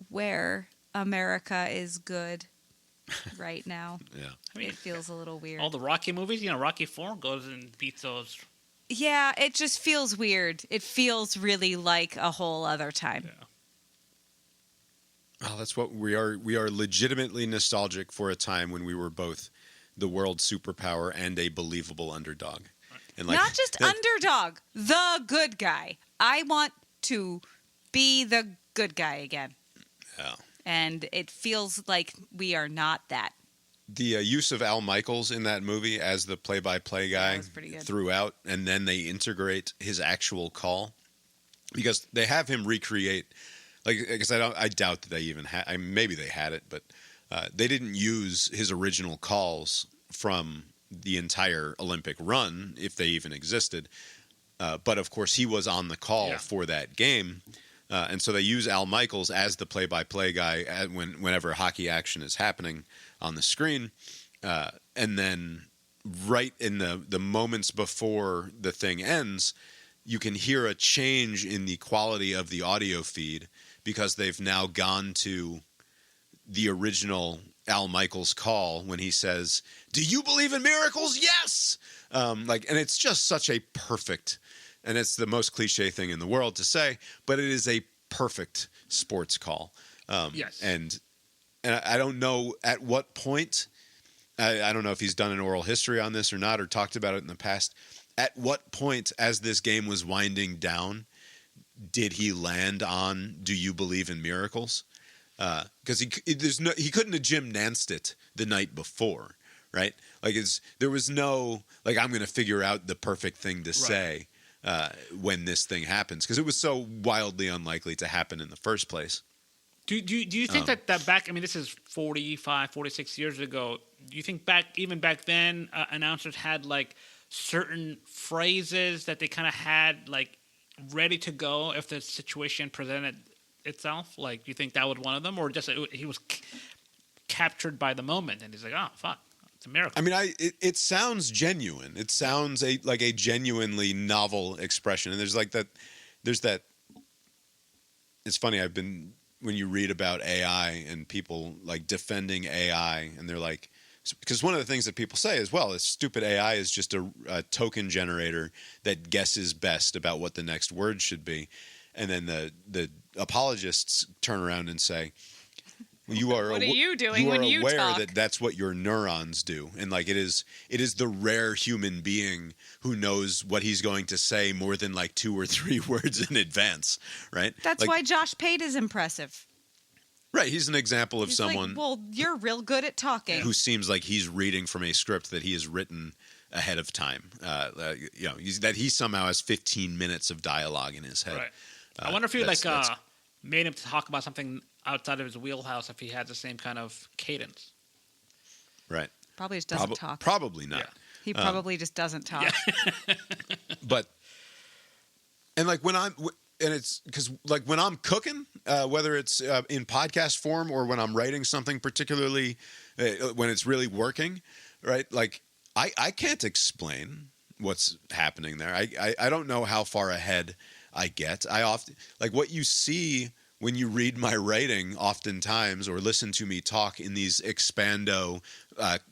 where America is good right now. Yeah. I mean, It feels a little weird. all the Rocky movies, Rocky 4 goes and beats those. Yeah, it just feels weird. It feels really like a whole other time. Yeah. Oh, that's what we are. We are legitimately nostalgic for a time when we were both the world superpower and a believable underdog. And Not just underdog, the good guy. I want to be the good guy again. Yeah. And it feels like we are not that. The use of Al Michaels in that movie as the play-by-play guy was pretty good. throughout, and then they integrate his actual call because they have him recreate. Like, because I doubt that they even had. Maybe they had it, but they didn't use his original calls from the entire Olympic run, if they even existed. But of course, he was on the call for that game, and so they use Al Michaels as the play-by-play guy whenever hockey action is happening on the screen, and then right in the moments before the thing ends, you can hear a change in the quality of the audio feed because they've now gone to the original Al Michaels call when he says, "Do you believe in miracles?" Yes. And it's just such a perfect, and it's the most cliche thing in the world to say, but it is a perfect sports call. Yes. And I don't know at what point, I don't know if he's done an oral history on this or not, or talked about it in the past. At what point, as this game was winding down, did he land on "Do you believe in miracles"? Because he couldn't have Jim Nanced it the night before, right? Like there was no like I'm going to figure out the perfect thing to say when this thing happens, because it was so wildly unlikely to happen in the first place. Do you think that back, I mean, this is 45, 46 years ago, do you think even back then announcers had like certain phrases that they kind of had like ready to go if the situation presented itself? Like, do you think that was one of them, or just he was captured by the moment and he's like, oh, fuck, it's a miracle? I mean, it sounds genuine. It sounds like a genuinely novel expression. And there's that. It's funny. When you read about AI and people like defending AI, and they're like, because one of the things that people say is, well, this stupid AI is just a token generator that guesses best about what the next word should be. And then the apologists turn around and say, you are What are you doing when you aware talk? that that's what your neurons do, and like it is the rare human being who knows what he's going to say more than like 2 or 3 words in advance, right? That's like, why Josh Pate is impressive. right. He's an example of He's someone like, well, you're real good at talking. who seems like he's reading from a script that he has written ahead of time. That he somehow has 15 minutes of dialogue in his head. Right. I wonder if you that's- made him talk about something outside of his wheelhouse if he had the same kind of cadence. Right. Probably just doesn't talk. Probably not. Yeah. He probably just doesn't talk. But and like when I'm and it's because like when I'm cooking, whether it's in podcast form or when I'm writing something particularly when it's really working, right? Like I can't explain what's happening there. I don't know how far ahead I get. I often like what you see when you read my writing oftentimes or listen to me talk in these expando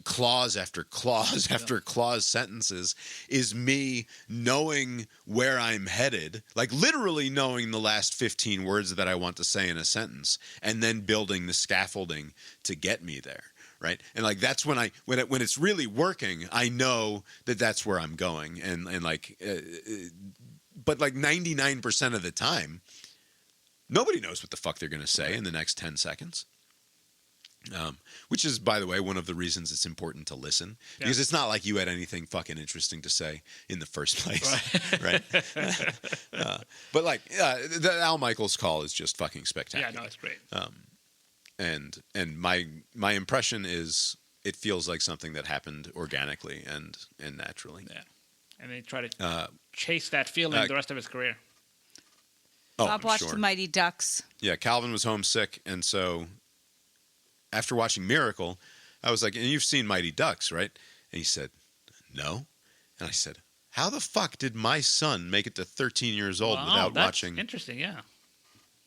clause after clause after clause sentences is me knowing where I'm headed, like literally knowing the last 15 words that I want to say in a sentence and then building the scaffolding to get me there. Right. And like that's when it's really working, I know that that's where I'm going. And like but like 99% of the time, nobody knows what the fuck they're going to say in the next 10 seconds. Which is, by the way, one of the reasons it's important to listen. Because it's not like you had anything fucking interesting to say in the first place. Right? But like, the Al Michaels call is just fucking spectacular. Yeah, no, it's great. And my impression is it feels like something that happened organically and naturally. Yeah. And they try to chase that feeling the rest of his career. Bob watched sure. the Mighty Ducks. Yeah, Calvin was homesick, and so after watching Miracle, I was like, and you've seen Mighty Ducks, right? And he said, no. And I said, how the fuck did my son make it to 13 years old without that's watching interesting, yeah.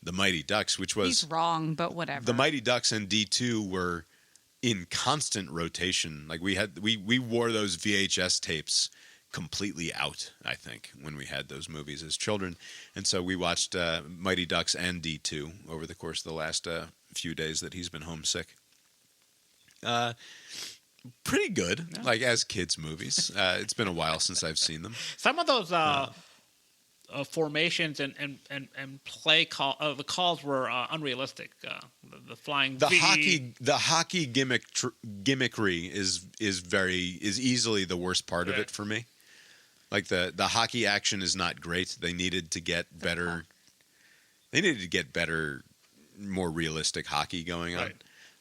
the Mighty Ducks, which was... He's wrong, but whatever. The Mighty Ducks and D2 were in constant rotation. Like we wore those VHS tapes completely out, I think, when we had those movies as children. And so we watched Mighty Ducks and D2 over the course of the last few days that he's been homesick. Pretty good, like as kids' movies. It's been a while since I've seen them. Some of those formations and play the calls were unrealistic. The flying the V. hockey gimmickry is easily the worst part of it for me. Like the hockey action is not great. They needed to get better. They needed to get better, more realistic hockey going on.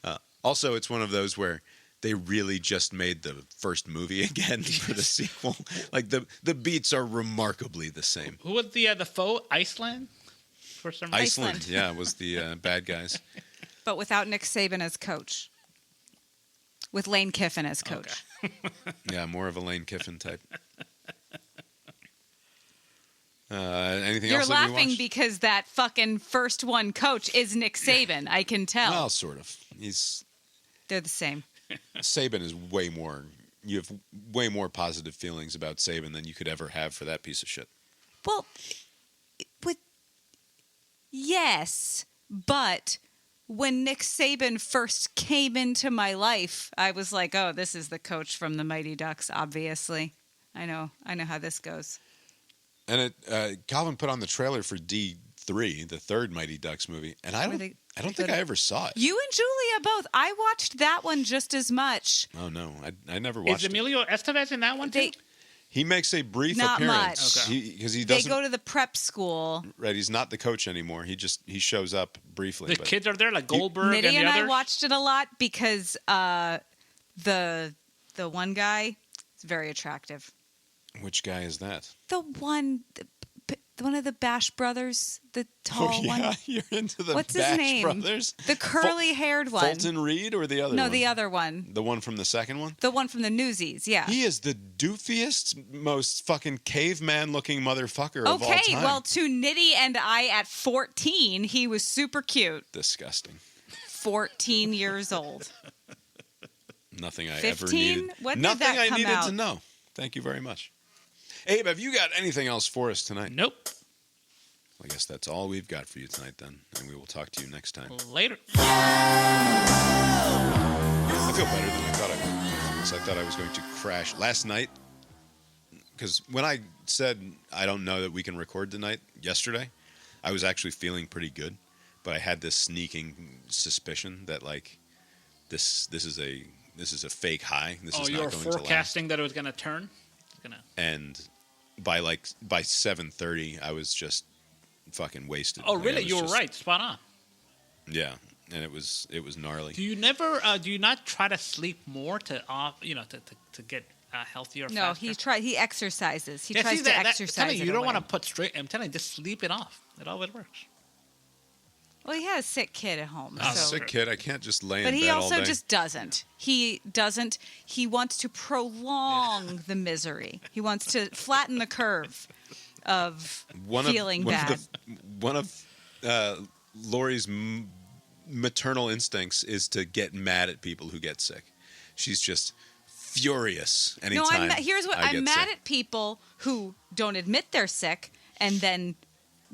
Right. Also, it's one of those where they really just made the first movie again for the sequel. Like the beats are remarkably the same. Who was the foe? Iceland? For some reason. Iceland, yeah, was the bad guys. But without Nick Saban as coach. With Lane Kiffin as coach. Okay. Yeah, more of a Lane Kiffin type. Anything You're else that we laughing watched? because that fucking first one coach is Nick Saban. I can tell. Well, sort of. They're the same. Saban is way more. You have way more positive feelings about Saban than you could ever have for that piece of shit. Well, yes, but when Nick Saban first came into my life, I was like, "Oh, this is the coach from the Mighty Ducks." Obviously, I know how this goes. And Calvin put on the trailer for D3, the third Mighty Ducks movie, and I don't think I ever saw it. You and Julia both. I watched that one just as much. Oh no, I never watched Is Emilio Estevez in that one too? He makes a brief Not appearance much. because he They doesn't. go to the prep school. Right, he's not the coach anymore. He shows up briefly. The but kids are there, like Goldberg Nitty and the and I others? watched it a lot because the one guy is very attractive. Which guy is that? The one of the Bash brothers, the tall one. You're into the What's his Bash name? Brothers? The curly-haired one. Fulton Reed or the other one? No, the other one. The one from the second one? The one from the Newsies, yeah. He is the doofiest, most fucking caveman-looking motherfucker of all time. Okay, well, to Nitty and I at 14, he was super cute. Disgusting. 14 years old. Nothing I ever 15? needed. When did Nothing that I come needed out? to know. Thank you very much. Abe, have you got anything else for us tonight? Nope. I guess that's all we've got for you tonight then, and we will talk to you next time. Later. I feel better than I thought I would. Because I thought I was going to crash last night. Because when I said I don't know that we can record tonight yesterday, I was actually feeling pretty good, but I had this sneaking suspicion that like this is a fake high. This is You not were going to last. forecasting that it was going to turn? And by 7:30, I was just fucking wasted. Oh, Like, I really? was You were just- right. Spot on. Yeah, and it was gnarly. Do you not try to sleep more to get healthier? No, faster? he exercises. He Yeah, tries see, to I'm exercise. telling you, it you don't away. want to put straight. I'm telling you, just sleep it off. It always works. Well, he has a sick kid at home. I'm a so. sick kid. I can't just lay But in he bed all also day. just doesn't. He doesn't. He wants to prolong the misery. He wants to flatten the curve of feeling bad. One of Lori's maternal instincts is to get mad at people who get sick. She's just furious anytime. No, here's what I I'm get mad sick. at people who don't admit they're sick and then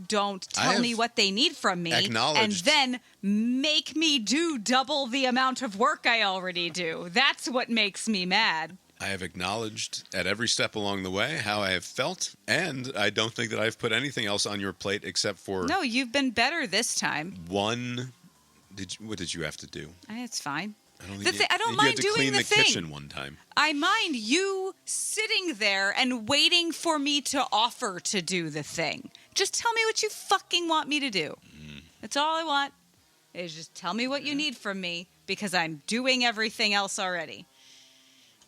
don't I tell me have what they need from me and acknowledged- then make me do double the amount of work I already do. That's what makes me mad. I have acknowledged at every step along the way how I have felt, and I don't think that I've put anything else on your plate except for No, you've been better this time. one. What did you have to do? It's fine. I don't I don't you mind had to doing clean the thing. kitchen one time. I mind you sitting there and waiting for me to offer to do the thing. Just tell me what you fucking want me to do. That's all I want, is just tell me what you need from me, because I'm doing everything else already.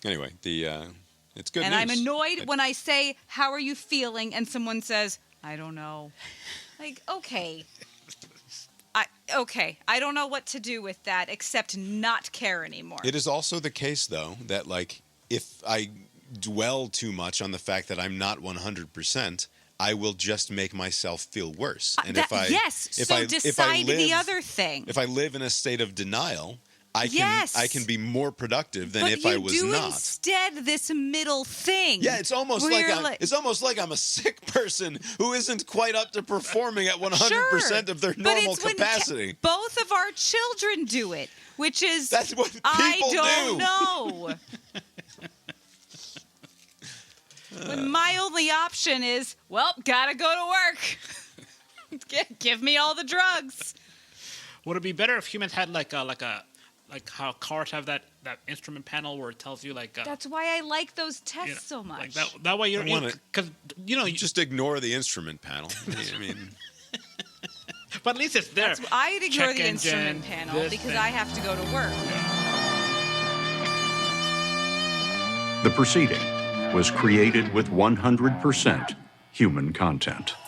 Anyway, it's good And news. I'm annoyed when I say, how are you feeling? And someone says, I don't know. Like, okay. I don't know what to do with that except not care anymore. It is also the case, though, that like if I dwell too much on the fact that I'm not 100%, I will just make myself feel worse. And decide the other thing. If I live in a state of denial, I can be more productive than but if you I was do not. instead this middle thing. Yeah, it's almost where like you're I'm a sick person who isn't quite up to performing at 100% Sure, of their but normal it's when capacity. both of our children do it, which is That's what people I do. don't know. When my only option is, well, gotta go to work. Give me all the drugs. Would it be better if humans had like how cars have that instrument panel where it tells you That's why I like those tests so much. like that way you're because you Just ignore the instrument panel. I mean, but at least it's there. I'd ignore Check the engine, instrument panel this because thing. I have to go to work. The proceeding was created with 100% human content.